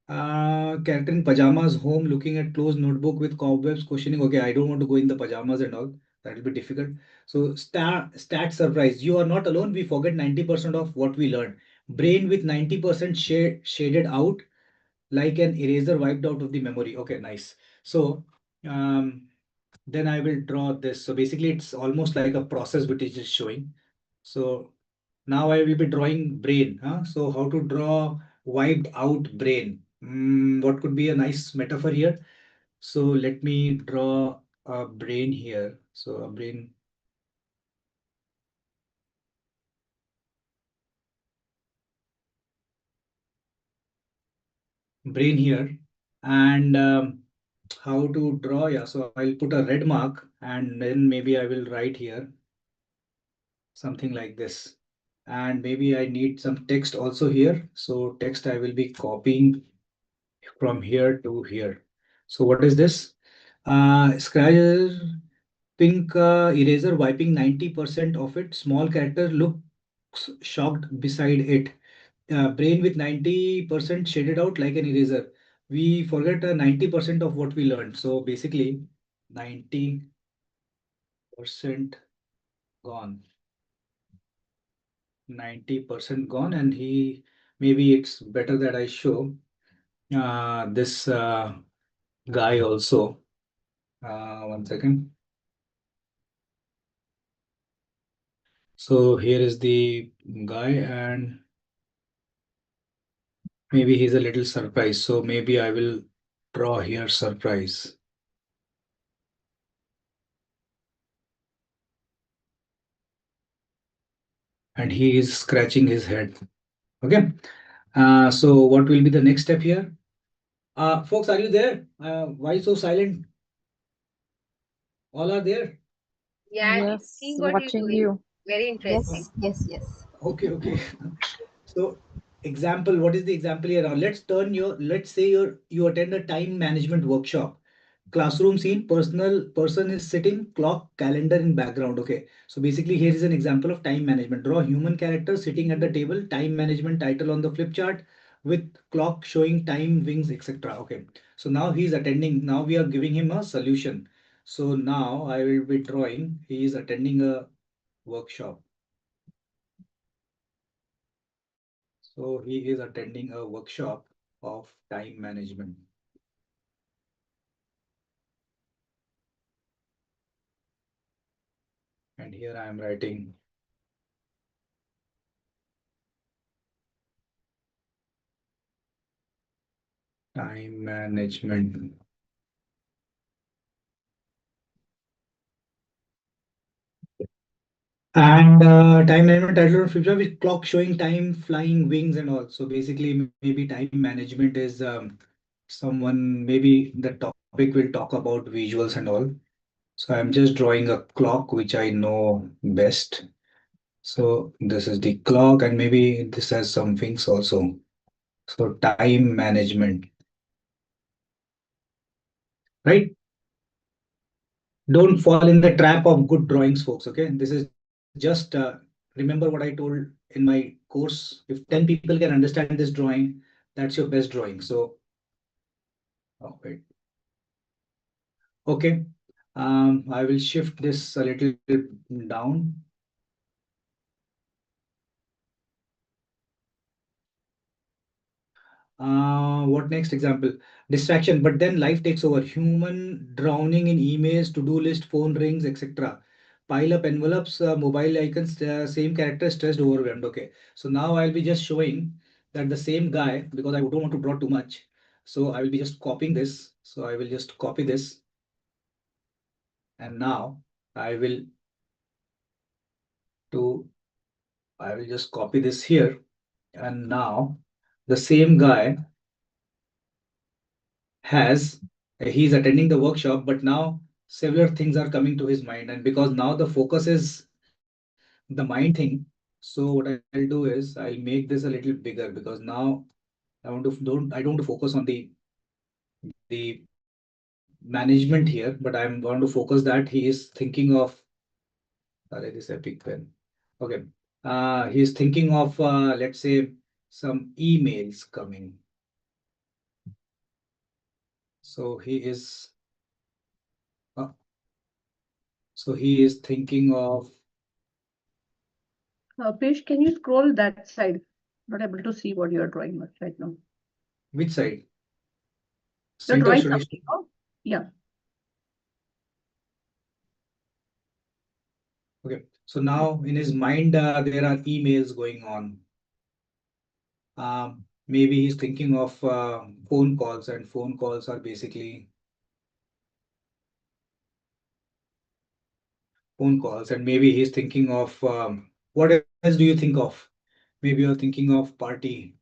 Speaker 3: Character in pajamas, home, looking at closed notebook with cobwebs, questioning. Okay, I don't want to go in the pajamas and all. That will be difficult. So stat surprise. You are not alone. We forget 90% of what we learned. Brain with 90% shaded out, like an eraser wiped out of the memory. Okay, nice. So then I will draw this. So basically it's almost like a process which is just showing. So now I will be drawing brain. So how to draw wiped out brain? What could be a nice metaphor here? So let me draw a brain here. So a brain here, and how to draw? Yeah, so I'll put a red mark, and then maybe I will write here something like this. And maybe I need some text also here. So text I will be copying from here to here. So what is this? Scratch pink eraser wiping 90% of it. Small character looks shocked beside it. Brain with 90% shaded out like an eraser. We forget 90% of what we learned. So basically 90% gone. 90% gone, and he, maybe it's better that I show this guy also. One second. So here is the guy, and maybe he's a little surprised. So maybe I will draw here surprise. And he is scratching his head. Okay. So what will be the next step here? Folks, are you there? Why so silent? All are there?
Speaker 4: Yeah, I'm
Speaker 9: Yes,
Speaker 4: seeing what you're
Speaker 9: watching
Speaker 4: doing.
Speaker 9: you.
Speaker 4: Very interesting.
Speaker 10: Yes.
Speaker 3: Okay, okay. So example, what is the example here? Now let's say you attend a time management workshop. Classroom scene, person is sitting, clock, calendar in background. Okay. So basically here is an example of time management. Draw human character sitting at the table, time management title on the flip chart with clock showing time, wings, etc. Okay. So now he's attending, now we are giving him a solution. So now I will be drawing, he is attending a workshop. So he is attending a workshop of time management. And here I am writing Time management. And time management title of future with clock showing time, flying wings, and all. So basically, maybe time management is someone, maybe the topic will talk about visuals and all. So I'm just drawing a clock which I know best. So this is the clock, and maybe this has some things also. So time management, right? Don't fall in the trap of good drawings, folks. Okay, this is just remember what I told in my course. If 10 people can understand this drawing, that's your best drawing. So, oh, wait. Okay, I will shift this a little down. What next example? Distraction, but then life takes over. Human drowning in emails, to-do list, phone rings, etc. Pile up envelopes, mobile icons, same character, stressed, overwhelmed. Okay, so now I'll be just showing that the same guy, because I don't want to draw too much. So I will be just copying this. So I will just copy this. And now I will do, I will just copy this here. And now the same guy has he's attending the workshop, but now several things are coming to his mind, and because now the focus is the mind thing, so what I'll do is I'll make this a little bigger, because now I don't want to focus on the management here, but I'm going to focus that he is thinking of this epic pen. Okay, he is thinking of let's say some emails coming. So he is uh, so he is thinking of
Speaker 12: Piyush, can you scroll that side? Not able to see what you are drawing right now.
Speaker 3: which side?
Speaker 12: You're
Speaker 3: Center,
Speaker 12: drawing
Speaker 3: should I?
Speaker 12: something, no? Yeah.
Speaker 3: Okay, so now in his mind, there are emails going on. Maybe he's thinking of phone calls, and phone calls are basically phone calls. And maybe he's thinking of what else do you think of? Maybe you're thinking of party,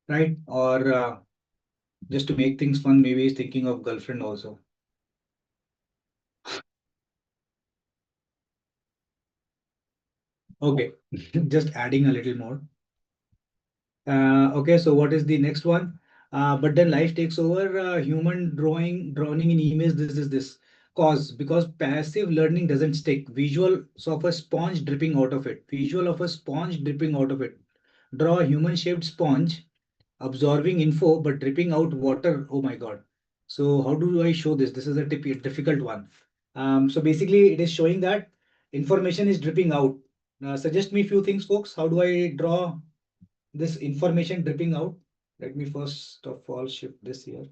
Speaker 3: right? Or just to make things fun, maybe he's thinking of girlfriend also. Okay, just adding a little more. Okay, so what is the next one? But then life takes over. Human drowning in emails. This is this cause, because passive learning doesn't stick. Visuals of a sponge dripping out of it. Visual of a sponge dripping out of it. Draw a human-shaped sponge absorbing info but dripping out water. Oh my God. So how do I show this? This is a difficult one. So basically, it is showing that information is dripping out. Suggest me a few things, folks. How do I draw this information dripping out? Let me first of all shift this here.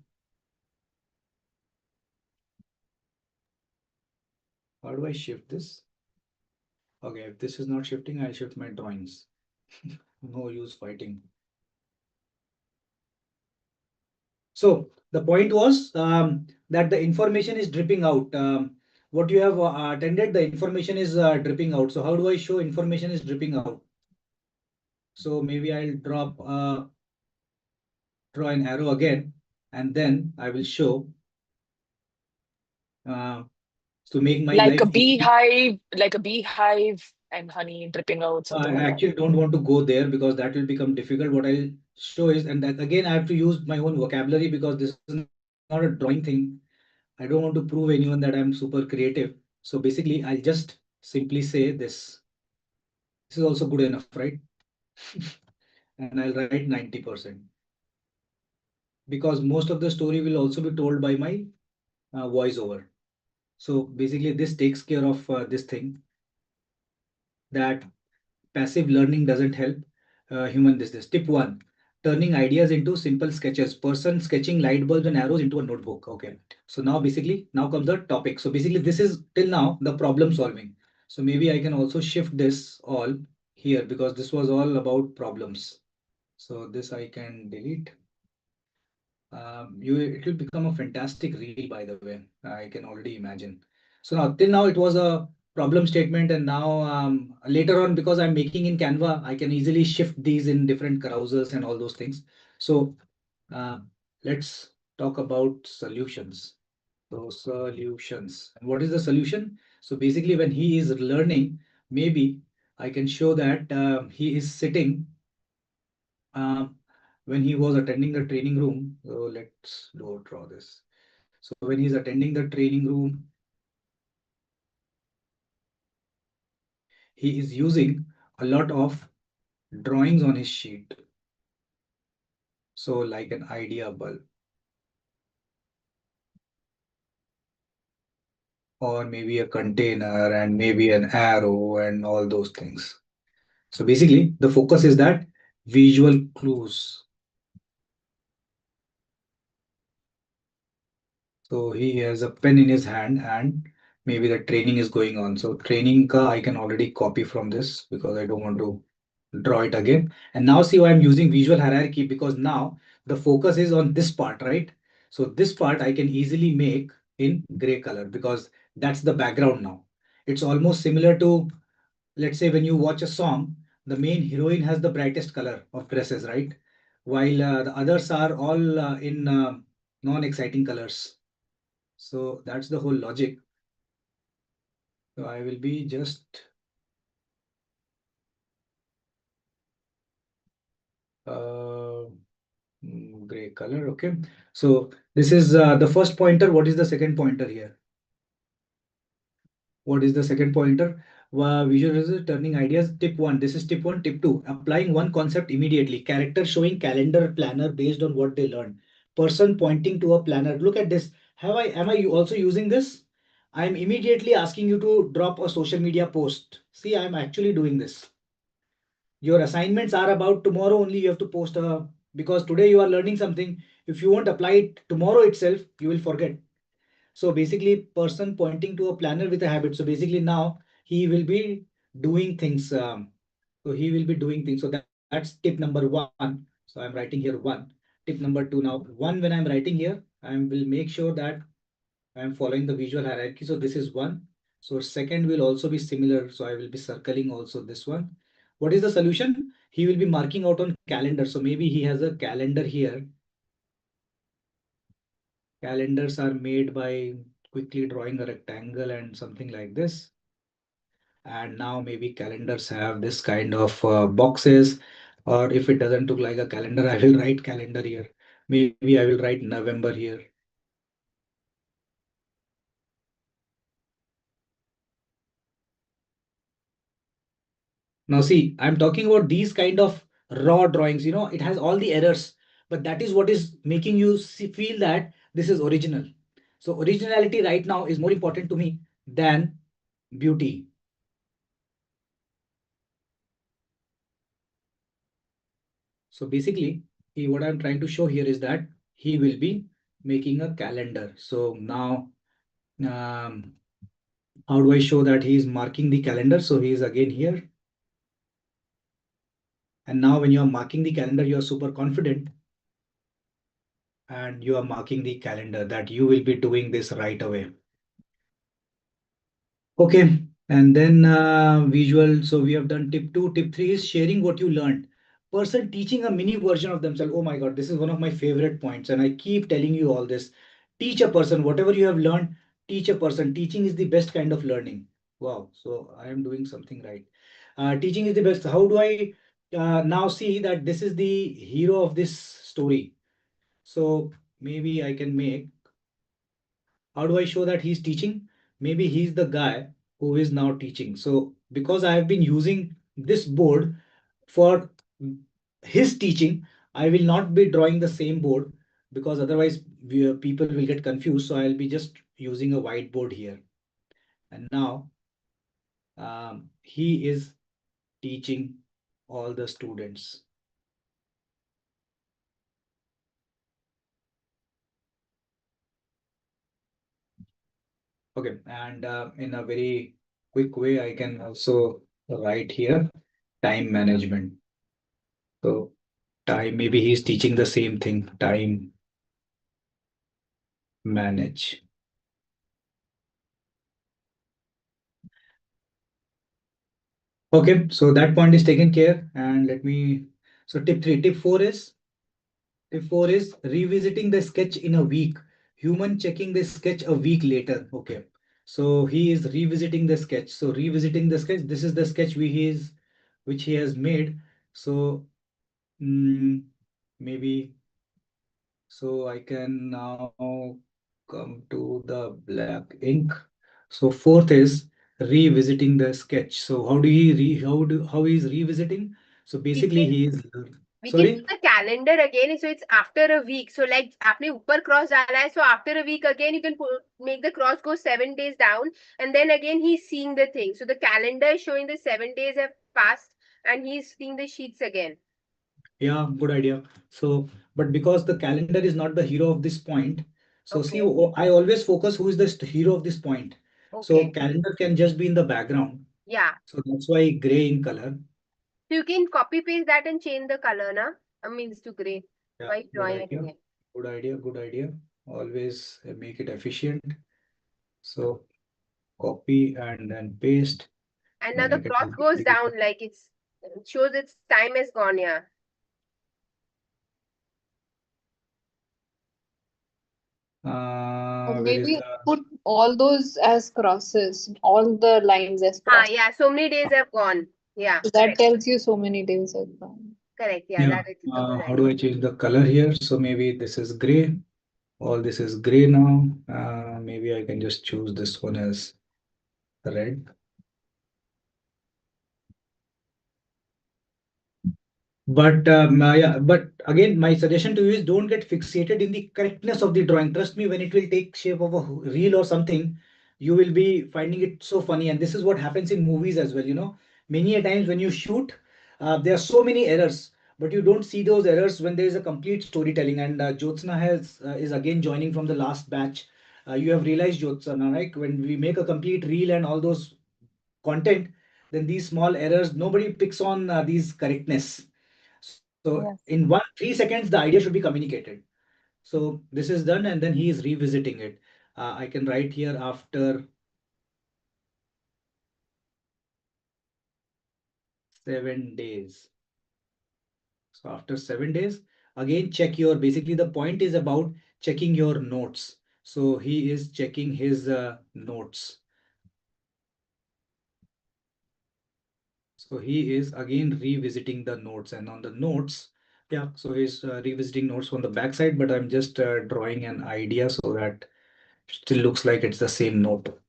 Speaker 3: How do I shift this? Okay, if this is not shifting, I'll shift my drawings. No use fighting. So the point was that the information is dripping out. What you have attended, the information is dripping out. So how do I show information is dripping out? So maybe I'll draw an arrow again, and then I will show uh, to make my
Speaker 7: Like a
Speaker 3: life easy.
Speaker 7: beehive, like a beehive and honey dripping out, something
Speaker 3: I
Speaker 7: like that.
Speaker 3: actually don't want to go there because that will become difficult. What I'll show is, and that again, I have to use my own vocabulary because this is not a drawing thing. I don't want to prove anyone that I'm super creative. So basically, I'll just simply say this. This is also good enough, right? And I'll write 90% because most of the story will also be told by my voiceover. So basically, this takes care of this thing that passive learning doesn't help human this. Tip one, turning ideas into simple sketches. Person sketching light bulbs and arrows into a notebook. Okay. So now basically, now comes the topic. So basically, this is till now the problem solving. So maybe I can also shift this all here because this was all about problems. So this I can delete. It will become a fantastic reel, by the way. I can already imagine. So now, till now, it was a problem statement, and now later on, because I'm making in Canva, I can easily shift these in different carousels and all those things. So uh, let's talk about solutions. So solutions. And what is the solution? So basically, when he is learning, maybe I can show that he is sitting um, when he was attending the training room. So let's draw this. So when he's attending the training room, he is using a lot of drawings on his sheet. So like an idea bulb, or maybe a container, and maybe an arrow and all those things. So basically the focus is that visual clues. So he has a pen in his hand, and maybe the training is going on. So training ka I can already copy from this because I don't want to draw it again. And now see why I'm using visual hierarchy, because now the focus is on this part, right? So this part I can easily make in gray color because that's the background now. It's almost similar to, let's say, when you watch a song, the main heroine has the brightest color of dresses, right? While the others are all in non-exciting colors. So that's the whole logic. So I will be just uh, gray color. Okay. So this is the first pointer. What is the second pointer here? What is the second pointer? Visual turning ideas. Tip one. This is tip one. Tip two. Applying one concept immediately. Character showing calendar planner based on what they learn. Person pointing to a planner. Look at this. Am I also using this? I'm immediately asking you to drop a social media post. See, I'm actually doing this. Your assignments are about tomorrow only. You have to post because today you are learning something. If you won't apply it tomorrow itself, you will forget. So basically, person pointing to a planner with a habit. So basically now he will be doing things. So he will be doing things. So that's tip number one. So I'm writing here one. Tip number two. Now one, when I'm writing here, I will make sure that I'm following the visual hierarchy. So this is one. So second will also be similar. So I will be circling also this one. What is the solution? He will be marking out on calendar. So maybe he has a calendar here. Calendars are made by quickly drawing a rectangle and something like this. And now maybe calendars have this kind of boxes. Or if it doesn't look like a calendar, I will write calendar here. Maybe I will write November here. Now see, I'm talking about these kind of raw drawings, it has all the errors, but that is what is making you feel that this is original. So originality right now is more important to me than beauty. So basically, what I'm trying to show here is that he will be making a calendar. So now, how do I show that he is marking the calendar? So he is again here. And now when you are marking the calendar, you are super confident and you are marking the calendar that you will be doing this right away. Okay, and then visual. So we have done tip two. Tip three is sharing what you learned. Person teaching a mini version of themselves. Oh my God, this is one of my favorite points, and I keep telling you all this. Teach a person whatever you have learned. Teach a person. Teaching is the best kind of learning. Wow. So I am doing something right. Teaching is the best. How do I now see that this is the hero of this story? So maybe I can make. How do I show that he's teaching? Maybe he's the guy who is now teaching. So because I have been using this board for his teaching, I will not be drawing the same board because otherwise people will get confused. So I'll be just using a whiteboard here. And now he is teaching all the students. Okay, and in a very quick way, I can also write here time management. So time, maybe he's teaching the same thing, time manage. Okay, so that point is taken care. And let me, so tip four is revisiting the sketch in a week. Human checking the sketch a week later. Okay. So he is revisiting the sketch. So revisiting the sketch, this is the sketch which he has made. So maybe so I can now come to the black ink. So fourth is revisiting the sketch. So how he is revisiting? So
Speaker 4: We
Speaker 3: basically
Speaker 4: can
Speaker 3: he is
Speaker 4: we can do
Speaker 3: sorry.
Speaker 4: the calendar again. So it's after a week. So like आपने ऊपर cross डाला है. So after a week again you can make the cross go 7 days down, and then again he's seeing the thing. So the calendar is showing the 7 days have passed, and he's seeing the sheets again.
Speaker 3: Yeah, good idea. So, but because the calendar is not the hero of this point, so see,
Speaker 4: Okay.
Speaker 3: I always focus who is the hero of this point. So
Speaker 4: Okay.
Speaker 3: calendar can just be in the background.
Speaker 4: Yeah.
Speaker 3: So that's why gray in color.
Speaker 4: So you can copy paste that and change the color, na? Means to gray.
Speaker 3: Yeah,
Speaker 4: Why
Speaker 3: good
Speaker 4: drawing it
Speaker 3: idea.
Speaker 4: again?
Speaker 3: Good idea. Good idea. Always make it efficient. So copy and then paste.
Speaker 4: And now
Speaker 3: Then I
Speaker 4: the
Speaker 3: can
Speaker 4: cross goes down, like it shows its time is gone. Yeah.
Speaker 9: Or
Speaker 3: where is
Speaker 9: maybe
Speaker 3: the
Speaker 9: put all those as crosses, all the lines as crosses.
Speaker 4: Yeah. So many days have gone. Yeah.
Speaker 9: So that
Speaker 4: Correct.
Speaker 9: tells you so many days have gone.
Speaker 4: Correct. Yeah.
Speaker 3: yeah?
Speaker 4: That is a good
Speaker 3: How do
Speaker 4: idea.
Speaker 3: I change the color here? So maybe this is gray. All this is gray now. Maybe I can just choose this one as red. But again, my suggestion to you is don't get fixated in the correctness of the drawing. Trust me, when it will take shape of a reel or something, you will be finding it so funny. And this is what happens in movies as well. Many a times when you shoot, there are so many errors, but you don't see those errors when there is a complete storytelling. And Jyotsna is again joining from the last batch. You have realized, Jyotsna, right? When we make a complete reel and all those content, then these small errors, nobody picks on these correctness. So in
Speaker 9: Yes.
Speaker 3: 3 seconds, the idea should be communicated. So this is done, and then he is revisiting it. I can write here after 7 days. So after 7 days, again check your. Basically, the point is about checking your notes. So he is checking his notes. So he is again revisiting the notes, and on the notes, yeah. So he's revisiting notes on the backside, but I'm just drawing an idea so that still looks like it's the same note.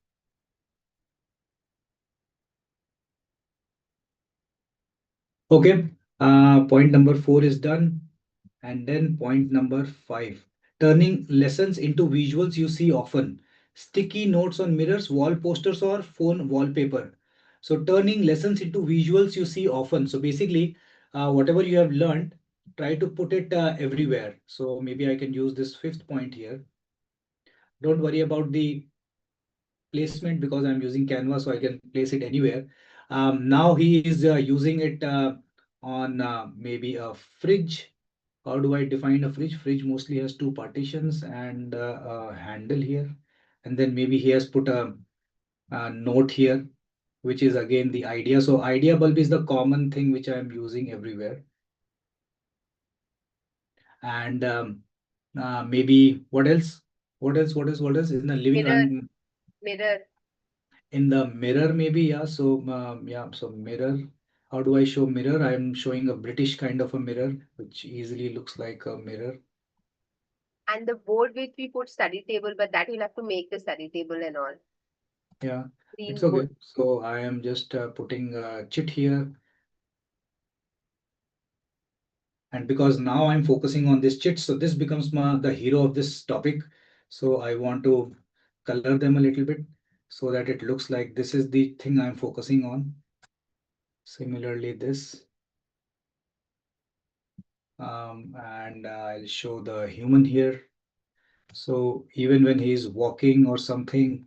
Speaker 3: Okay, point number 4 is done. And then point number 5, turning lessons into visuals you see often. Sticky notes on mirrors, wall posters, or phone wallpaper. So turning lessons into visuals you see often. So basically, whatever you have learned, try to put it everywhere. So maybe I can use this 5th point here. Don't worry about the placement because I'm using Canva, so I can place it anywhere. Now he is using it on maybe a fridge. How do I define a fridge? Fridge mostly has two partitions and a handle here. And then maybe he has put a note here, which is again the idea. So idea bulb is the common thing which I am using everywhere. And maybe what else? What else in the living
Speaker 4: Mirror. Mirror.
Speaker 3: in the mirror maybe, yeah. So yeah, so mirror. How do I show mirror? I'm showing a British kind of a mirror, which easily looks like a mirror.
Speaker 4: And the board which we put study table, but that you'll have to make the study table and all.
Speaker 3: Yeah,
Speaker 4: Green
Speaker 3: it's
Speaker 4: board.
Speaker 3: okay. So I am just putting a chit here. And because now I'm focusing on this chit, so this becomes the hero of this topic. So I want to color them a little bit so that it looks like this is the thing I'm focusing on. Similarly, this. And I'll show the human here. So even when he's walking or something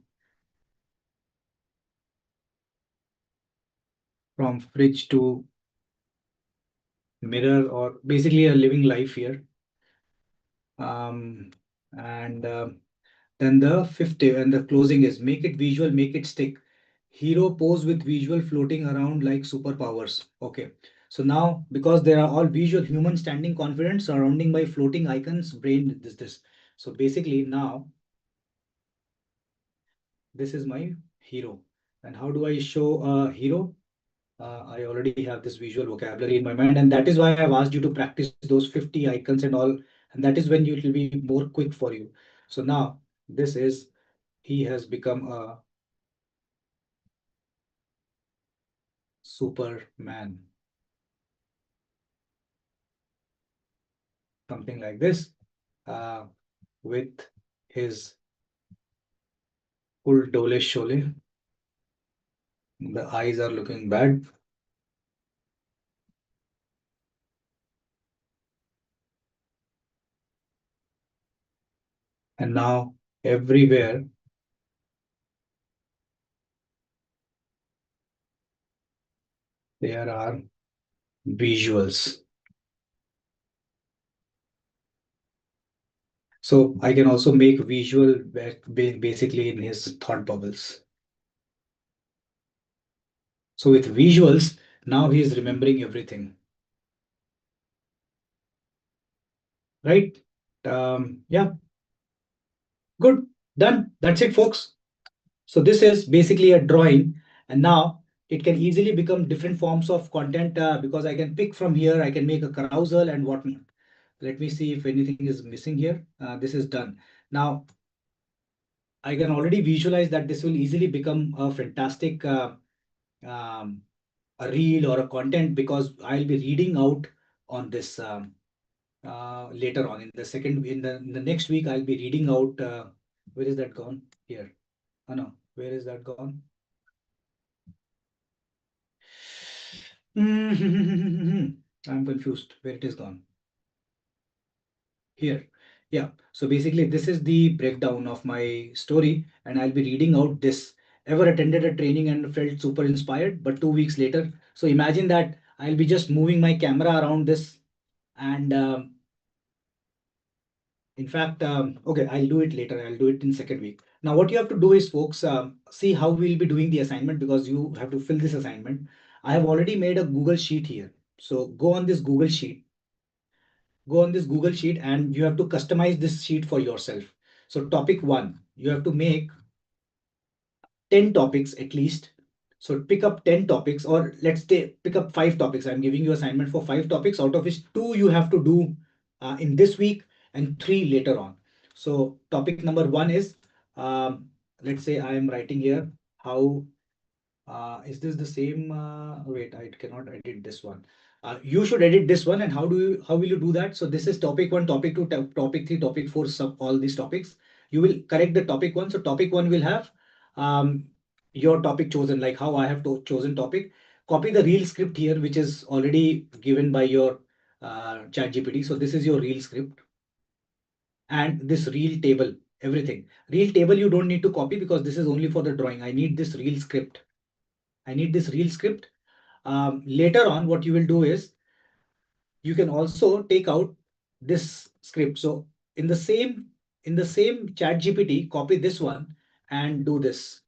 Speaker 3: from fridge to mirror or basically a living life here. And then the fifth and the closing is make it visual, make it stick. Hero pose with visual floating around like superpowers. Okay. So now, because there are all visual humans standing confident, surrounding by floating icons, brain this. So basically now, this is my hero. And how do I show a hero? I already have this visual vocabulary in my mind, and that is why I've asked you to practice those 50 icons and all, and that is when it will be more quick for you. So now this is, he has become a Superman. Something like this, with his full dole shole. The eyes are looking bad. And now everywhere there are visuals. So I can also make visual basically in his thought bubbles. So with visuals, now he is remembering everything. Right? Yeah. Good. Done. That's it, folks. So this is basically a drawing, and now it can easily become different forms of content because I can pick from here. I can make a carousel and whatnot. Let me see if anything is missing here. This is done. Now I can already visualize that this will easily become a fantastic um, a reel or a content because I'll be reading out on this later on in the second in the next week. I'll be reading out. Where is that gone? Here. Oh no, where is that gone? I'm confused where it is gone. Here. Yeah. So basically, this is the breakdown of my story, and I'll be reading out this. Ever attended a training and felt super inspired, but 2 weeks later. So imagine that I'll be just moving my camera around this, and in fact, okay, I'll do it later. I'll do it in second week. Now, what you have to do is, folks, see how we'll be doing the assignment because you have to fill this assignment. I have already made a Google Sheet here. So go on this Google Sheet. Go on this Google Sheet and you have to customize this sheet for yourself. So topic one, you have to make 10 topics at least. So pick up 10 topics or let's say pick up 5 topics. I'm giving you assignment for 5 topics, out of which 2 you have to do in this week and 3 later on. So topic number 1 is, let's say I am writing here, how is this the same? Wait, I cannot edit this one. You should edit this one. And how will you do that? So this is topic 1, topic 2, topic 3, topic 4, all these topics. You will correct the topic 1. So topic 1 will have um, your topic chosen, like how I have chosen topic. Copy the reel script here, which is already given by your chat GPT. So this is your reel script and this reel table, everything. Reel table you don't need to copy because this is only for the drawing. I need this reel script. I need this reel script. Later on, what you will do is you can also take out this script. So in the same chat GPT, copy this one and do this.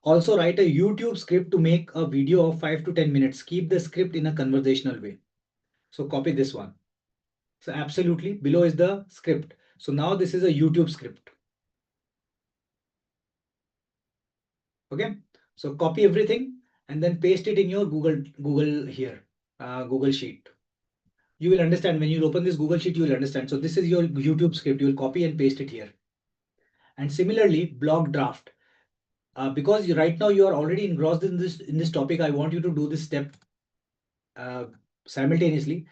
Speaker 3: Also write a YouTube script to make a video of 5 to 10 minutes. Keep the script in a conversational way. So copy this one. So absolutely below is the script. So now this is a YouTube script. Okay. So copy everything and then paste it in your Google here, Google Sheet. You will understand when you open this Google Sheet, you will understand. So this is your YouTube script. You will copy and paste it here. And similarly, blog draft. Because right now you are already engrossed in this topic, I want you to do this step simultaneously.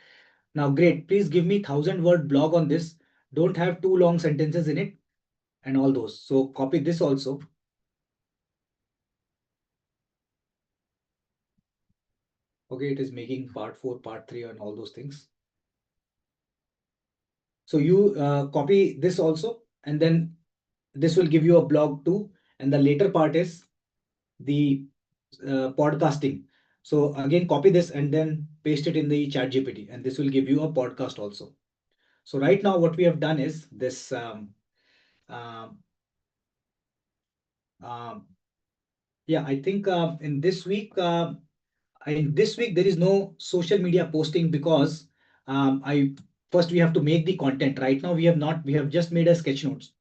Speaker 3: Now, great. Please give me 1,000-word blog on this. Don't have too long sentences in it and all those. So copy this also. Okay, it is making part 4, part 3 and all those things. So you copy this also, and then this will give you a blog too. And the later part is the podcasting. So again, copy this and then paste it in the chat GPT, and this will give you a podcast also. So right now what we have done is this um, um, yeah, I think in this week there is no social media posting because I first we have to make the content. Right now we have not, we have just made a sketch notes.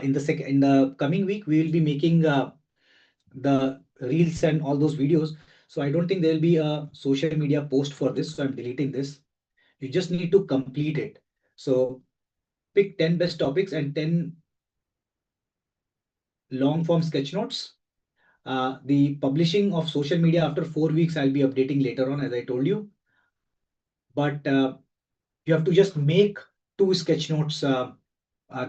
Speaker 3: In the coming week we will be making the reels and all those videos. So I don't think there will be a social media post for this. So I'm deleting this. You just need to complete it. So pick 10 best topics and 10 long form sketch notes. The publishing of social media after 4 weeks, I'll be updating later on, as I told you. But you have to just make two sketch notes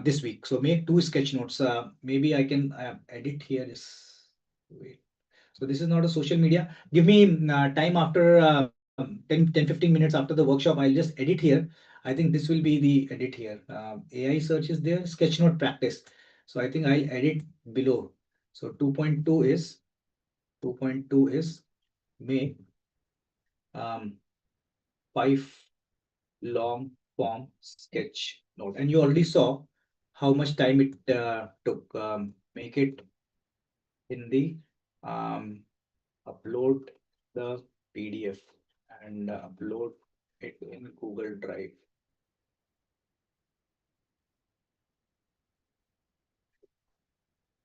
Speaker 3: this week. So make two sketch notes. Maybe I can edit here. Just wait. So this is not a social media. Give me time after 10, 15 minutes after the workshop. I'll just edit here. I think this will be the edit here. AI search is there, sketch note practice. So I think I'll edit below. So 2.2 is make 5 long form sketch note. And you already saw how much time it took. Make it in the upload the PDF and upload it in Google Drive.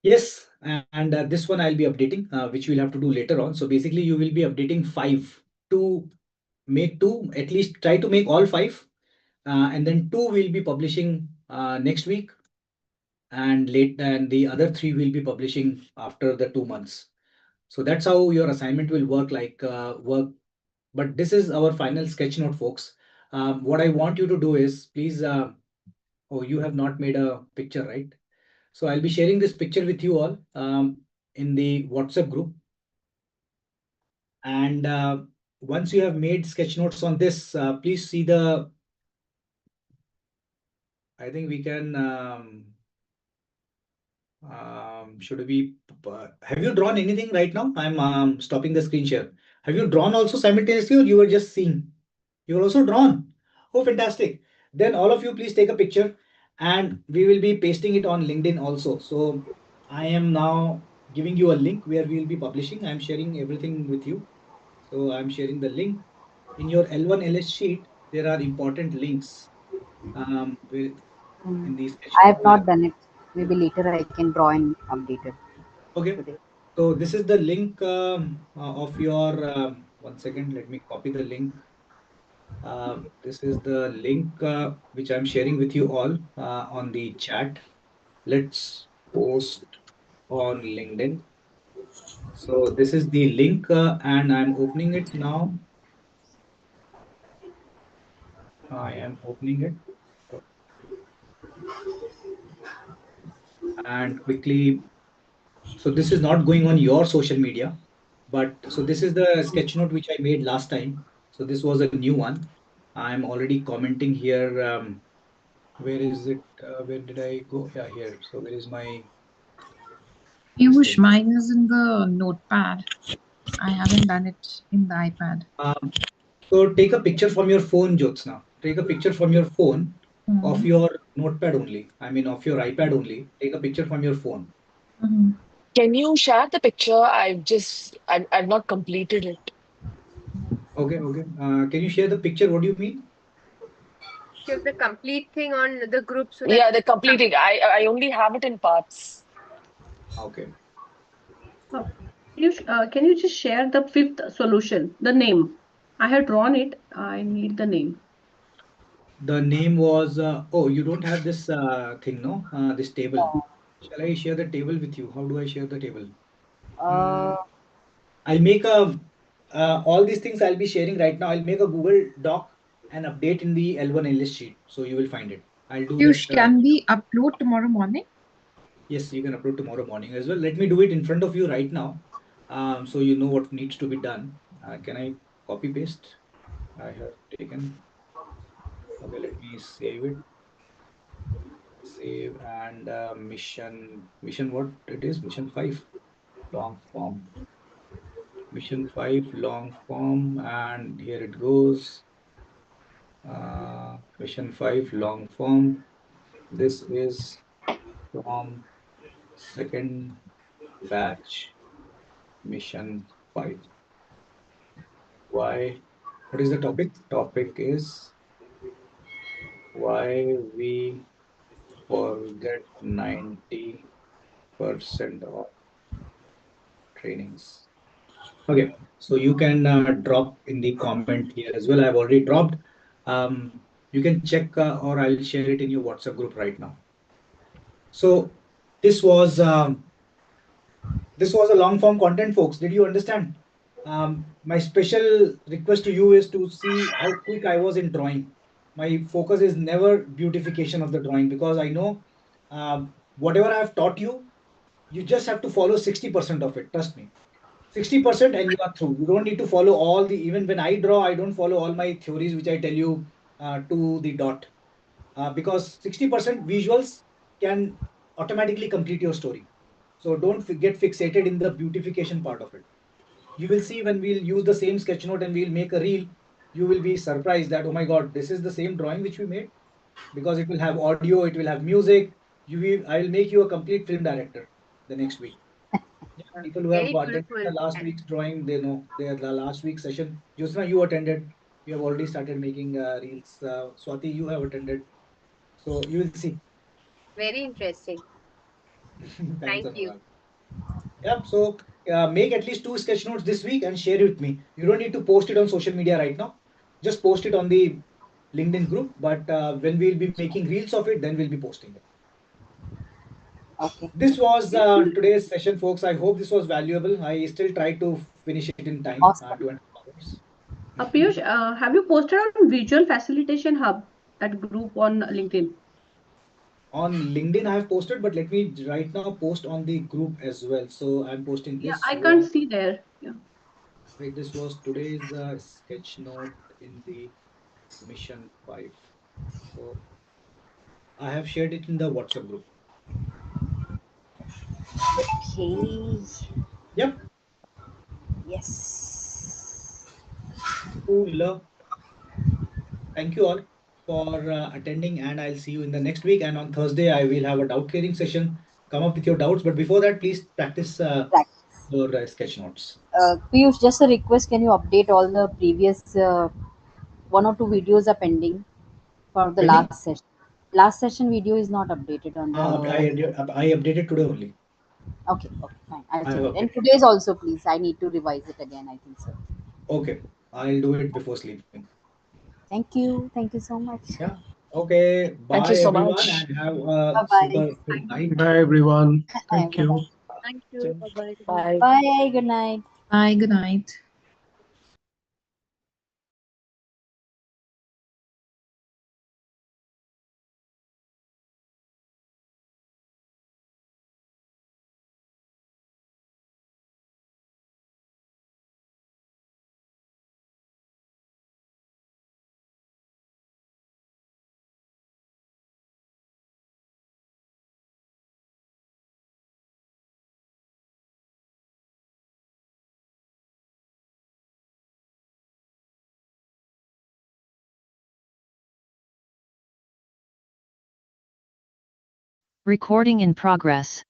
Speaker 3: Yes, and this one I'll be updating, which we'll have to do later on. So basically, you will be updating 5 to make 2, at least try to make all 5, and then 2 will be publishing next week, and the other 3 will be publishing after the 2 months. So that's how your assignment will work. But this is our final sketch note, folks. What I want you to do is please. Oh, you have not made a picture, right? So I'll be sharing this picture with you all in the WhatsApp group. And once you have made sketch notes on this, please see the. I think we can. Should we? Have you drawn anything right now? I'm stopping the screen share. Have you drawn also simultaneously, or you were just seeing? You were also drawn. Oh, fantastic! Then all of you, please take a picture, and we will be pasting it on LinkedIn also. So I am now giving you a link where we will be publishing. I'm sharing everything with you. So I'm sharing the link in your L1 LS sheet. There are important links in the
Speaker 10: I
Speaker 3: sketchnote
Speaker 10: have
Speaker 3: map.
Speaker 10: not done it. Maybe later I can draw and update it
Speaker 3: Okay.
Speaker 10: today.
Speaker 3: So this is the link of your. One second, let me copy the link. This is the link which I'm sharing with you all on the chat. Let's post on LinkedIn. So this is the link and I'm opening it now. I am opening it and quickly. So this is not going on your social media, but so this is the sketch note which I made last time. So this was a new one. I'm already commenting here. Where is it? Where did I go? Yeah, here. So where is my this
Speaker 13: Piyush,
Speaker 3: thing?
Speaker 13: mine is in the notepad. I haven't done it in the iPad.
Speaker 3: So take a picture from your phone, Jyotsna. Take a picture from your phone of
Speaker 13: Mhm.
Speaker 3: your notepad only. I mean, of your iPad only. Take a picture from your phone.
Speaker 13: Mhm.
Speaker 7: Can you share the picture? I've not completed it.
Speaker 3: Okay, okay. Can you share the picture? What do you mean?
Speaker 4: Share the complete thing on the group so that
Speaker 7: Yeah, the completing. I only have it in parts.
Speaker 3: Okay.
Speaker 12: Can you just share the fifth solution, the name? I have drawn it. I need the name.
Speaker 3: The name was, oh, you don't have this thing, no? This table. Shall I share the table with you? How do I share the table?
Speaker 10: Uh,
Speaker 3: Mm, I'll make all these things I'll be sharing right now. I'll make a Google Doc and update in the L1 list sheet. So you will find it. I'll do
Speaker 13: Piyush,
Speaker 3: that.
Speaker 13: can we upload tomorrow morning?
Speaker 3: Yes, you can upload tomorrow morning as well. Let me do it in front of you right now. So you know what needs to be done. Can I copy paste? I have taken. Okay, let me save it. Save and mission what it is? Mission 5. Long form. Mission 5 long form, and here it goes. Mission 5 long form. This is from second batch, mission 5. Why? What is the topic? Topic is why we forget 90% of trainings. Okay, so you can drop in the comment here as well. I've already dropped. You can check or I'll share it in your WhatsApp group right now. So this was a long form content, folks. Did you understand? My special request to you is to see how quick I was in drawing. My focus is never beautification of the drawing because I know whatever I have taught you, you just have to follow 60% of it. Trust me. 60% and you are through. You don't need to follow all the, even when I draw, I don't follow all my theories, which I tell you to the dot. Because 60% visuals can automatically complete your story. So don't get fixated in the beautification part of it. You will see when we'll use the same sketch note and we'll make a reel, you will be surprised that, oh my God, this is the same drawing which we made, because it will have audio, it will have music. I will make you a complete film director the next week. Yeah, people who have
Speaker 4: Very
Speaker 3: attended
Speaker 4: beautiful.
Speaker 3: the last week's drawing, they know. The last week's session. Josna, you attended. You have already started making reels. Swati, you have attended. So you will see.
Speaker 4: Very interesting.
Speaker 3: Thanks,
Speaker 4: Thank you.
Speaker 3: Anurag. Yeah. So make at least 2 sketch notes this week and share it with me. You don't need to post it on social media right now. Just post it on the LinkedIn group. But when we'll be making reels of it, then we'll be posting it.
Speaker 10: Okay.
Speaker 3: This was today's session, folks. I hope this was valuable. I still try to finish it in time,
Speaker 10: Awesome.
Speaker 3: 2.5 hours.
Speaker 12: Piyush, have you posted on Visual Facilitation Hub, that group on LinkedIn?
Speaker 3: On LinkedIn, I have posted, but let me right now post on the group as well. So I'm posting
Speaker 12: Yeah,
Speaker 3: this
Speaker 12: I can't
Speaker 3: was
Speaker 12: see there. Yeah.
Speaker 3: right. This was today's sketch note in the mission 5. So I have shared it in the WhatsApp group.
Speaker 10: Okay.
Speaker 3: Yep.
Speaker 10: Yes.
Speaker 3: Cool. Thank you all for attending, and I'll see you in the next week. And on Thursday, I will have a doubt clearing session. Come up with your doubts, but before that, please practice
Speaker 10: Right.
Speaker 3: your sketch notes.
Speaker 10: Piyush, just a request. Can you update all the previous one or two videos are pending for the
Speaker 3: Pending?
Speaker 10: last session? Last session video is not updated on the.
Speaker 3: I updated today only.
Speaker 10: Okay, okay, fine. I'll
Speaker 3: I
Speaker 10: check
Speaker 3: have
Speaker 10: it. And
Speaker 3: updated.
Speaker 10: today's also, please. I need to revise it again. I think so.
Speaker 3: Okay, I'll do it before sleeping.
Speaker 10: Thank you. Thank you so much.
Speaker 3: Yeah. Okay.
Speaker 7: Thank you
Speaker 3: Bye,
Speaker 7: so
Speaker 3: everyone,
Speaker 7: much.
Speaker 3: and have a
Speaker 10: Bye bye.
Speaker 3: super good night.
Speaker 6: Bye, everyone.
Speaker 10: Bye
Speaker 6: Thank
Speaker 10: bye.
Speaker 6: you.
Speaker 9: Thank you. Bye-bye. Good night.
Speaker 7: Bye.
Speaker 10: Bye. Good night.
Speaker 13: Bye. Good night.
Speaker 2: Recording in progress.